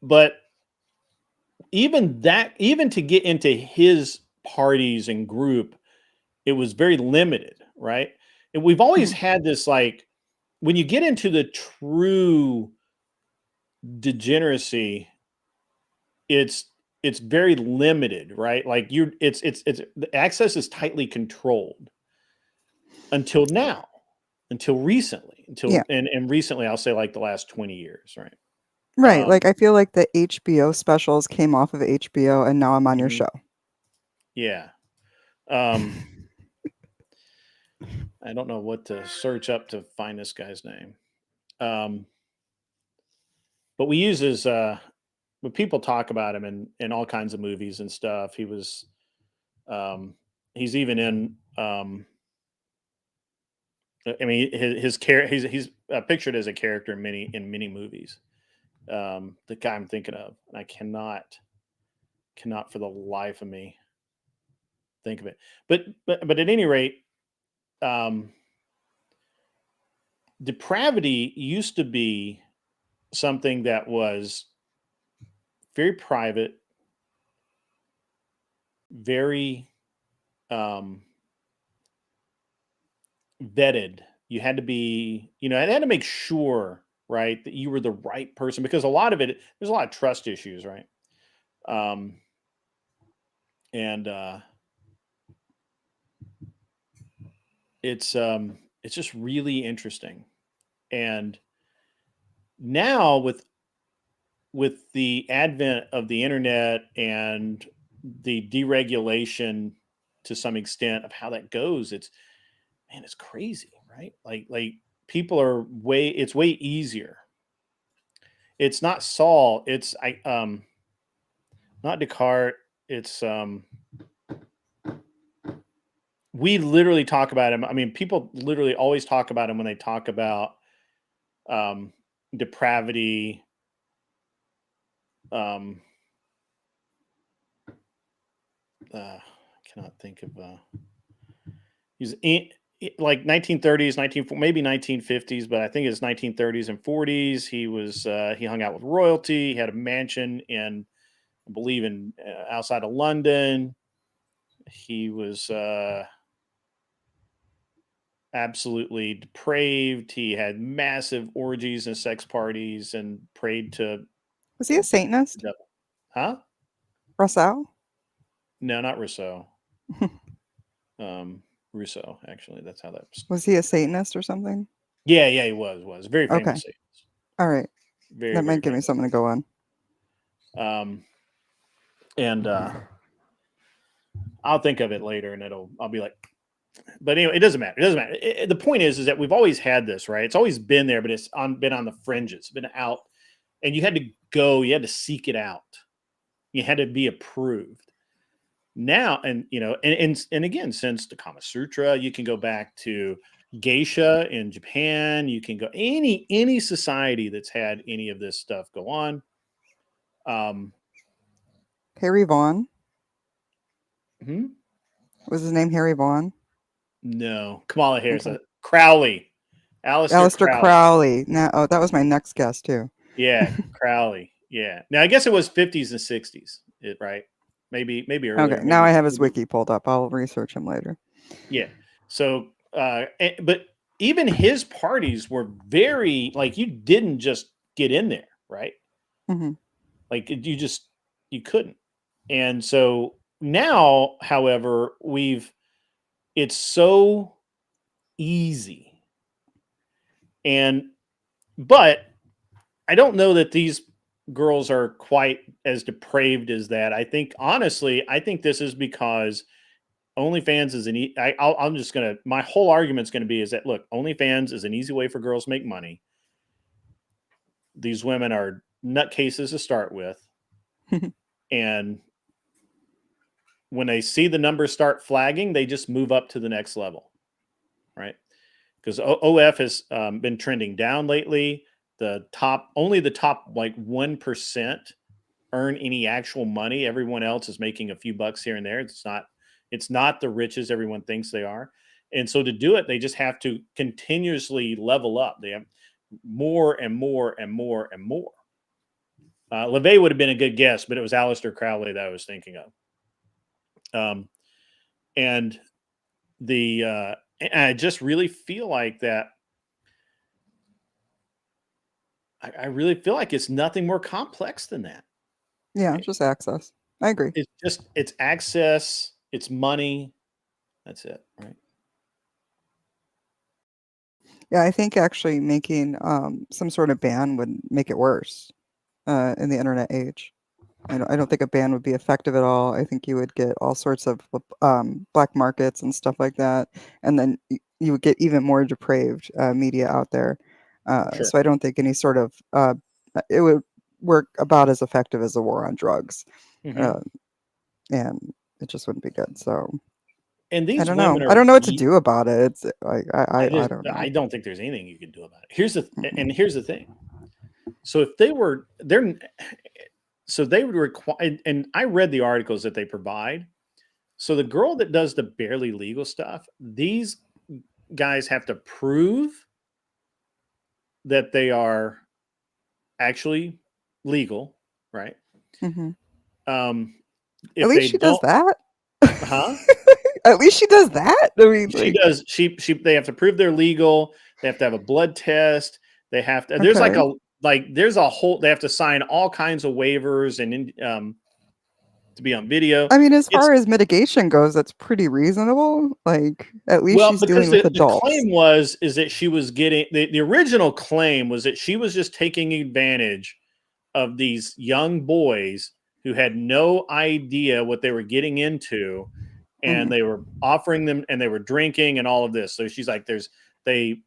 but even to get into his parties and group, it was very limited, right? And we've always had this, like, when you get into the true degeneracy, it's very limited, right? Like it's the access is tightly controlled until now, until recently, and recently, I'll say like the last 20 years, right? Right. Like I feel like the HBO specials came off of HBO and now I'm on your show. Yeah. I don't know what to search up to find this guy's name. But we use his when people talk about him in all kinds of movies and stuff. He was he's even in I mean his character, he's pictured as a character in many movies. The guy I'm thinking of, and I cannot for the life of me think of it. But at any rate, depravity used to be something that was very private, very vetted. You had to be, I had to make sure, right, that you were the right person, because a lot of it, there's a lot of trust issues, right? It's just really interesting. And now with the advent of the internet and the deregulation to some extent of how that goes, it's crazy, right? Like people are it's way easier. It's not Saul, it's not Descartes, it's we literally talk about him. I mean, people literally always talk about him when they talk about depravity. I cannot think of. He's like 1930s, maybe 1950s, but I think it's 1930s and 40s. He was he hung out with royalty. He had a mansion in, I believe, in outside of London. He was absolutely depraved. He had massive orgies and sex parties and prayed to. Was he a Satanist? Huh? Rousseau? No, not Rousseau. Rousseau, actually, that's how that was. He a Satanist or something? Yeah, he was very famous. Okay. Satanist. All right. That might give me something to go on. I'll think of it later, and I'll be like, but anyway, it doesn't matter. It doesn't matter. The point is that we've always had this, right? It's always been there, but it's been on the fringes, been out, and you had to seek it out. You had to be approved. Now, and again, since the Kama Sutra, you can go back to geisha in Japan. You can go any society that's had any of this stuff go on. Harry Vaughn. Hmm? Was his name Harry Vaughn? No, Kamala Harris. Crowley. Aleister Crowley. No, that was my next guess too. Yeah, Crowley. Yeah. Now I guess it was 50s and 60s. Right? Maybe earlier. Okay. Now I have his wiki pulled up. I'll research him later. Yeah. So, but even his parties were very like you didn't just get in there, right? Mm-hmm. Like you couldn't. And so now, however, it's so easy. But I don't know that these girls are quite as depraved as that. I think, honestly, this is because OnlyFans is my whole argument's going to be is that, look, OnlyFans is an easy way for girls to make money. These women are nutcases to start with. And when they see the numbers start flagging, they just move up to the next level, right? Because OF has been trending down lately. Only the top like 1% earn any actual money. Everyone else is making a few bucks here and there. It's not the riches everyone thinks they are. And so to do it, they just have to continuously level up. They have more and more and more and more. LeVay would have been a good guess, but it was Aleister Crowley that I was thinking of. And I just really feel like that. I really feel like it's nothing more complex than that. Yeah, just access. I agree. It's access, it's money. That's it, right? Yeah, I think actually making some sort of ban would make it worse in the internet age. I don't think a ban would be effective at all. I think you would get all sorts of black markets and stuff like that, and then you would get even more depraved media out there. Sure. So I don't think any sort of it would work about as effective as a war on drugs, and it just wouldn't be good. So, and these I don't women know. I don't know what to do about it. It's I don't know. I don't think there's anything you can do about it. Here's the thing. So if they would require, and I read the articles that they provide. So the girl that does the barely legal stuff, these guys have to prove that they are actually legal, right? Mm-hmm. If At least she does that. Huh? At least she does that. I mean, she does. They have to prove they're legal. They have to have a blood test. They have to. There's there's a whole. They have to sign all kinds of waivers and to be on video. I mean, as far as mitigation goes, that's pretty reasonable. Like, at least she's dealing with adults. The claim is that she was getting the original claim was that she was just taking advantage of these young boys who had no idea what they were getting into, and they were offering them, and they were drinking and all of this. So she's like, they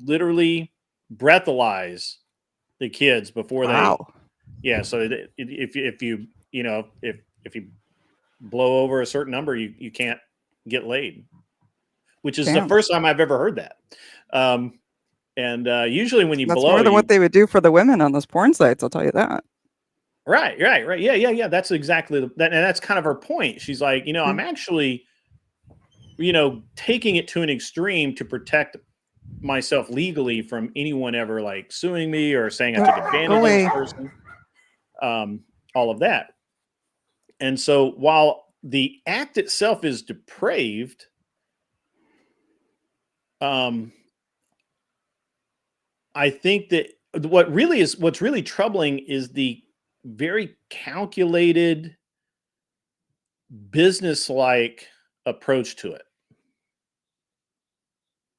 literally breathalyze the kids before they. Yeah. So if you blow over a certain number, you can't get laid, which is the first time I've ever heard that. And usually when that's more than what they would do for the women on those porn sites. I'll tell you that. Right. Yeah. That's exactly that. And that's kind of her point. She's like, I'm actually, taking it to an extreme to protect myself legally from anyone ever like suing me or saying I took advantage of this person. All of that. And so while the act itself is depraved, I think that what's really troubling is the very calculated business-like approach to it.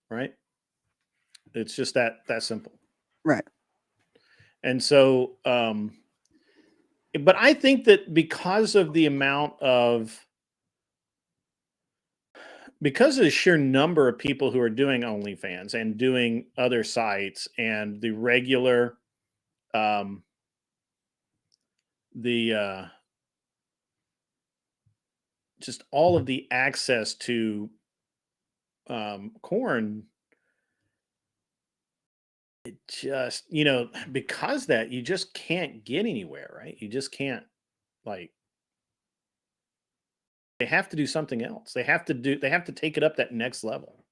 Right? It's just that simple. Right. And so, but I think that because of the amount of because of the sheer number of people who are doing OnlyFans and doing other sites and the regular, just all of the access to corn, it just, because that you just can't get anywhere, right? You just can't, like, they have to do something else. They have to take it up that next level,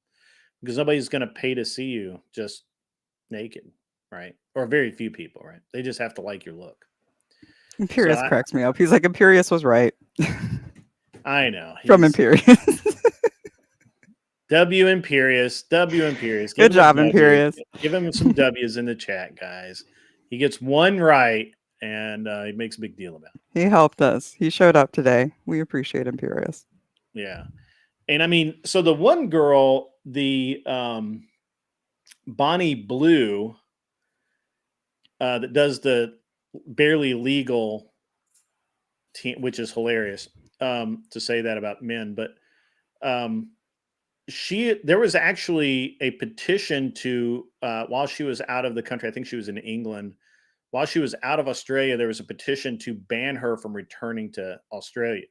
because nobody's going to pay to see you just naked, right? Or very few people, right? They just have to like your look. Imperious cracks me up. He's like, Imperious was right. I know. From Imperious. W Imperious. Good job, Imperious. Give him some W's in the chat, guys. He gets one right, and he makes a big deal about it. He helped us. He showed up today. We appreciate Imperious. Yeah. And I mean, so the one girl, the Bonnie Blue, that does the barely legal team, which is hilarious to say that about men, but there was actually a petition to while she was out of the country, I think she was in England, while she was out of Australia, there was a petition to ban her from returning to Australia.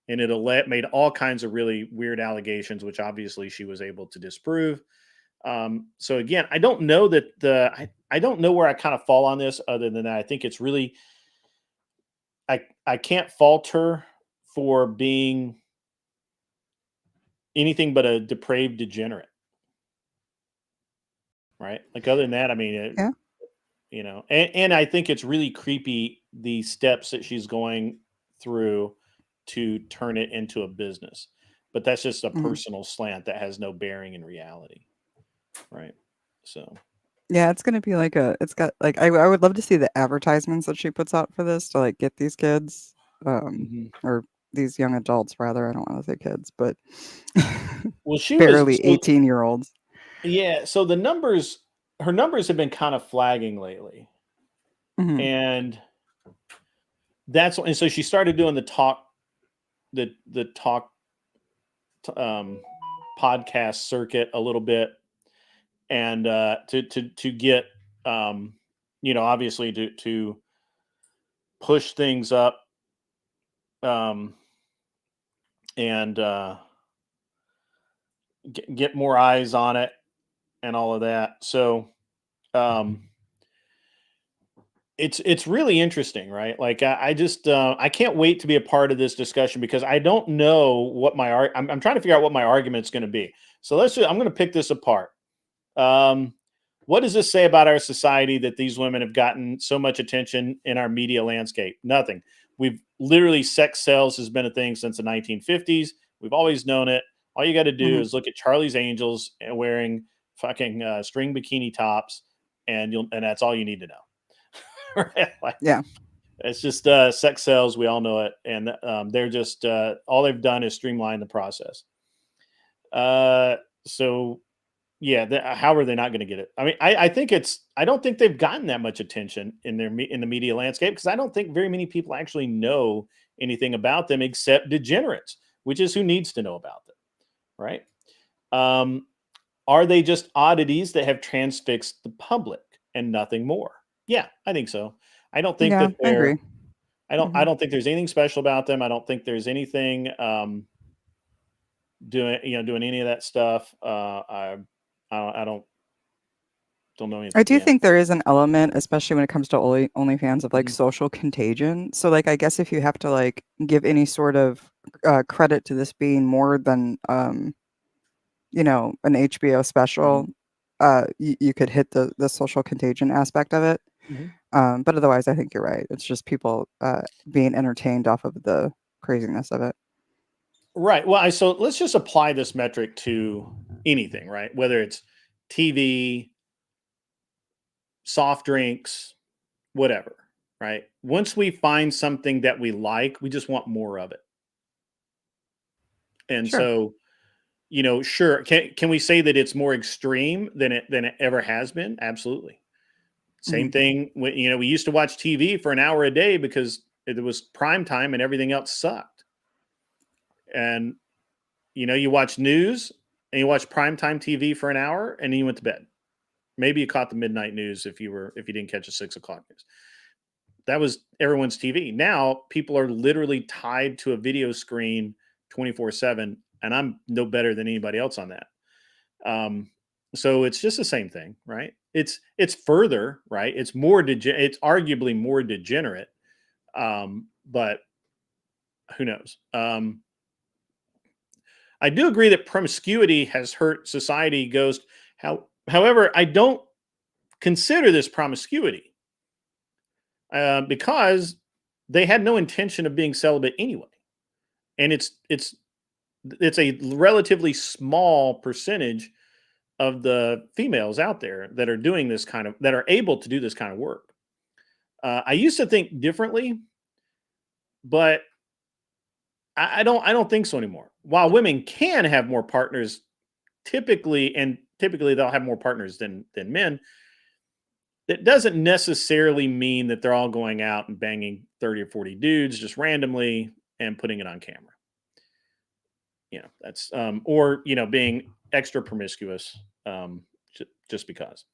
And it made all kinds of really weird allegations, which obviously she was able to disprove. So again, I don't know that I don't know where I kind of fall on this, other than that I think it's really, I can't fault her for being anything but a depraved degenerate, right? Like, other than that, I mean, and I think it's really creepy, the steps that she's going through to turn it into a business, but that's just a personal slant that has no bearing in reality, right? So yeah, it's gonna be like it's got like I would love to see the advertisements that she puts out for this to like get these kids, or these young adults rather. I don't want to say kids, but well, she barely was 18-year-olds. Yeah, so her numbers have been kind of flagging lately, and so she started doing the talk podcast circuit a little bit, and to get obviously to push things up, and get more eyes on it and all of that. So it's really interesting, right? Like, I just I can't wait to be a part of this discussion, because I don't know what I'm trying to figure out what my argument's going to be. So I'm going to pick this apart. What does this say about our society that these women have gotten so much attention in our media landscape? Nothing. We've literally, sex sells has been a thing since the 1950s. We've always known it. All you got to do is look at Charlie's Angels wearing fucking string bikini tops, and that's all you need to know. Right? Like, yeah, it's just sex sells. We all know it, and they're just all they've done is streamline the process. So yeah, how are they not going to get it? I mean, I don't think they've gotten that much attention in the media landscape, because I don't think very many people actually know anything about them except degenerates, which is who needs to know about them, right? Are they just oddities that have transfixed the public and nothing more? Yeah, I think so. I don't think that I agree. I don't think there's anything special about them. I don't think there's anything doing any of that stuff. I don't know anything. I do think there is an element, especially when it comes to OnlyFans, of like social contagion. So like, I guess if you have to like give any sort of credit to this being more than an HBO special, you could hit the social contagion aspect of it. But otherwise, I think you're right. It's just people being entertained off of the craziness of it. Right. Well, so let's just apply this metric to anything, right? Whether it's TV, soft drinks, whatever, right? Once we find something that we like, we just want more of it. And so, sure. Can we say that it's more extreme than it ever has been? Absolutely. Same thing. We used to watch TV for an hour a day because it was prime time and everything else sucked. And You know, you watch news and you watch primetime TV for an hour, and then you went to bed. Maybe you caught the midnight news if you didn't catch a 6 o'clock news. That was everyone's TV. Now people are literally tied to a video screen 24/7, and I'm no better than anybody else on that. So it's just the same thing, right? It's further, right? It's it's arguably more degenerate, but who knows? I do agree that promiscuity has hurt society. Ghost. However, I don't consider this promiscuity because they had no intention of being celibate anyway, and it's a relatively small percentage of the females out there that are doing this that are able to do this kind of work. I used to think differently, but I don't think so anymore. While women can have more partners, typically they'll have more partners than men. That doesn't necessarily mean that they're all going out and banging 30 or 40 dudes just randomly and putting it on camera. You know, that's or being extra promiscuous just because.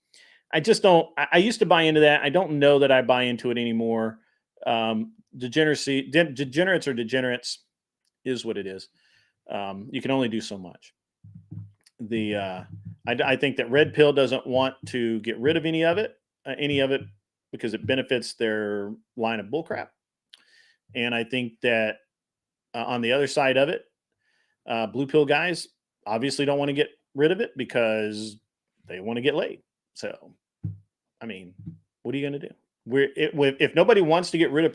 I just don't. I used to buy into that. I don't know that I buy into it anymore. Degenerates or degenerates is what it is. You can only do so much. I think that Red Pill doesn't want to get rid of any of it because it benefits their line of bullcrap. And I think that on the other side of it, Blue Pill guys obviously don't want to get rid of it because they want to get laid. So, I mean, what are you going to do? If nobody wants to get rid of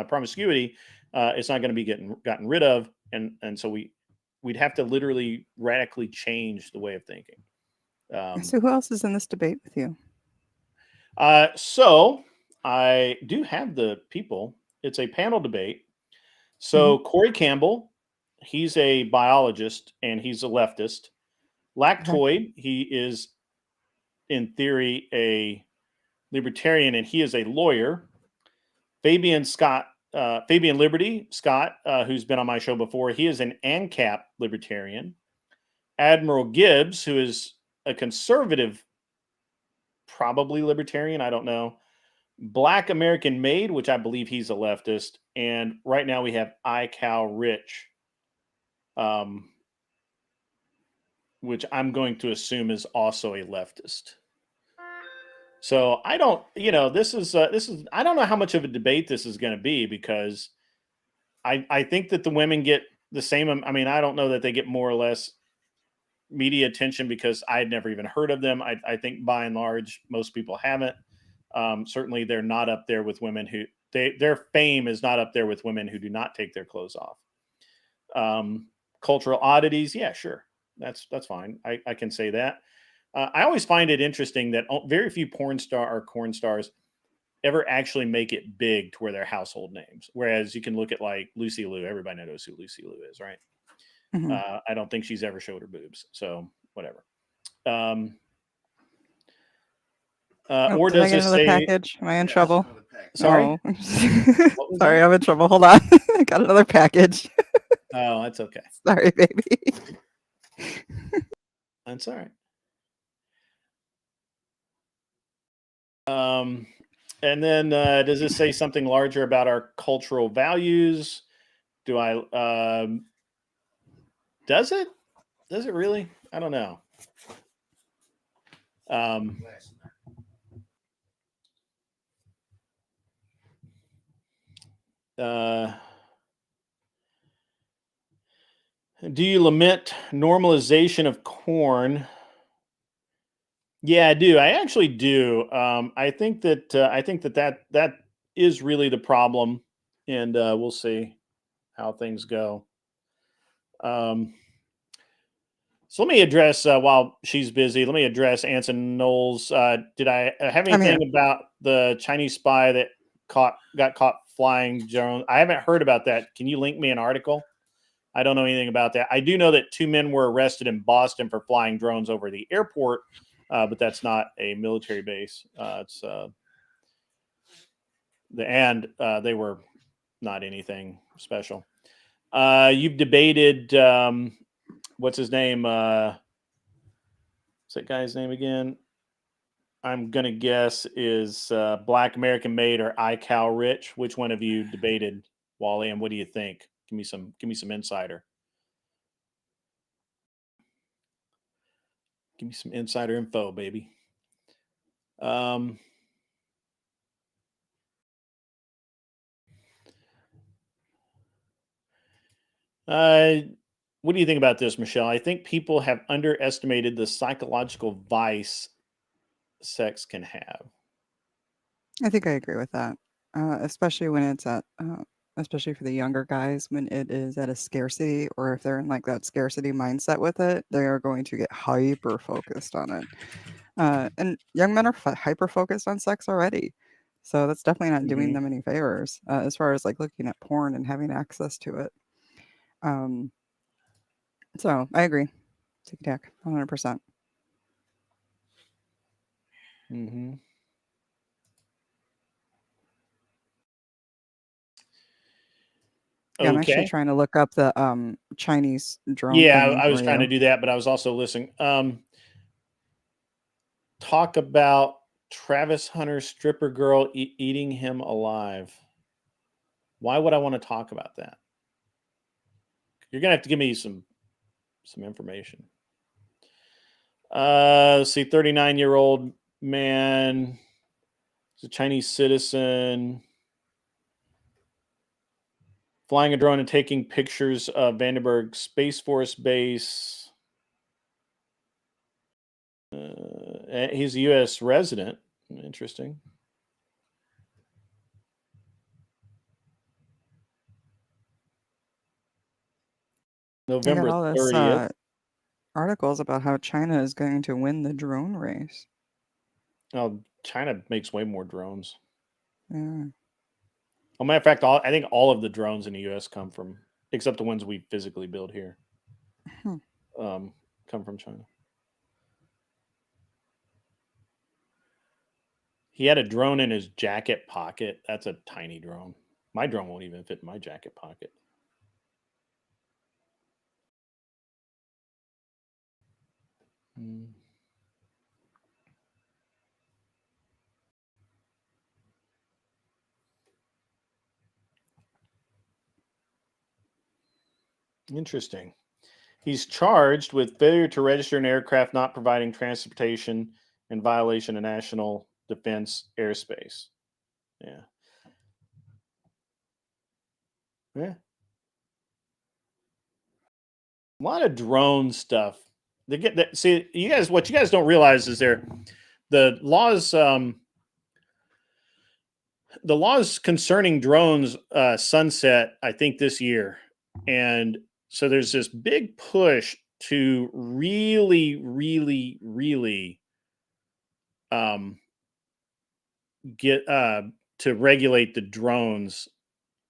promiscuity, it's not going to be gotten rid of, and so we'd have to literally radically change the way of thinking. So who else is in this debate with you? So I do have the people. It's a panel debate. So Corey Campbell, he's a biologist and he's a leftist. Lactoid, he is in theory a libertarian and he is a lawyer. Fabian Liberty Scott, who's been on my show before, he is an ANCAP libertarian. Admiral Gibbs, who is a conservative, probably libertarian, I don't know. Black American Made, which I believe he's a leftist. And right now we have iCal Rich, which I'm going to assume is also a leftist. So I don't, this is I don't know how much of a debate this is going to be because I think that the women get the same. I mean, I don't know that they get more or less media attention because I'd never even heard of them. I think by and large, most people haven't. Certainly they're not up there with women who their fame is not up there with women who do not take their clothes off. Cultural oddities. Yeah, sure. That's fine. I can say that. I always find it interesting that very few porn stars ever actually make it big to where they're household names. Whereas you can look at like Lucy Liu. Everybody knows who Lucy Liu is, right? Mm-hmm. I don't think she's ever showed her boobs. So whatever. Or does I get another package? Am I in trouble? Sorry? Oh. Sorry, I'm in trouble. Hold on. I got another package. Oh, that's okay. Sorry, baby. That's all right. And then does this say something larger about our cultural values? Does it? Does it really? I don't know. Do you lament normalization of corn? Yeah, I do. I actually do. I think that is really the problem, and we'll see how things go. So let me address while she's busy. Let me address Anson Knowles. Did I have anything about the Chinese spy that got caught flying drones? I haven't heard about that. Can you link me an article? I don't know anything about that. I do know that 2 men were arrested in Boston for flying drones over the airport. But that's not a military base. They were not anything special. You've debated what's his name? What's that guy's name again? I'm gonna guess is Black American Made or iCal Rich. Which one have you debated, Wally? And what do you think? Give me some insider. Give me some insider info, baby. What do you think about this, Michelle? I think people have underestimated the psychological vice sex can have. I think I agree with that, especially when it's at, especially for the younger guys, when it is at a scarcity, or if they're in like that scarcity mindset with it, they are going to get hyper focused on it. And young men are hyper focused on sex already, so that's definitely not doing them any favors as far as like looking at porn and having access to it. So I agree. Tick tack, 100%. Mm-hmm. Yeah, I'm actually trying to look up the Chinese drone. Yeah, thing I was for trying you. to do that, but I was also listening. Talk about Travis Hunter's stripper girl eating him alive. Why would I want to talk about that? You're gonna have to give me some information. Let's see, 39-year-old man, he's a Chinese citizen, flying a drone and taking pictures of Vandenberg Space Force Base. He's a U.S. resident. Interesting. November all this 30th. articles about how China is going to win the drone race. Oh, China makes way more drones. Yeah. Well, matter of fact, I think all of the drones in the U.S. come from, except the ones we physically build here, come from China. He had a drone in his jacket pocket. That's a tiny drone. My drone won't even fit in my jacket pocket. Interesting. He's charged with failure to register an aircraft not providing transportation in violation of national defense airspace. Yeah. Yeah. A lot of drone stuff. They get that. See, you guys, what you guys don't realize is the laws concerning drones sunset, I think, this year. And so there's this big push to really get to regulate the drones.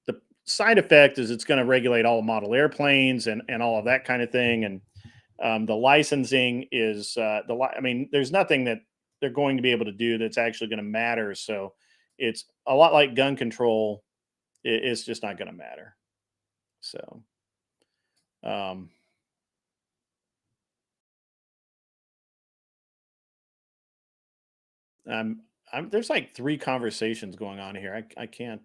The side effect is it's going to regulate all model airplanes and all of that kind of thing. And the licensing is I mean, there's nothing that they're going to be able to do that's actually going to matter. So it's a lot like gun control. It's just not going to matter. So, there's like 3 conversations going on here. I can't.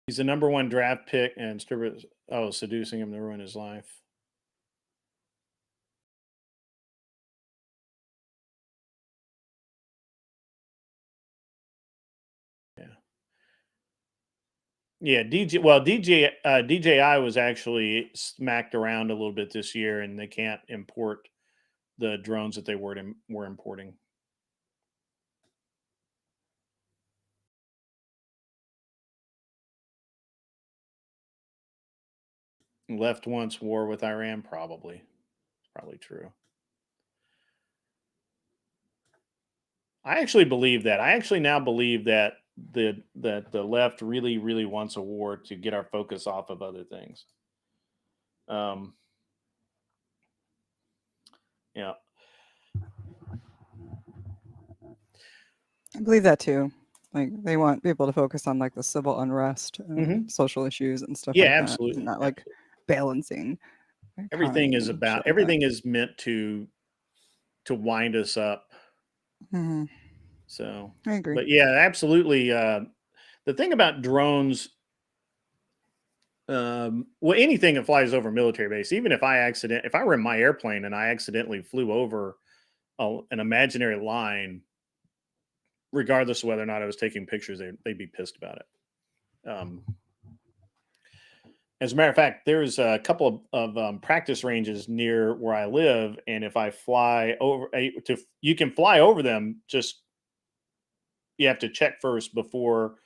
He's the number 1 draft pick, and seducing him to ruin his life. Yeah, DJI was actually smacked around a little bit this year, and they can't import the drones that they were importing. Left wants war with Iran, probably. It's probably true. I actually believe that. I actually now believe that the left really wants a war to get our focus off of other things. Yeah. I believe that too. Like they want people to focus on like the civil unrest and social issues and stuff Yeah, like that, absolutely. not like balancing. Everything economy is and shit about like that. everything is meant to wind us up. Mhm. So I agree. but yeah, absolutely. The thing about drones, well, anything that flies over a military base, even if I were in my airplane and I accidentally flew over an imaginary line, regardless of whether or not I was taking pictures, they'd be pissed about it. As a matter of fact, there's a couple of practice ranges near where I live, and if I fly over, you can fly over them. Just you have to check first before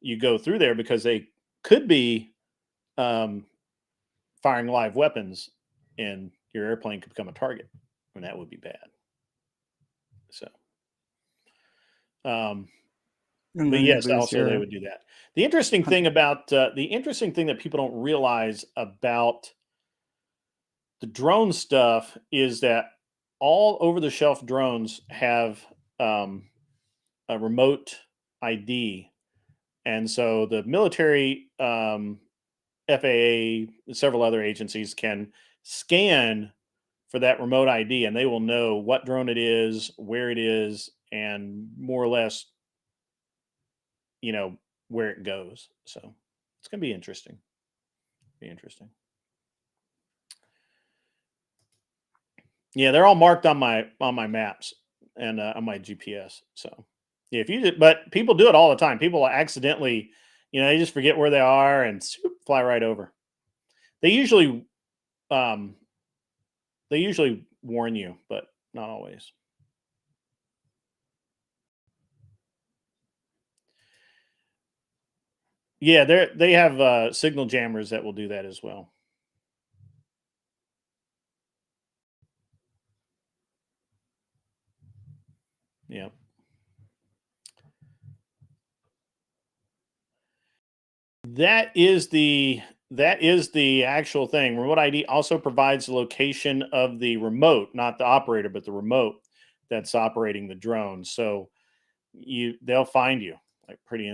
you go through there because they could be firing live weapons, and your airplane could become a target, and that would be bad. So, And but then you yes, lose also they your would do that. The interesting thing that people don't realize about the drone stuff is that all over the shelf drones have a remote ID. And so the military, FAA, and several other agencies can scan for that remote ID and they will know what drone it is, where it is, and more or less, where it goes. So it's going to be interesting. Yeah, they're all marked on my maps and on my GPS. So yeah, but people do it all the time. People accidentally, they just forget where they are and fly right over. They usually warn you, but not always. Yeah, they have signal jammers that will do that as well. Yeah. That is the actual thing. Remote ID also provides the location of the remote, not the operator, but the remote that's operating the drone. So they'll find you like pretty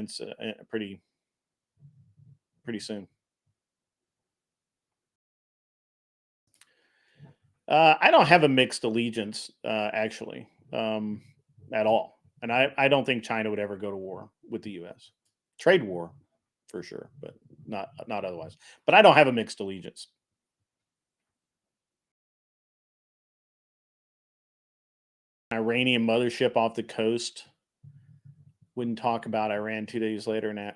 soon. I don't have a mixed allegiance actually at all, and I don't think China would ever go to war with the U.S. Trade war for sure, but not otherwise. But I don't have a mixed allegiance. Iranian mothership off the coast. Wouldn't talk about Iran 2 days later.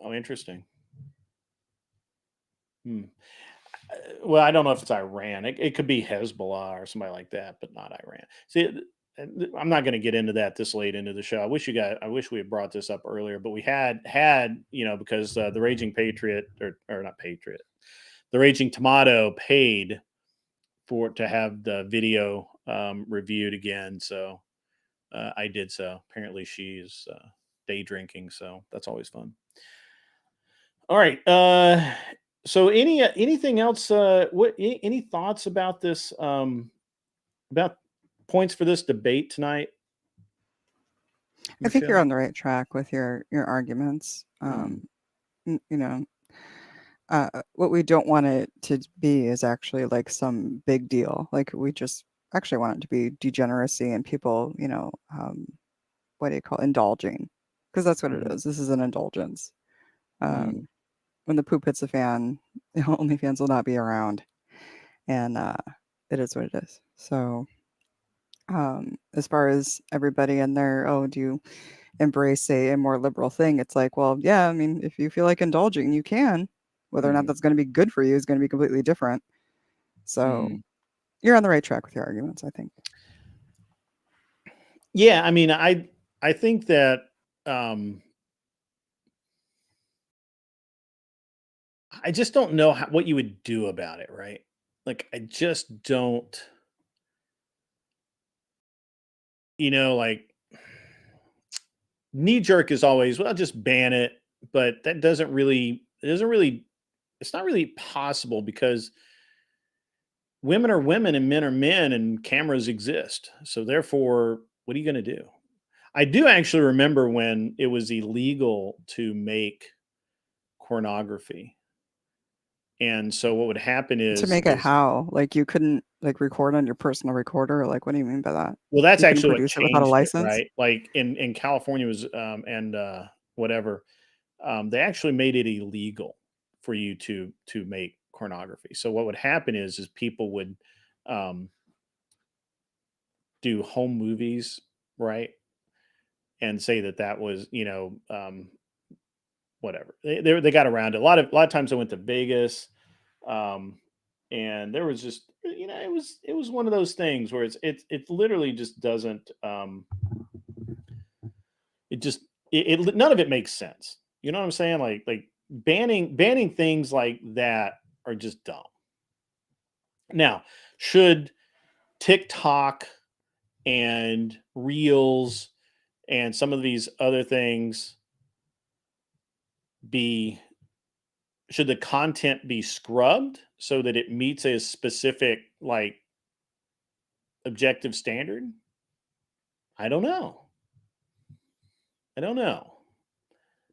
Oh, interesting. Well, I don't know if it's Iran. It could be Hezbollah or somebody like that, but not Iran. See, I'm not going to get into that this late into the show. I wish we had brought this up earlier, but we had because the Raging Patriot or not Patriot, the Raging Tomato paid to have the video reviewed again. So I did so. Apparently she's day drinking, so that's always fun. All right. So anything else? Any thoughts about this? About points for this debate tonight? I think you're on the right track with your arguments. What we don't want it to be is actually like some big deal. Like we just actually want it to be degeneracy and people, what do you call indulging? Because that's what it is. This is an indulgence. When the poop hits the fan, the OnlyFans will not be around, and it is what it is. So, as far as everybody in there, do you embrace a more liberal thing? It's like, well, yeah, I mean, if you feel like indulging, you can. Whether or not that's going to be good for you is going to be completely different. So, you're on the right track with your arguments, I think. Yeah, I mean, I think that I just don't know what you would do about it, right? Like, I just don't, like knee jerk is always, well, just ban it. But that it's not really possible because women are women and men are men and cameras exist. So therefore, what are you going to do? I do actually remember when it was illegal to make pornography. And so what would happen To make it is how? Like you couldn't like record on your personal recorder? Or like what do you mean by that? well, that's You couldn't actually what produce it without a changed it, license? right? Like in California was and whatever, they actually made it illegal for you to make pornography. So what would happen is people would do home movies, right? And say that was, whatever. They got around it. A lot of times I went to Vegas, and there was just, it was one of those things where it literally just doesn't none of it makes sense. You know what I'm saying? Like banning things like that are just dumb. Now, should TikTok and Reels and some of these other things should the content be scrubbed so that it meets a specific like objective standard? I don't know.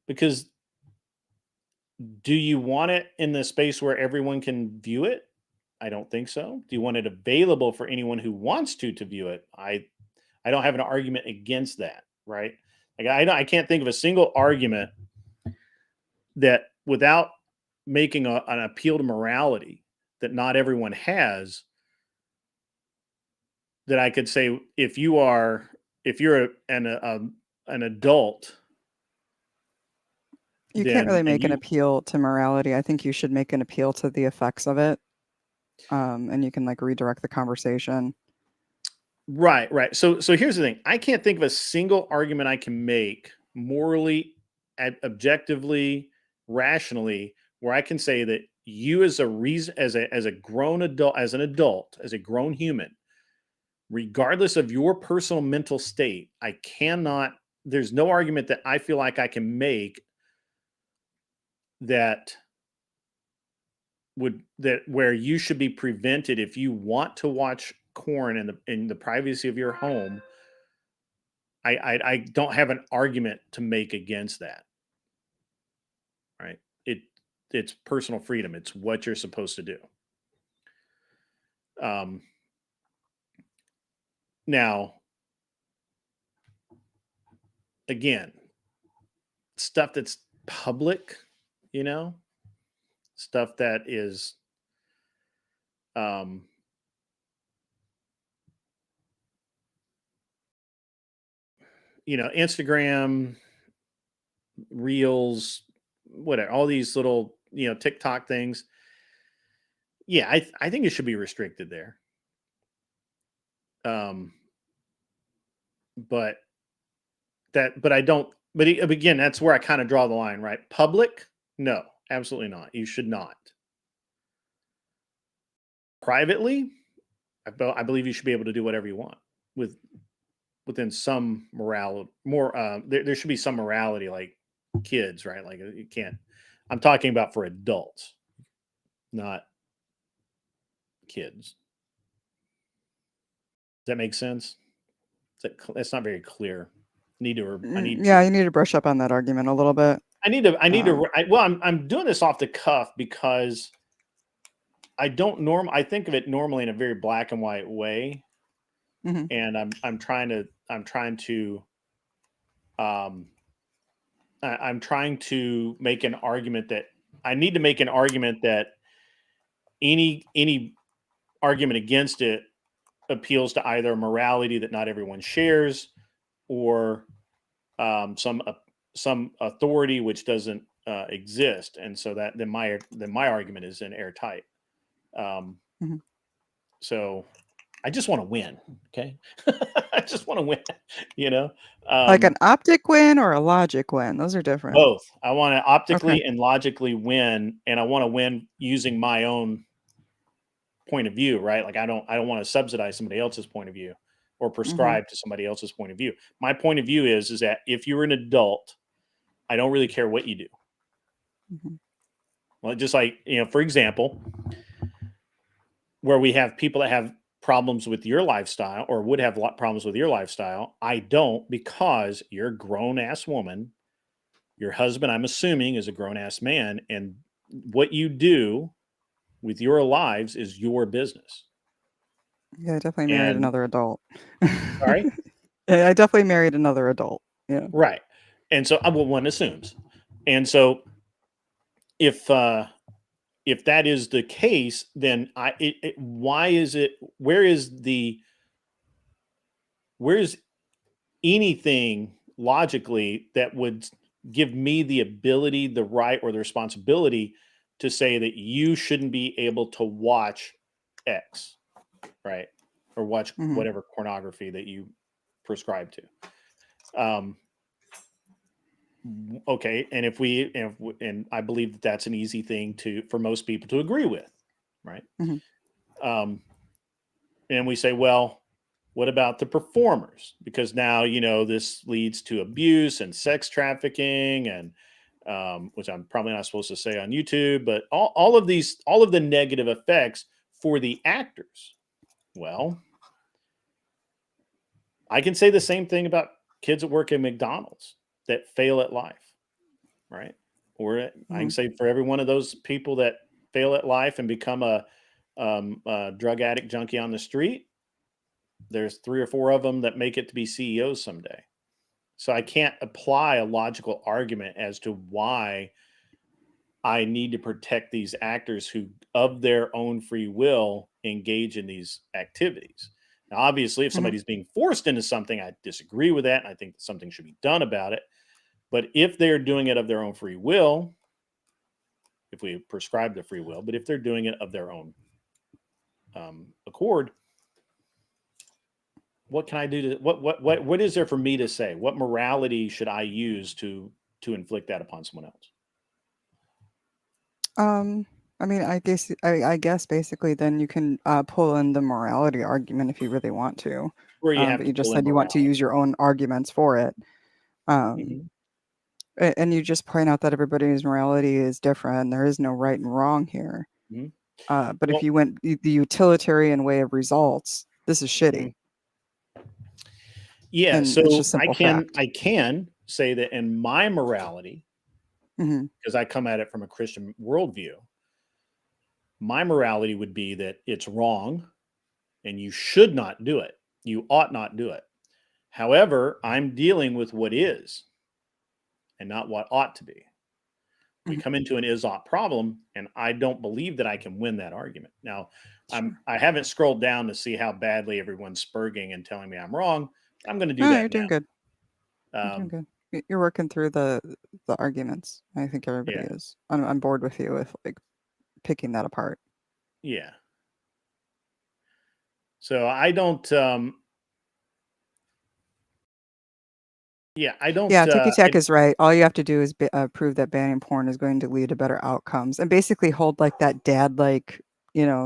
Because do you want it in the space where everyone can view it? I don't think so. Do you want it available for anyone who wants to view it? I don't have an argument against that, right? Like I can't think of a single argument that without making an appeal to morality that not everyone has, that I could say if you're an adult, You can't really make an appeal to morality. I think you should make an appeal to the effects of it. And you can like redirect the conversation. Right. So here's the thing. I can't think of a single argument I can make morally, objectively, rationally, where I can say that you as a grown adult, as a grown human, regardless of your personal mental state, there's no argument that I feel like I can make where you should be prevented if you want to watch porn in the privacy of your home. I don't have an argument to make against that. Right? It's personal freedom. It's what you're supposed to do. Now, again, stuff that's public, stuff that is Instagram, Reels, whatever, all these little, TikTok things. Yeah, I think it should be restricted there. But I don't, but again, that's where I kind of draw the line, right? Public? No, absolutely not. You should not. Privately, I believe you should be able to do whatever you want within some morality. There should be some morality, like kids, right? Like you can't. I'm talking about for adults, not kids. Does that make sense? That's not very clear. You need to brush up on that argument a little bit. I'm doing this off the cuff because I think of it normally in a very black and white way. Mm-hmm. And I'm trying to make an argument that I need to make an argument that any argument against it appeals to either a morality that not everyone shares or some authority which doesn't exist, and so that then my argument is in airtight. Mm-hmm. So I just want to win. Okay. I just want to win, like an optic win or a logic win. Those are different. Both. I want to optically and logically win. And I want to win using my own point of view, right? Like I don't want to subsidize somebody else's point of view or prescribe to somebody else's point of view. My point of view is that if you're an adult, I don't really care what you do. Mm-hmm. Well, just like, for example, where we have people that have problems with your lifestyle, or would have problems with your lifestyle. I don't, because you're a grown ass woman. Your husband, I'm assuming, is a grown ass man, and what you do with your lives is your business. Yeah, I definitely married And another adult. sorry? Yeah, I definitely married another adult. Yeah. Right. And so one assumes. And so if that is the case, then why is it, where is anything logically that would give me the ability, the right, or the responsibility to say that you shouldn't be able to watch X, right? Or watch whatever pornography that you prescribe to. Okay, and and I believe that that's an easy thing for most people to agree with, right? And we say, well, what about the performers? Because now, this leads to abuse and sex trafficking, and which I'm probably not supposed to say on YouTube, but all of the negative effects for the actors. Well, I can say the same thing about kids that work at McDonald's that fail at life, right? Or I can say for every one of those people that fail at life and become a drug addict junkie on the street, there's 3 or 4 of them that make it to be CEOs someday. So I can't apply a logical argument as to why I need to protect these actors who, of their own free will, engage in these activities. Now, obviously, if somebody's being forced into something, I disagree with that, and I think that something should be done about it. But if they're doing it of their own free will, if we prescribe the free will, but if they're doing it of their own accord, what can I do to what is there for me to say? What morality should I use to inflict that upon someone else? I mean, I guess basically then you can pull in the morality argument if you really want to. Where you have but to you just pull in said you want to morality. use your own arguments for it. And you just point out that everybody's morality is different. There is no right and wrong here. But if you went the utilitarian way of results, this is shitty. Yeah, And so it's just simple fact. I can say that in my morality, Mhm. because I come at it from a Christian worldview, my morality would be that it's wrong and you should not do it. You ought not do it. However, I'm dealing with what is and not what ought to be. We come into an is-ought problem, and I don't believe that I can win that argument. Now, I haven't scrolled down to see how badly everyone's spurging and telling me I'm wrong. I'm going to do No, that you're doing now. good. You're doing good. You're working through the arguments. I think everybody is. I'm bored with you with like picking that apart. Yeah. So I don't. I don't. Yeah, Tiki Tech is right. All you have to do is prove that banning porn is going to lead to better outcomes, and basically hold like that dad, like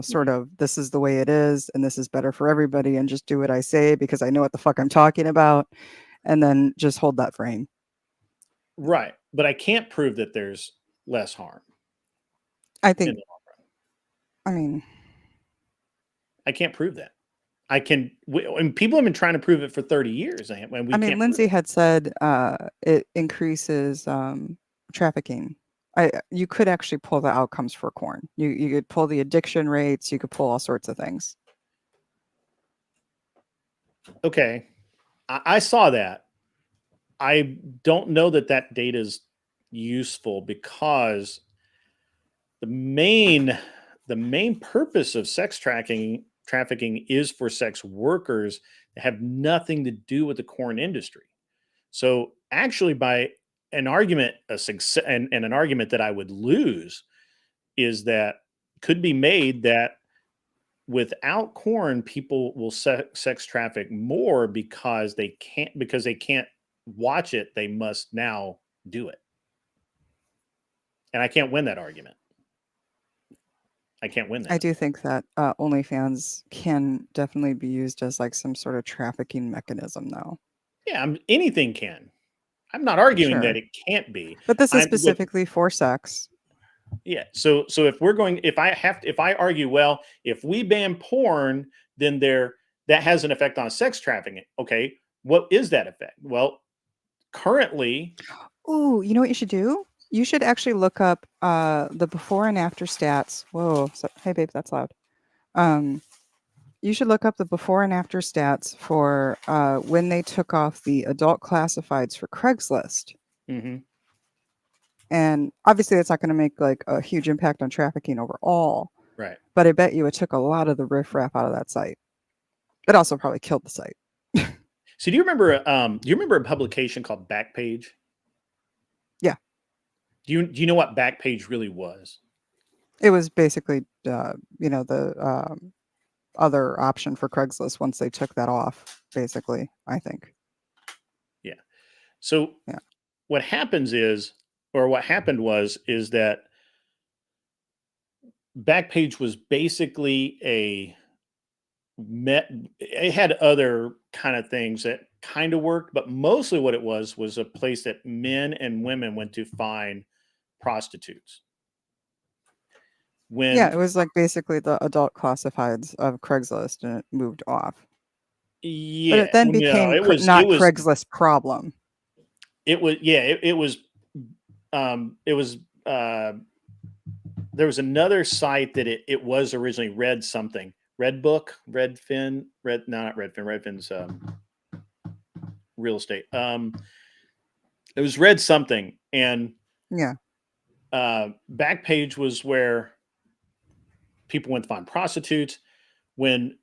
sort of this is the way it is, and this is better for everybody, and just do what I say because I know what the fuck I'm talking about, and then just hold that frame. Right, but I can't prove that there's less harm. I think. I mean, I can't prove that. I can, and people have been trying to prove it for 30 years. And we can't Lindsay had said it increases trafficking. You could actually pull the outcomes for corn. You could pull the addiction rates. You could pull all sorts of things. Okay, I saw that. I don't know that data is useful because the main purpose of sex trafficking is for sex workers that have nothing to do with the corn industry. So actually, by an argument, and an argument that I would lose is that could be made that without corn, people will sex traffic more because they can't watch it. They must now do it. And I can't win that argument. I can't win that. I do think that OnlyFans can definitely be used as like some sort of trafficking mechanism, though. Yeah, anything can. I'm not arguing that it can't be. But this is specifically for sex. Yeah. So if I argue, well, if we ban porn, then that has an effect on sex trafficking. Okay, what is that effect? Well, currently, Ooh, you know what you should do? You should actually look up the before and after stats. Whoa, hey babe, that's loud. You should look up the before and after stats for when they took off the adult classifieds for Craigslist. mm-hmm. And obviously, that's not going to make like a huge impact on trafficking overall. Right. But I bet you it took a lot of the riffraff out of that site. It also probably killed the site. So do you remember a publication called Backpage? Yeah. Do you know what Backpage really was? It was basically, the other option for Craigslist once they took that off, basically, I think. Yeah. So what happened was that Backpage was basically it had other kind of things that kind of worked, but mostly what it was a place that men and women went to find prostitutes. It was like basically the adult classifieds of Craigslist, and it moved off. Yeah, but it then became not Craigslist problem. It was there was another site that it was originally Redfin's real estate. It was Red something, and Backpage was where people went to find prostitutes and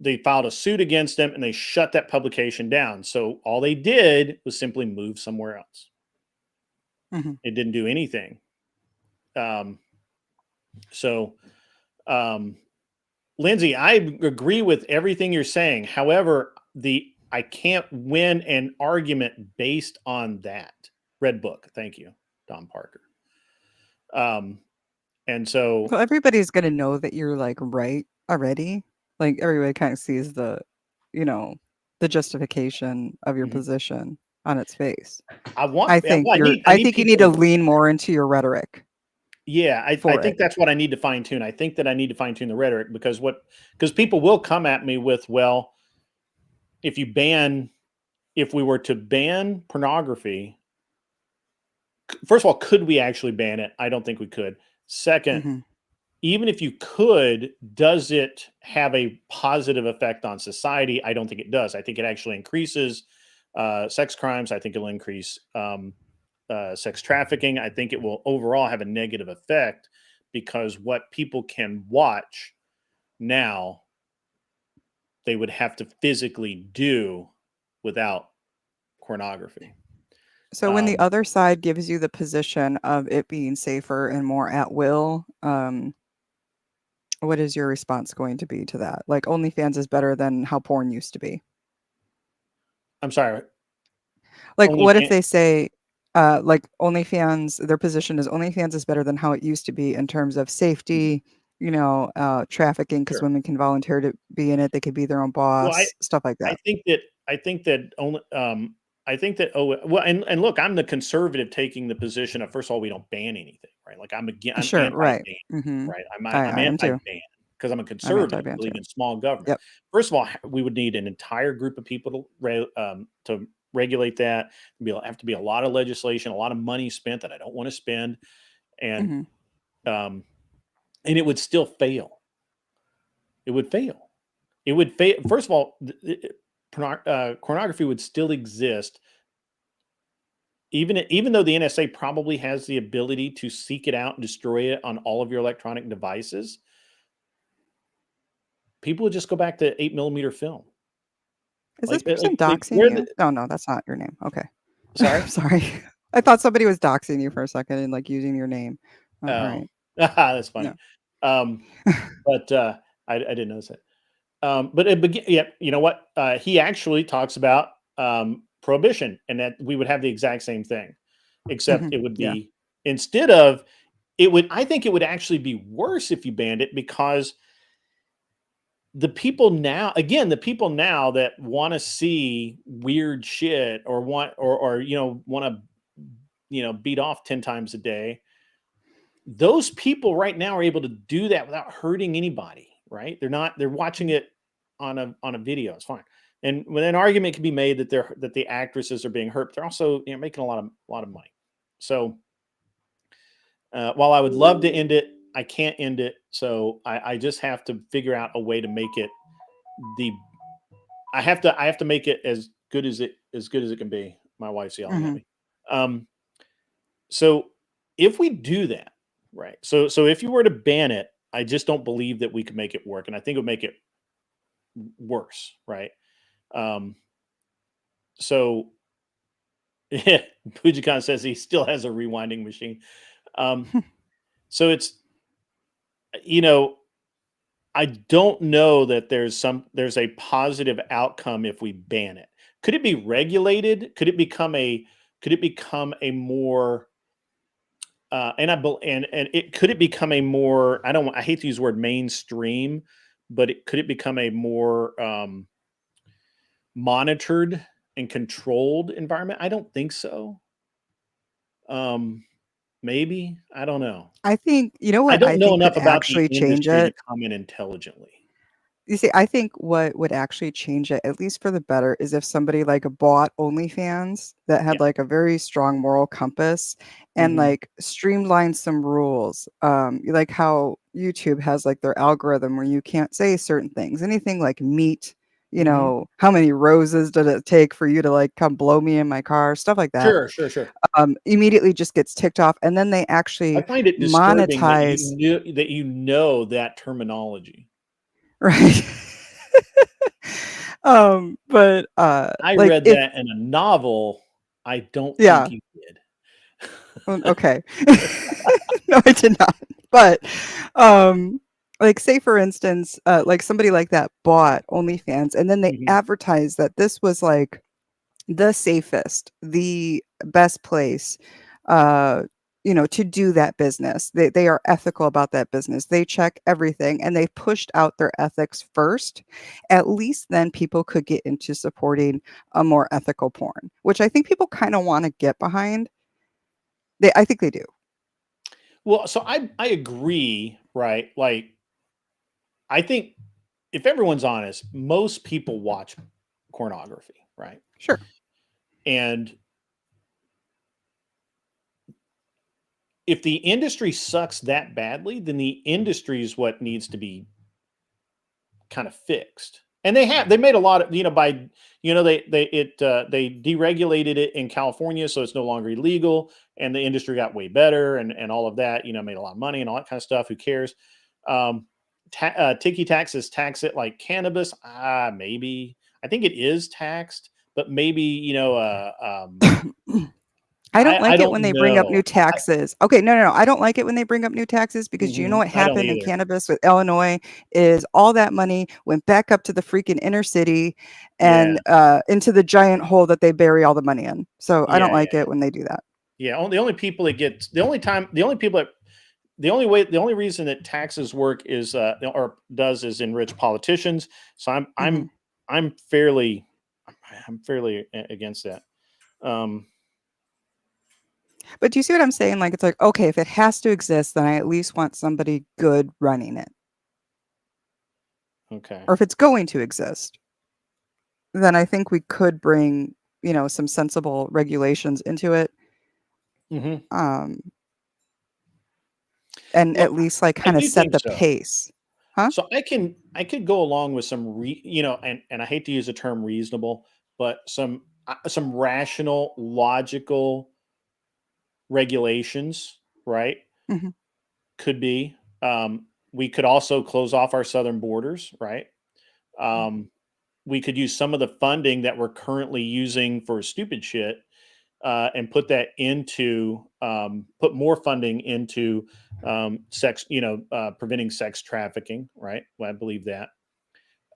they filed a suit against them, and they shut that publication down. So all they did was simply move somewhere else. Mm-hmm. It didn't do anything. Lindsay, I agree with everything you're saying. However, I can't win an argument based on that. Red Book. Thank you, Don Parker. And so everybody's going to know that you're like right already. Like everybody kind of sees the justification of your position on its face. I think you need to lean more into your rhetoric. Yeah, I think that's what I need to fine tune. I think that I need to fine tune the rhetoric because people will come at me with, well, if we were to ban pornography, first of all, could we actually ban it? I don't think we could. Second, even if you could, does it have a positive effect on society? I don't think it does. I think it actually increases sex crimes. I think it'll increase sex trafficking. I think it will overall have a negative effect because what people can watch now, they would have to physically do without pornography. So when the other side gives you the position of it being safer and more at will, what is your response going to be to that? Like OnlyFans is better than how porn used to be. I'm sorry. Like what if they say like OnlyFans, their position is OnlyFans is better than how it used to be in terms of safety, trafficking, because women can volunteer to be in it. They could be their own boss, stuff like that. And look, I'm the conservative taking the position of, first of all, we don't ban anything, right? Like I'm right. Right. I'm anti-ban because I'm a conservative, I believe in small government. Yep. First of all, we would need an entire group of people to regulate that. There'll have to be a lot of legislation, a lot of money spent that I don't want to spend, and it would still fail. It would fail. It would fail. First of all, pornography would still exist, even though the NSA probably has the ability to seek it out and destroy it on all of your electronic devices. People would just go back to 8mm film. Is this person doxing you? No, that's not your name. Okay. Sorry? Sorry. I thought somebody was doxing you for a second and like using your name. All right. That's funny. No. But I didn't notice it. But you know what? He actually talks about prohibition, and that we would have the exact same thing, except it would be instead of it would. I think it would actually be worse if you banned it, because the people now that want to see weird shit or want to beat off 10 times a day, those people right now are able to do that without hurting anybody. right? They're watching it on a video. It's fine. And when an argument can be made that the actresses are being hurt, they're also making a lot of money. So while I would love to end it, I can't end it. So I just have to figure out a way to make it I have to make it as good as it can be. My wife's yelling at me. So if we do that, right? So if you were to ban it, I just don't believe that we could make it work, and I think it would make it worse, right? So Pujikan says he still has a rewinding machine. So it's, I don't know that there's a positive outcome if we ban it. Could it be regulated? Could it become a more could it become a more, I hate to use the word mainstream, but could it become a more monitored and controlled environment? I don't think so. Maybe, I don't know. I think, you know what I don't know think enough could about the actually change industry to it? comment intelligently. You see, I think what would actually change it, at least for the better, is if somebody like bought OnlyFans that had like a very strong moral compass and Mhm. like streamlined some rules. Like how YouTube has like their algorithm where you can't say certain things, anything like meat, Mhm. how many roses did it take for you to like come blow me in my car, stuff like that. Sure. Immediately just gets ticked off, and then they I actually find it disturbing monetize. that you know that terminology. Right. But I like read if that in a novel. I don't think yeah, you did. okay. No, I did not. But like say for instance, like somebody like that bought OnlyFans and then they Mhm. advertised that this was like the safest, the best place to do that business. They are ethical about that business. They check everything and they pushed out their ethics first. At least then people could get into supporting a more ethical porn, which I think people kind of want to get behind. I think they do. Well, so I agree, right? Like, I think if everyone's honest, most people watch pornography, right? Sure. And if the industry sucks that badly, then the industry is what needs to be kind of fixed. And they made a lot of, they deregulated it in California, so it's no longer illegal, and the industry got way better and all of that, made a lot of money and all that kind of stuff. Who cares? Tiki taxes tax it like cannabis. Maybe. I think it is taxed, but maybe, I don't like I it when don't they bring up know. new taxes. Okay, no. I don't like it when they bring up new taxes because you know what I don't happened in either. cannabis with Illinois is all that money went back up to the freaking inner city Yeah. and into the giant hole that they bury all the money in. So I don't Yeah, like it when they do that. Yeah, the only reason that taxes work is is enrich politicians. So I'm fairly against that. But do you see what I'm saying? Like it's like, okay, if it has to exist, then I at least want somebody good running it. Okay. Or if it's going to exist, then I think we could bring, some sensible regulations into it. Mhm. And Well, at least like I kind of do set think the so. pace. Huh? So I could go along with some and I hate to use the term reasonable, but some rational, logical regulations, right? Mhm. Could be. We could also close off our southern borders, right? We could use some of the funding that we're currently using for stupid shit and put that into put more funding into sex, preventing sex trafficking, right? Well, I believe that.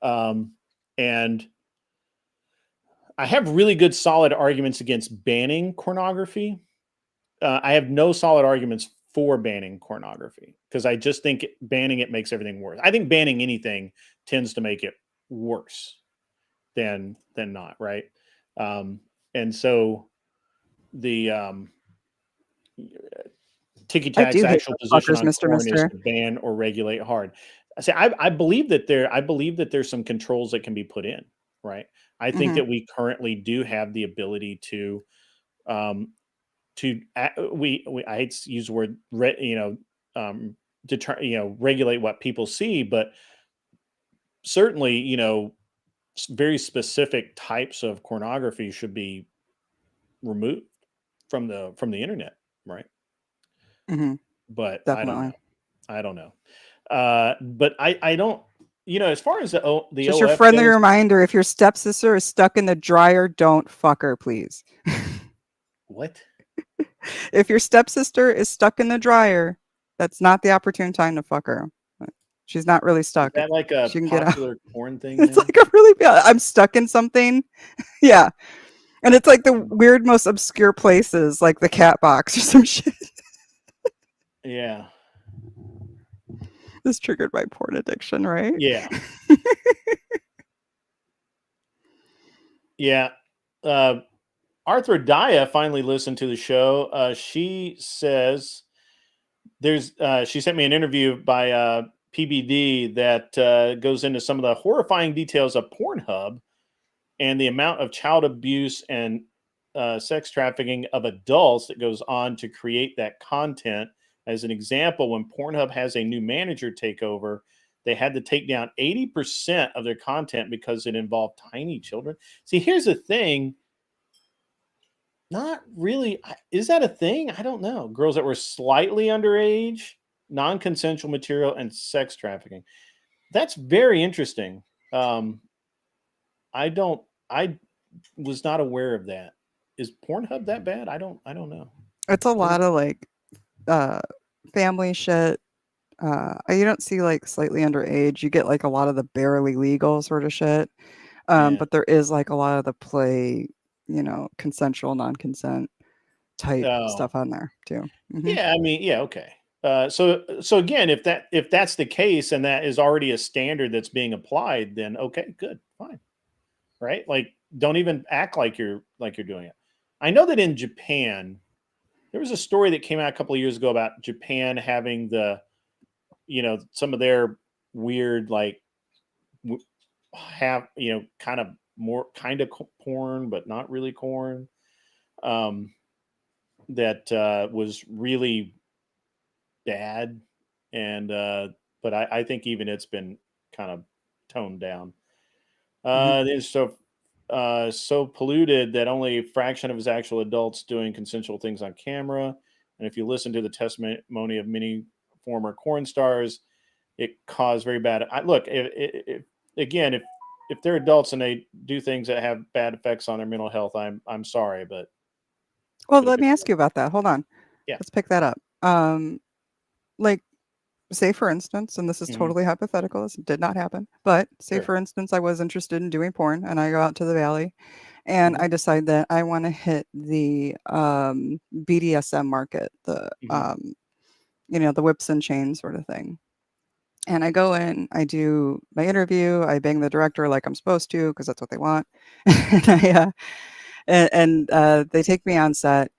And I have really good, solid arguments against banning pornography. I have no solid arguments for banning pornography because I just think banning it makes everything worse. I think banning anything tends to make it worse than not, right? And so the Tiki I Tack's do hate actual those position fuckers, on Mr. porn is Mister. to ban or regulate hard. I believe that there's some controls that can be put in, right? I think that we currently do have the ability to I hate to use the word regulate what people see, but certainly very specific types of pornography should be removed from the internet, right? But Definitely. I don't know. But I don't, as far as the Just your OF friendly goes, reminder: if your stepsister is stuck in the dryer, don't fuck her, please. what? If your stepsister is stuck in the dryer, that's not the opportune time to fuck her. She's not really Is stuck. that like a She can get out. popular porn thing It's now? like a really bad. I'm stuck in something. Yeah, and it's like the weird, most obscure places, like the cat box or some shit. Yeah. This triggered my porn addiction, right? Yeah. Yeah. Arthrodaya finally listened to the show. She says she sent me an interview by PBD that goes into some of the horrifying details of Pornhub and the amount of child abuse and sex trafficking of adults that goes on to create that content. As an example, when Pornhub has a new manager take over, they had to take down 80% of their content because it involved tiny children. See, here's the thing. Not really. Is that a thing? I don't know. Girls that were slightly underage, non-consensual material, and sex trafficking. That's very interesting. I was not aware of that. Is Pornhub that bad? I don't know. It's a lot of like family shit. You don't see like slightly underage. You get like a lot of the barely legal sort of shit. But there is like a lot of the play, consensual, non-consent type stuff on there too. Yeah, I mean, yeah, okay. So again, if that's the case and that is already a standard that's being applied, then okay, good, fine, right? Like, don't even act like you're doing it. I know that in Japan, there was a story that came out a couple of years ago about Japan having some of their weird kind of more kind of porn, but not really porn. That was really bad, and but I think even it's been kind of toned down. It's so polluted that only a fraction of his actual adults doing consensual things on camera. And if you listen to the testimony of many former porn stars, it caused very bad. Look, again, if they're adults and they do things that have bad effects on their mental health, I'm sorry, but well, let me ask you about that. Hold on. Yeah, let's pick that up. Like, say for instance, and this is totally hypothetical, this did not happen, but say for instance, I was interested in doing porn and I go out to the valley and I decide that I want to hit the BDSM market, the the whips and chains sort of thing. And I go in, I do my interview, I bang the director like I'm supposed to because that's what they want. And they take me on set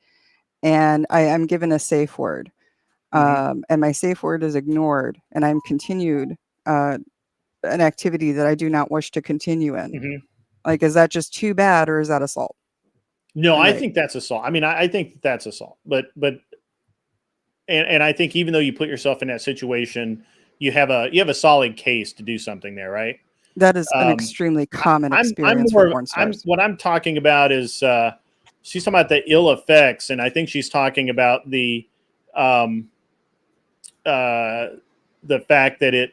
and I'm given a safe word. And my safe word is ignored, and I'm continued an activity that I do not wish to continue in. Like, is that just too bad, or is that assault? No, I think that's assault. I mean, I think that's assault, but I think even though you put yourself in that situation, you have a solid case to do something there, right? That is an extremely common experience for porn stars. What I'm talking about is she's talking about the ill effects, and I think she's talking about the fact that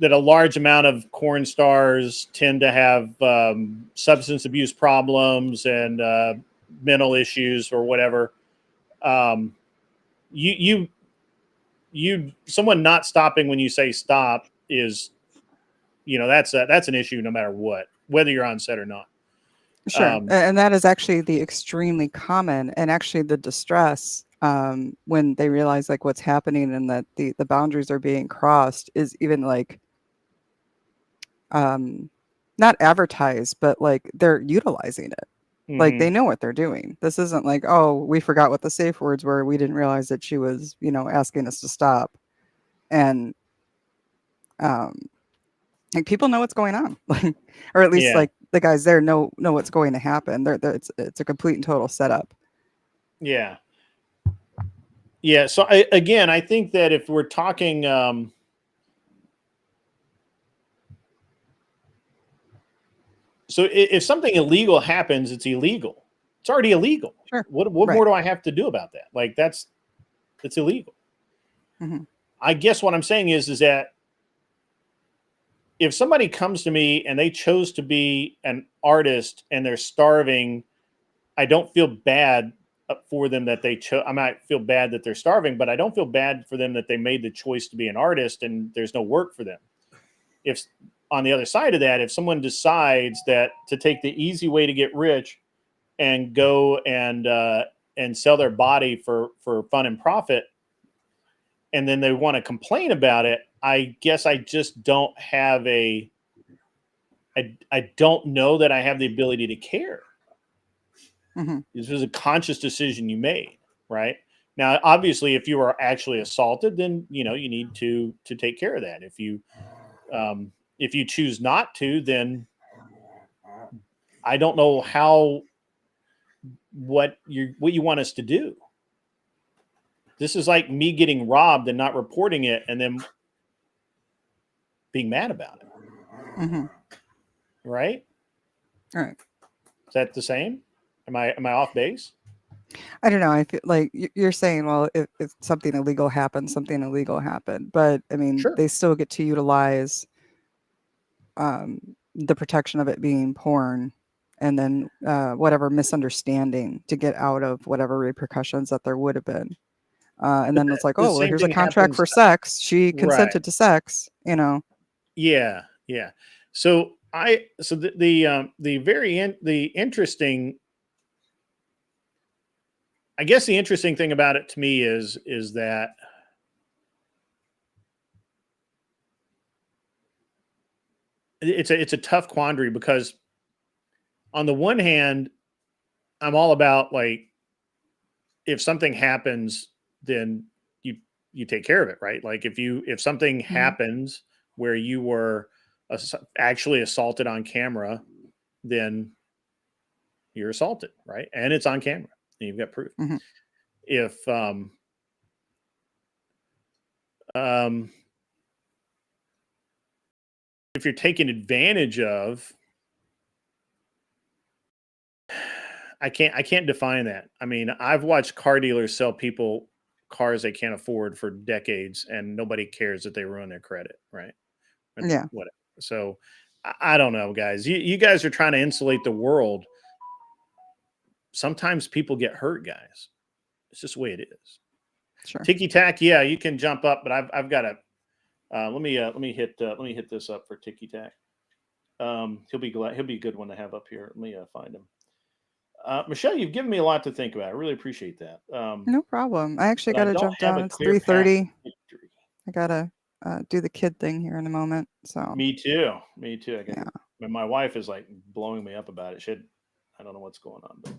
that a large amount of porn stars tend to have substance abuse problems and mental issues or whatever. Someone not stopping when you say stop is, that's an issue no matter what, whether you're on set or not. Sure. And that is actually the extremely common, and actually the distress when they realize like what's happening and that the boundaries are being crossed is even like not advertised, but like they're utilizing it. Like they know what they're doing. This isn't like, oh, we forgot what the safe words were. We didn't realize that she was, asking us to stop. And like people know what's going on, like, or at least like the guys there know what's going to happen. It's a complete and total setup. Yeah. Yeah. So again, I think that if we're talking, so if something illegal happens, it's illegal. It's already illegal. Sure. What more do I have to do about that? Like it's illegal. I guess what I'm saying is that if somebody comes to me and they chose to be an artist and they're starving, I don't feel bad for them that they chose. I might feel bad that they're starving, but I don't feel bad for them that they made the choice to be an artist and there's no work for them. If on the other side of that, if someone decides that to take the easy way to get rich and go and sell their body for fun and profit, and then they want to complain about it, I guess I just don't have I don't know that I have the ability to care. This was a conscious decision you made, right? Now, obviously, if you are actually assaulted, then you need to take care of that. If you choose not to, then I don't know what you want us to do. This is like me getting robbed and not reporting it, and then being mad about it. Right? All right. Is that the same? Am I off base? I don't know. I feel like you're saying, well, if something illegal happened, something illegal happened. But I mean, they still get to utilize the protection of it being porn, and then whatever misunderstanding to get out of whatever repercussions that there would have been. And then it's like, oh, well, here's a contract for sex. She consented to sex, Yeah, yeah. So the interesting, I guess the interesting thing about it to me is that it's a tough quandary, because on the one hand, I'm all about, like, if something happens, then you take care of it, right? Like if something happens where you were actually assaulted on camera, then you're assaulted, right? And it's on camera and you've got proof. If you're taken advantage of, I can't define that. I mean, I've watched car dealers sell people cars they can't afford for decades, and nobody cares that they ruin their credit, right? And Yeah. whatever. So I don't know, guys. You guys are trying to insulate the world. Sometimes people get hurt, guys. It's just the way it is. Sure. Tiki Tack, yeah, you can jump up, but I've got to. Let me hit this up for Tiki Tack. He'll be a good one to have up here. Let me find him. Michelle, you've given me a lot to think about. I really appreciate that. No problem. I actually got to jump down. It's 3:30. I gotta do the kid thing here in a moment. So me too. My wife is like blowing me up about it. I don't know what's going on. But...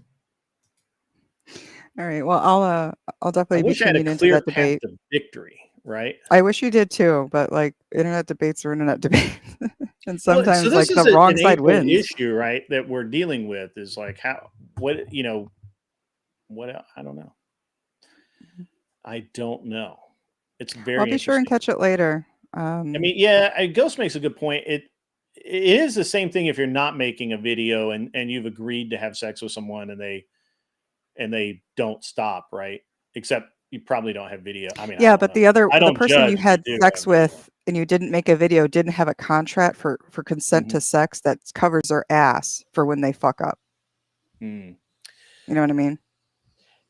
All right. Well, I'll definitely be tuning into that debate. To victory, right? I wish you did too, but like internet debates are internet debates, and sometimes the wrong side wins. Issue, right? That we're dealing with is like I don't know. I don't know. It's very. I'll be sure and catch it later. I mean, yeah, Ghost makes a good point. It is the same thing if you're not making a video and you've agreed to have sex with someone and they don't stop, right? Except you probably don't have video. I mean, yeah, but the person you had sex with and you didn't make a video didn't have a contract for consent to sex that covers their ass for when they fuck up. You know what I mean?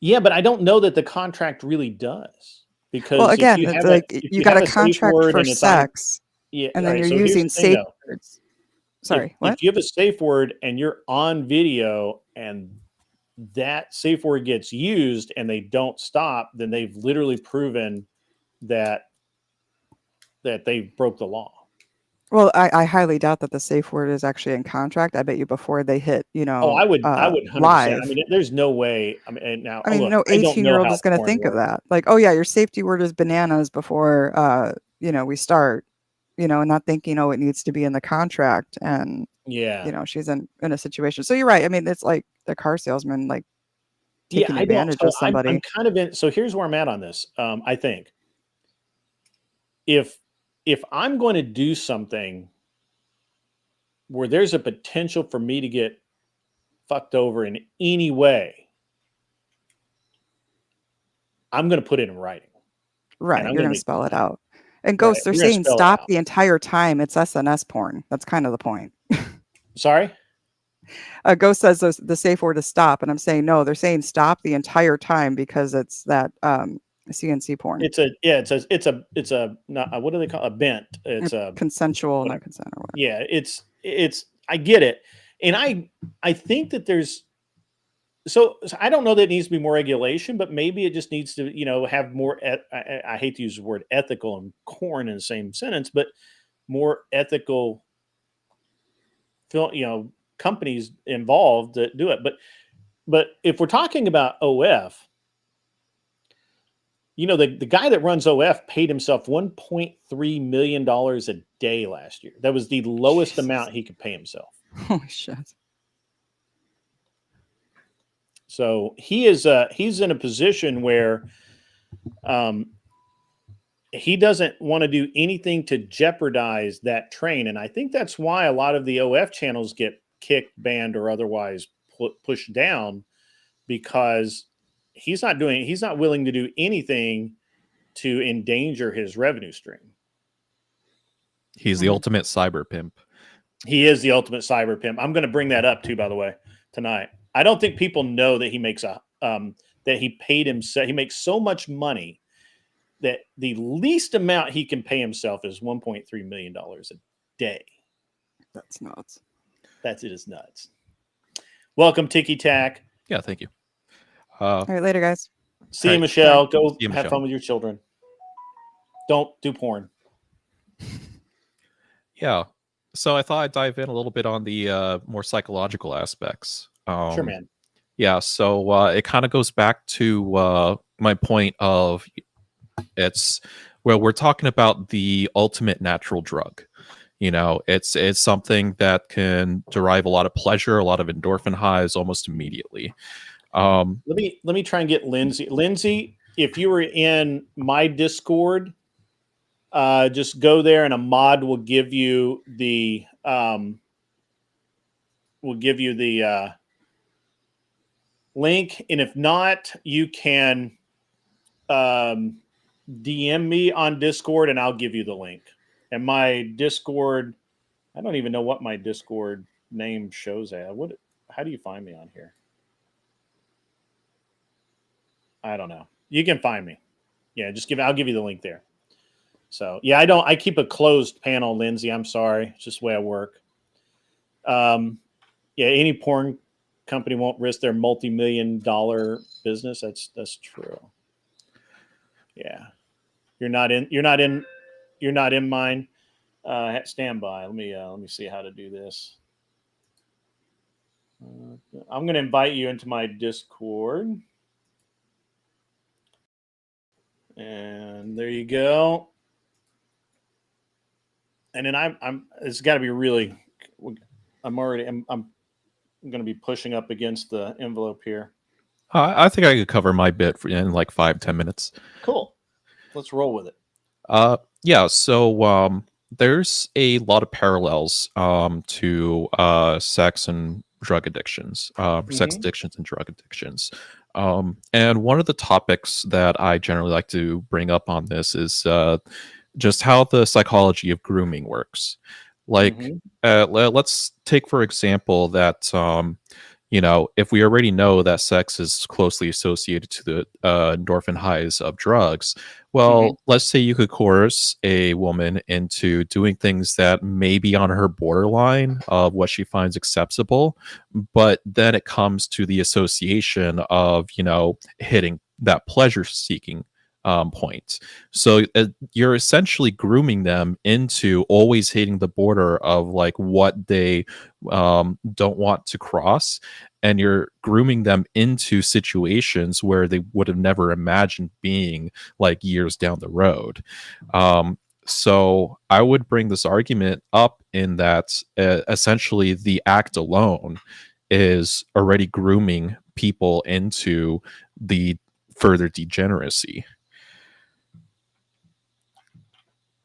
Yeah, but I don't know that the contract really does. Because well, again, it's like you got a contract for sex, and then you're using safe words. Sorry, what? If you have a safe word and you're on video and that safe word gets used and they don't stop, then they've literally proven that they broke the law. Well, I highly doubt that the safe word is actually in contract. I bet you before they hit, Oh, I would 100%. live. I mean, there's no way. I mean, and now I mean, look, no I don't know 18-year-old how is going to porn think of works. that. Like, oh yeah, your safety word is bananas before, we start, and not thinking, oh, it needs to be in the contract. And, Yeah. she's in a situation. So you're right. I mean, it's like the car salesman, like Yeah, taking I don't. advantage So of somebody. I'm kind of in. So here's where I'm at on this. I think if I'm going to do something where there's a potential for me to get fucked over in any way, I'm going to put it in writing. Right. And I'm You're going going to to spell it out. And Right. Ghost, they're You're gonna saying spell it stop out. the entire time. It's SNS porn. That's kind of the point. Sorry? Ghost says the safe word is stop. And I'm saying, no, they're saying stop the entire time because it's that CNC porn. It's a not what do they call a bent? It's a consensual, not consent or whatever. Yeah, it's I get it. And I think that there's so I don't know that it needs to be more regulation, but maybe it just needs to, have more I hate to use the word ethical and corn in the same sentence, but more ethical companies involved that do it. But if we're talking about OF, the guy that runs OF paid himself $1.3 million a day last year. That was the lowest amount he could pay himself. Holy shit. So he's in a position where he doesn't want to do anything to jeopardize that train. And I think that's why a lot of the OF channels get kicked, banned, or otherwise pushed down, because he's not willing to do anything to endanger his revenue stream. He's the ultimate cyber pimp. He is the ultimate cyber pimp. I'm going to bring that up too, by the way, tonight. I don't think people know that he makes that he paid himself. He makes so much money that the least amount he can pay himself is $1.3 million a day. That's nuts. It is nuts. Welcome, Tiki Tack. Yeah, thank you. All right, later, guys. See you, Michelle. Go have fun with your children. Don't do porn. Yeah. So I thought I'd dive in a little bit on the more psychological aspects. Sure, man. Yeah. So it kind of goes back to my point of we're talking about the ultimate natural drug. It's something that can derive a lot of pleasure, a lot of endorphin highs almost immediately. Let me try and get Lindsay. Lindsay, if you were in my Discord, just go there and a mod will give you the link. And if not, you can DM me on Discord and I'll give you the link. And my Discord, I don't even know what my Discord name shows at. How do you find me on here? I don't know. You can find me. Yeah, I'll give you the link there. So yeah, I keep a closed panel, Lindsay. I'm sorry. It's just the way I work. Yeah, any porn company won't risk their multi-million-dollar business. That's true. Yeah. You're not in mine. Stand by. Let me see how to do this. I'm going to invite you into my Discord. And there you go. And then it's got to be really, I'm going to be pushing up against the envelope here. I think I could cover my bit in like 5-10 minutes. Cool. Let's roll with it. Yeah. So there's a lot of parallels to sex and drug addictions, sex addictions and drug addictions. And one of the topics that I generally like to bring up on this is just how the psychology of grooming works. Like, let's take, for example, that, if we already know that sex is closely associated to the endorphin highs of drugs, well, let's say you could coerce a woman into doing things that may be on her borderline of what she finds acceptable, but then it comes to the association of, hitting that pleasure-seeking point. So you're essentially grooming them into always hitting the border of like what they don't want to cross, and you're grooming them into situations where they would have never imagined being like years down the road. So I would bring this argument up in that essentially the act alone is already grooming people into the further degeneracy.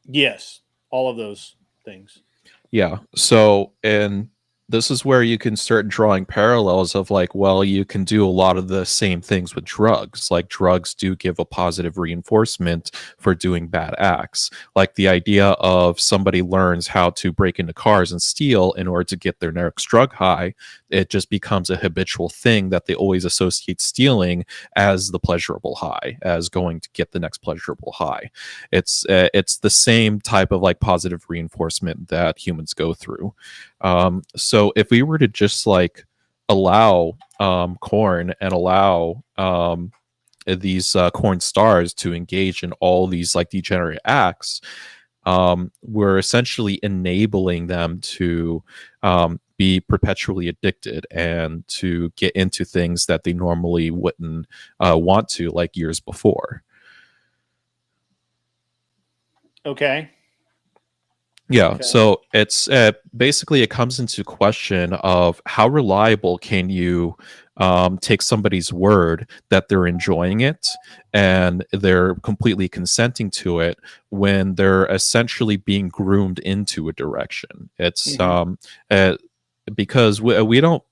Yes, all of those things. Yeah. So, and this is where you can start drawing parallels of like, well, you can do a lot of the same things with drugs. Like drugs do give a positive reinforcement for doing bad acts. Like the idea of somebody learns how to break into cars and steal in order to get their next drug high. It just becomes a habitual thing that they always associate stealing as the pleasurable high, as going to get the next pleasurable high. It's the same type of like positive reinforcement that humans go through. So if we were to just like allow corn and allow these corn stars to engage in all these like degenerate acts, we're essentially enabling them to be perpetually addicted and to get into things that they normally wouldn't want to, like years before. Okay. Yeah, Okay. so it's basically it comes into question of how reliable can you take somebody's word that they're enjoying it and they're completely consenting to it when they're essentially being groomed into a direction. It's because we don't.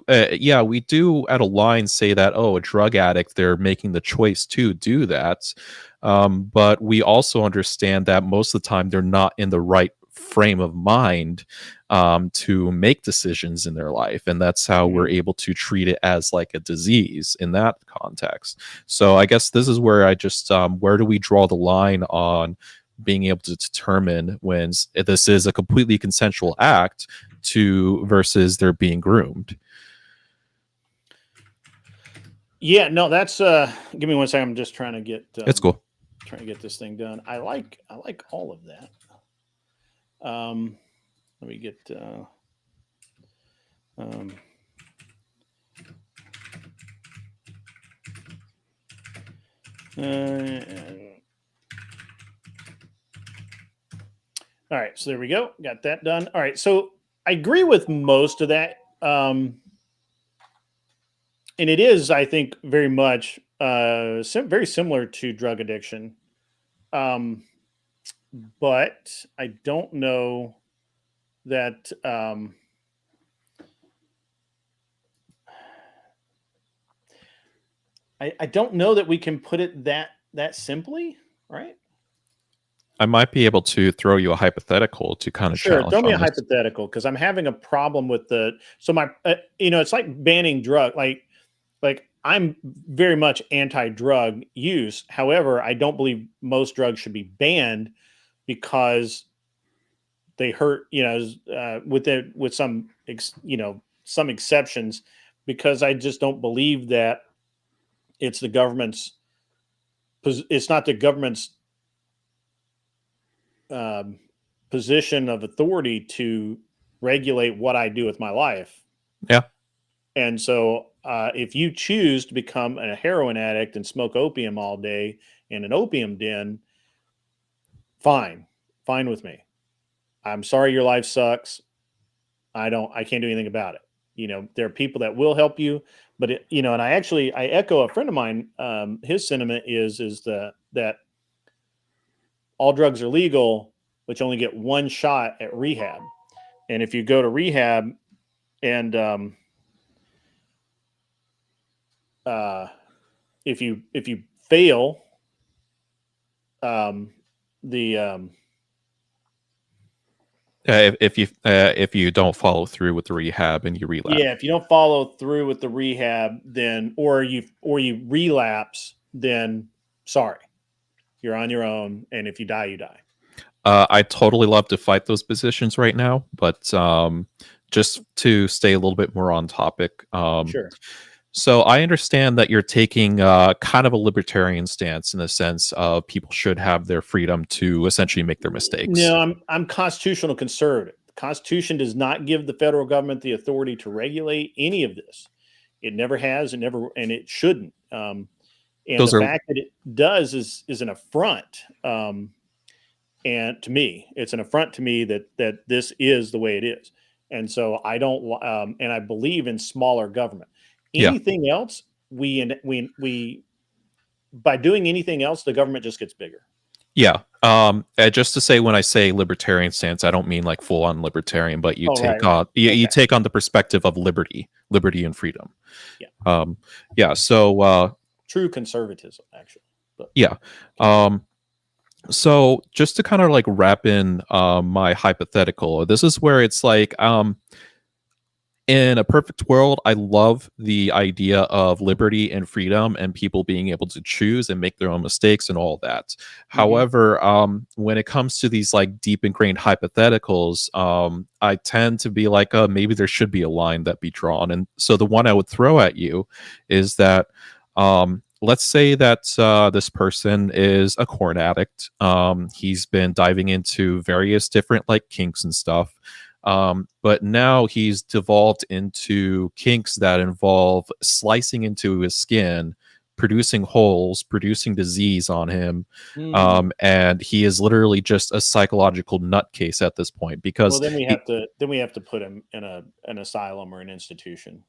Yeah, we do at a line say that, oh, a drug addict, they're making the choice to do that. But we also understand that most of the time they're not in the right frame of mind to make decisions in their life. And that's how we're able to treat it as like a disease in that context. So I guess this is where I just, where do we draw the line on being able to determine when this is a completely consensual act to versus they're being groomed? Yeah, no, that's give me one second. I'm just trying to get It's cool. Trying to get this thing done. I like all of that. Let me get all right, so there we go. Got that done. All right, so I agree with most of that. And it is, I think, very much very similar to drug addiction. But I don't know that I don't know that we can put it that simply, right? I might be able to throw you a hypothetical to kind of Sure, challenge throw me a on this. hypothetical because I'm having a problem with my it's like banning drug like I'm very much anti-drug use. However, I don't believe most drugs should be banned because they hurt, with some some exceptions, because I just don't believe that it's the government's it's not the government's position of authority to regulate what I do with my life. Yeah. And so if you choose to become a heroin addict and smoke opium all day in an opium den, fine with me. I'm sorry your life sucks. I can't do anything about it. There are people that will help you, but and I echo a friend of mine. His sentiment is that all drugs are legal, but you only get one shot at rehab. And if you go to rehab and if you fail if you don't follow through with the rehab and you relapse. Yeah, if you don't follow through with the rehab, then or you relapse, then sorry, you're on your own. And if you die, you die. I totally love to fight those positions right now, but just to stay a little bit more on topic. Sure. So I understand that you're taking kind of a libertarian stance in the sense of people should have their freedom to essentially make their mistakes. No, I'm constitutional conservative. The Constitution does not give the federal government the authority to regulate any of this. It never has, and it shouldn't. And Those the are fact that it does is an affront. And to me, it's an affront to me that this is the way it is. And so I don't, and I believe in smaller government. Yeah. Anything else, we by doing anything else, the government just gets bigger. Yeah. Just to say, when I say libertarian stance, I don't mean like full on libertarian, but you take on you take on the perspective of liberty and freedom. Yeah. Yeah. So true conservatism, actually. But. Yeah. So just to kind of like wrap in my hypothetical, this is where it's like in a perfect world, I love the idea of liberty and freedom and people being able to choose and make their own mistakes and all that. However, when it comes to these like deep ingrained hypotheticals, I tend to be like, maybe there should be a line that be drawn. And so the one I would throw at you is that let's say that this person is a corn addict. He's been diving into various different like kinks and stuff. But now he's devolved into kinks that involve slicing into his skin, producing holes, producing disease on him. And he is literally just a psychological nutcase at this point because then we have to put him in an asylum or an institution.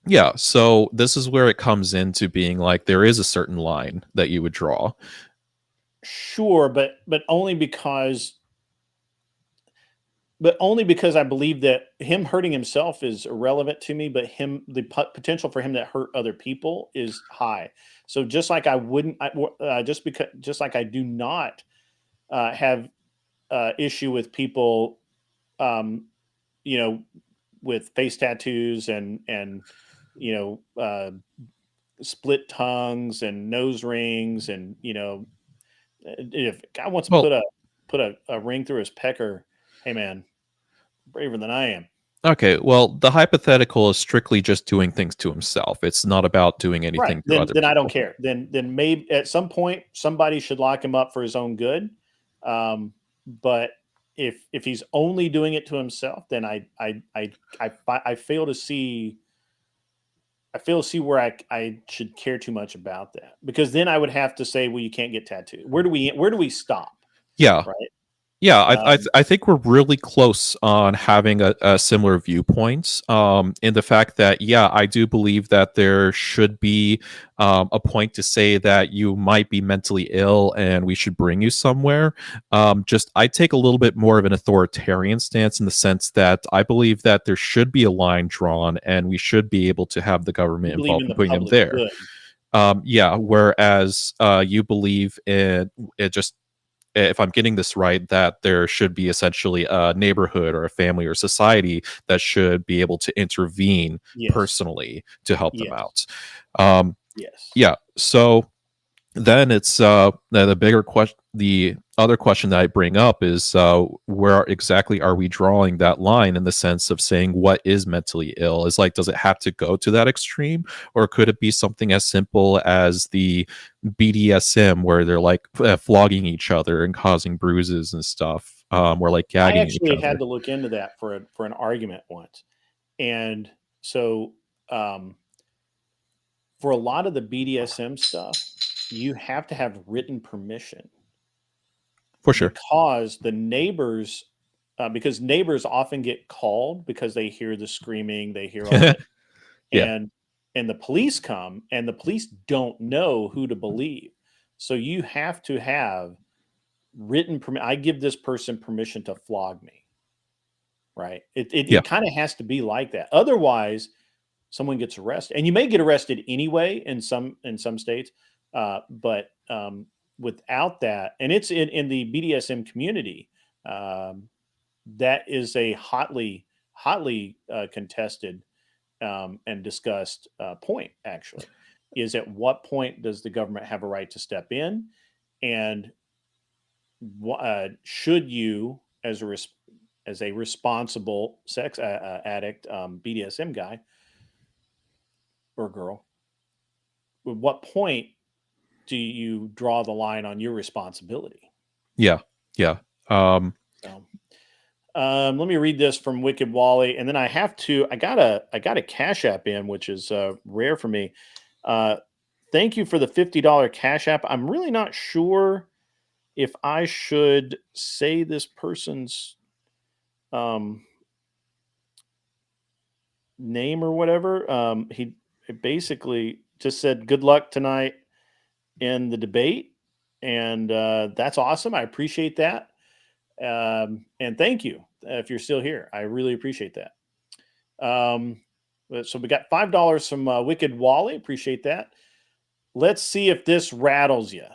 Yeah, so this is where it comes into being like there is a certain line that you would draw. Sure, but only because I believe that him hurting himself is irrelevant to me, but the potential for him to hurt other people is high. So just like I do not have issue with people, with face tattoos and split tongues and nose rings, and if a guy wants to put a ring through his pecker, hey man, braver than I am. Okay, well, the hypothetical is strictly just doing things to himself. It's not about doing anything to other then people. I don't care. Then maybe at some point somebody should lock him up for his own good. But if he's only doing it to himself, then I fail to see. I fail to see where I should care too much about that, because then I would have to say, well, you can't get tattooed. Where do we stop? Yeah. Right. Yeah, I think we're really close on having a similar viewpoint in the fact that, yeah, I do believe that there should be a point to say that you might be mentally ill and we should bring you somewhere. I take a little bit more of an authoritarian stance in the sense that I believe that there should be a line drawn and we should be able to have the government involved in putting them there. Yeah, whereas you believe in it just, if I'm getting this right, that there should be essentially a neighborhood or a family or society that should be able to intervene personally to help them out. Yes. Yeah. So then it's the bigger question. The other question that I bring up is where exactly are we drawing that line in the sense of saying what is mentally ill? Is like, does it have to go to that extreme, or could it be something as simple as the BDSM where they're like flogging each other and causing bruises and stuff, or like gagging? I actually had to look into that for an argument once, and so for a lot of the BDSM stuff, you have to have written permission. For sure. Because the neighbors, because neighbors often get called because they hear the screaming, they hear all that. And the police come, and the police don't know who to believe. So you have to have written permission. I give this person permission to flog me. Right. It kind of has to be like that. Otherwise, someone gets arrested, and you may get arrested anyway in some states. But without that, and it's in the BDSM community, that is a hotly contested and discussed point, actually, is at what point does the government have a right to step in, and should you, as a responsible sex addict, BDSM guy or girl, what point do you draw the line on your responsibility? Yeah. Yeah. So, let me read this from Wicked Wally, and then I got a Cash App in, which is rare for me. Thank you for the $50 Cash App. I'm really not sure if I should say this person's name or whatever. He basically just said good luck tonight in the debate, and that's awesome. I appreciate that, and thank you if you're still here. I really appreciate that. So we got $5 from Wicked Wally. Appreciate that. Let's see if this rattles you.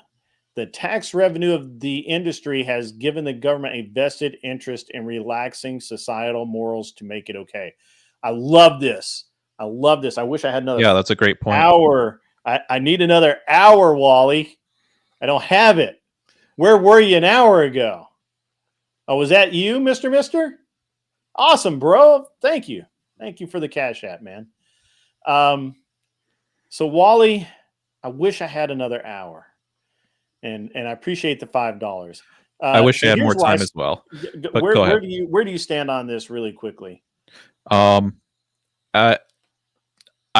The tax revenue of the industry has given the government a vested interest in relaxing societal morals to make it okay. I love this. I love this. I wish I had another Yeah, that's a great point. hour. I need another hour, Wally. I don't have it. Where were you an hour ago? Oh, was that you, Mr. Mister? Awesome, bro. Thank you. Thank you for the Cash App, man. So Wally, I wish I had another hour. And I appreciate the $5. I wish so I had more here's why time as well. But Where go ahead. do you stand on this really quickly? I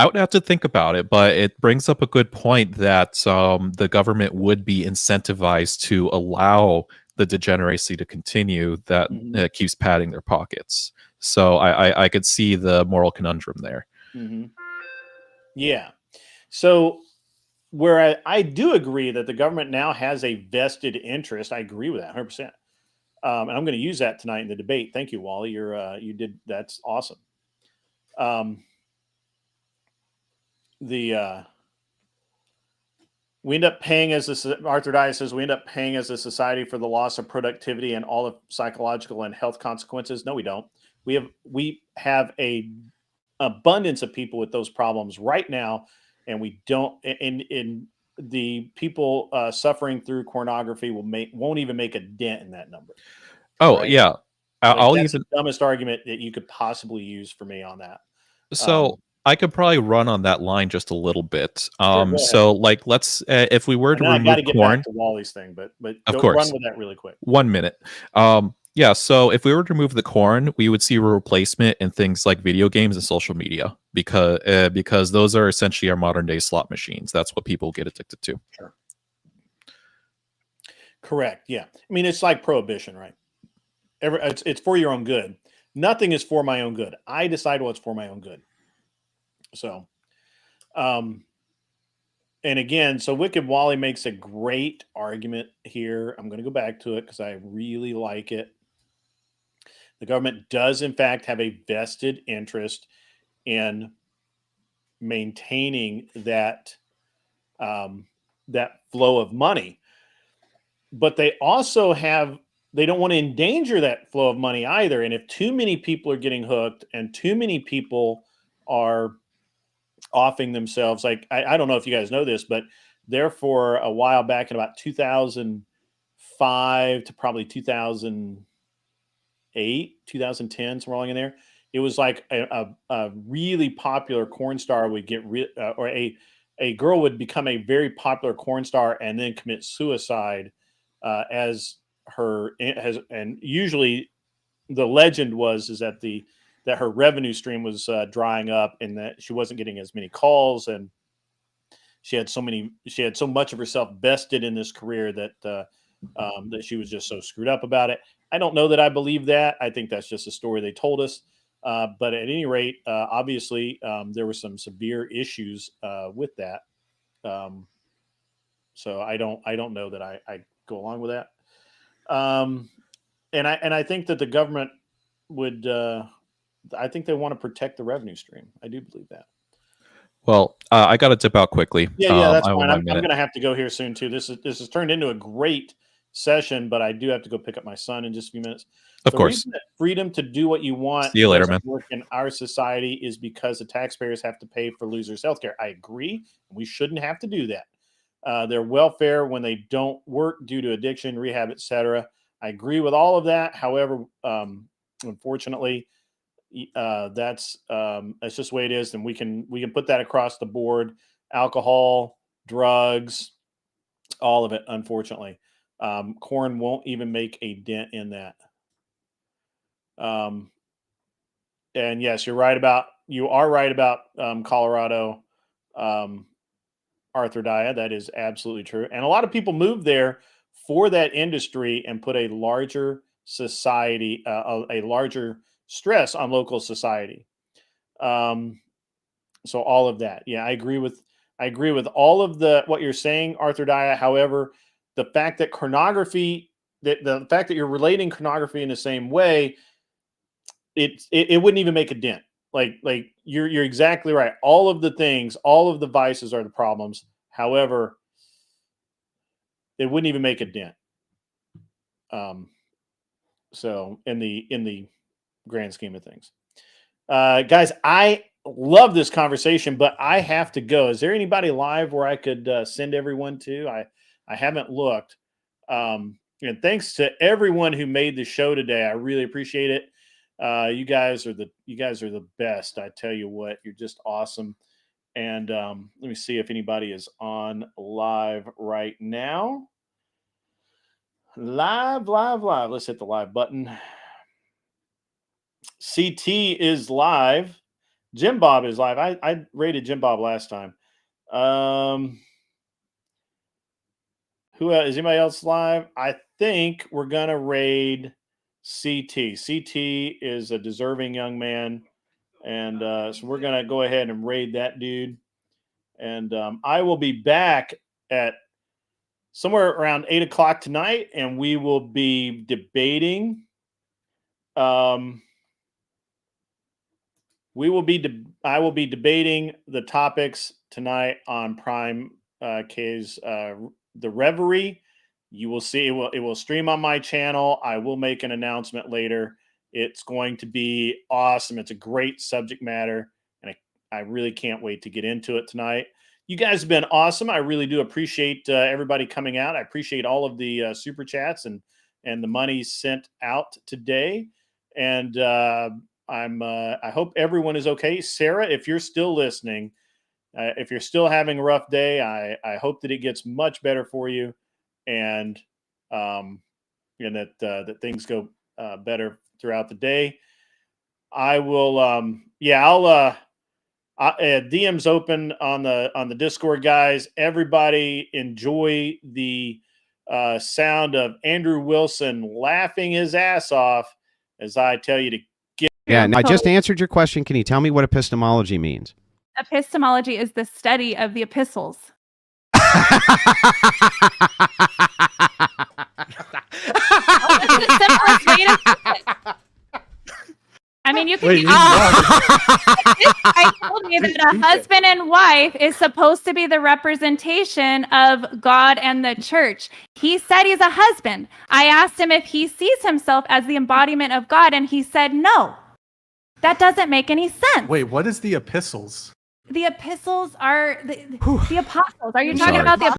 would have to think about it, but it brings up a good point that the government would be incentivized to allow the degeneracy to continue that keeps padding their pockets. So I could see the moral conundrum there. Yeah. So where I do agree that the government now has a vested interest, I agree with that 100%. And I'm going to use that tonight in the debate. Thank you, Wally. That's awesome. We end up paying Arthur Dias says, we end up paying as a society for the loss of productivity and all the psychological and health consequences. No, we don't. We have a abundance of people with those problems right now, and we don't. In the people suffering through pornography won't even make a dent in that number. Oh, right? yeah. That's the dumbest argument that you could possibly use for me on that. So I could probably run on that line just a little bit. Sure, So like, let's if we were to I remove got to get corn, back to Wally's thing, but of go course, run with that really quick. 1 minute. Yeah. So if we were to remove the corn, we would see a replacement in things like video games and social media because those are essentially our modern day slot machines. That's what people get addicted to. Sure. Correct. Yeah. I mean, it's like prohibition, right? It's for your own good. Nothing is for my own good. I decide what's for my own good. So, and again, so Wicked Wally makes a great argument here. I'm going to go back to it because I really like it. The government does, in fact, have a vested interest in maintaining that that flow of money, but they also they don't want to endanger that flow of money either. And if too many people are getting hooked and too many people are offing themselves, like I don't know if you guys know this, but there for a while back in about 2005 to probably 2008, 2010, somewhere along in there, it was like a really popular porn star would get or a girl would become a very popular porn star and then commit suicide and usually the legend is that her revenue stream was drying up and that she wasn't getting as many calls, and she had so much of herself vested in this career that that she was just so screwed up about it. I don't know that I believe that. I think that's just a story they told us. But at any rate, obviously there were some severe issues with that. So I don't know that I go along with that. And I think that the government would. I think they want to protect the revenue stream. I do believe that. Well, I got to dip out quickly. Yeah, that's fine. I'm going to have to go here soon too. This has turned into a great session, but I do have to go pick up my son in just a few minutes. Of course. Reason that freedom to do what you want See you later, man. work in our society is because the taxpayers have to pay for losers' healthcare. I agree. We shouldn't have to do that. Their welfare when they don't work due to addiction, rehab, etc. I agree with all of that. However, unfortunately, that's just the way it is, and we can put that across the board. Alcohol, drugs, all of it, unfortunately. Corn won't even make a dent in that. And yes, you are right about Colorado, Arthur Daya. That is absolutely true. And a lot of people moved there for that industry and put a larger society, a larger stress on local society. So all of that. Yeah, I agree with all of what you're saying, Arthur Daya. However, the fact that the fact that you're relating pornography in the same way, it wouldn't even make a dent. Like you're exactly right. All of the things, all of the vices are the problems. However, it wouldn't even make a dent. So in the grand scheme of things, guys, I love this conversation, but I have to go. Is there anybody live where I could send everyone to? I haven't looked. And thanks to everyone who made the show today. I really appreciate it. You guys are the best. I tell you what, you're just awesome. And let me see if anybody is on live right now. Live. Let's hit the live button. CT is live. Jim Bob is live. I rated Jim Bob last time. Who is anybody else live? I think we're gonna raid CT. CT is a deserving young man, and so we're gonna go ahead and raid that dude. And I will be back at somewhere around 8 o'clock tonight, and we will be debating. I will be debating the topics tonight on Prime K's The Reverie. You will see it will stream on my channel. I will make an announcement later. It's going to be awesome. It's a great subject matter, and I really can't wait to get into it tonight. You guys have been awesome. I really do appreciate everybody coming out. I appreciate all of the super chats and the money sent out today. And I hope everyone is okay. Sarah, if you're still listening, if you're still having a rough day, I hope that it gets much better for you, and that things go better throughout the day. I will. DM's open on the Discord, guys. Everybody enjoy the sound of Andrew Wilson laughing his ass off as I tell you to get. Yeah, now I just answered your question. Can you tell me what epistemology means? Epistemology is the study of the epistles. I mean, you can. I told you that a husband and wife is supposed to be the representation of God and the church. He said he's a husband. I asked him if he sees himself as the embodiment of God, and he said no. That doesn't make any sense. Wait, what is the epistles? The epistles are the apostles. Are you talking about the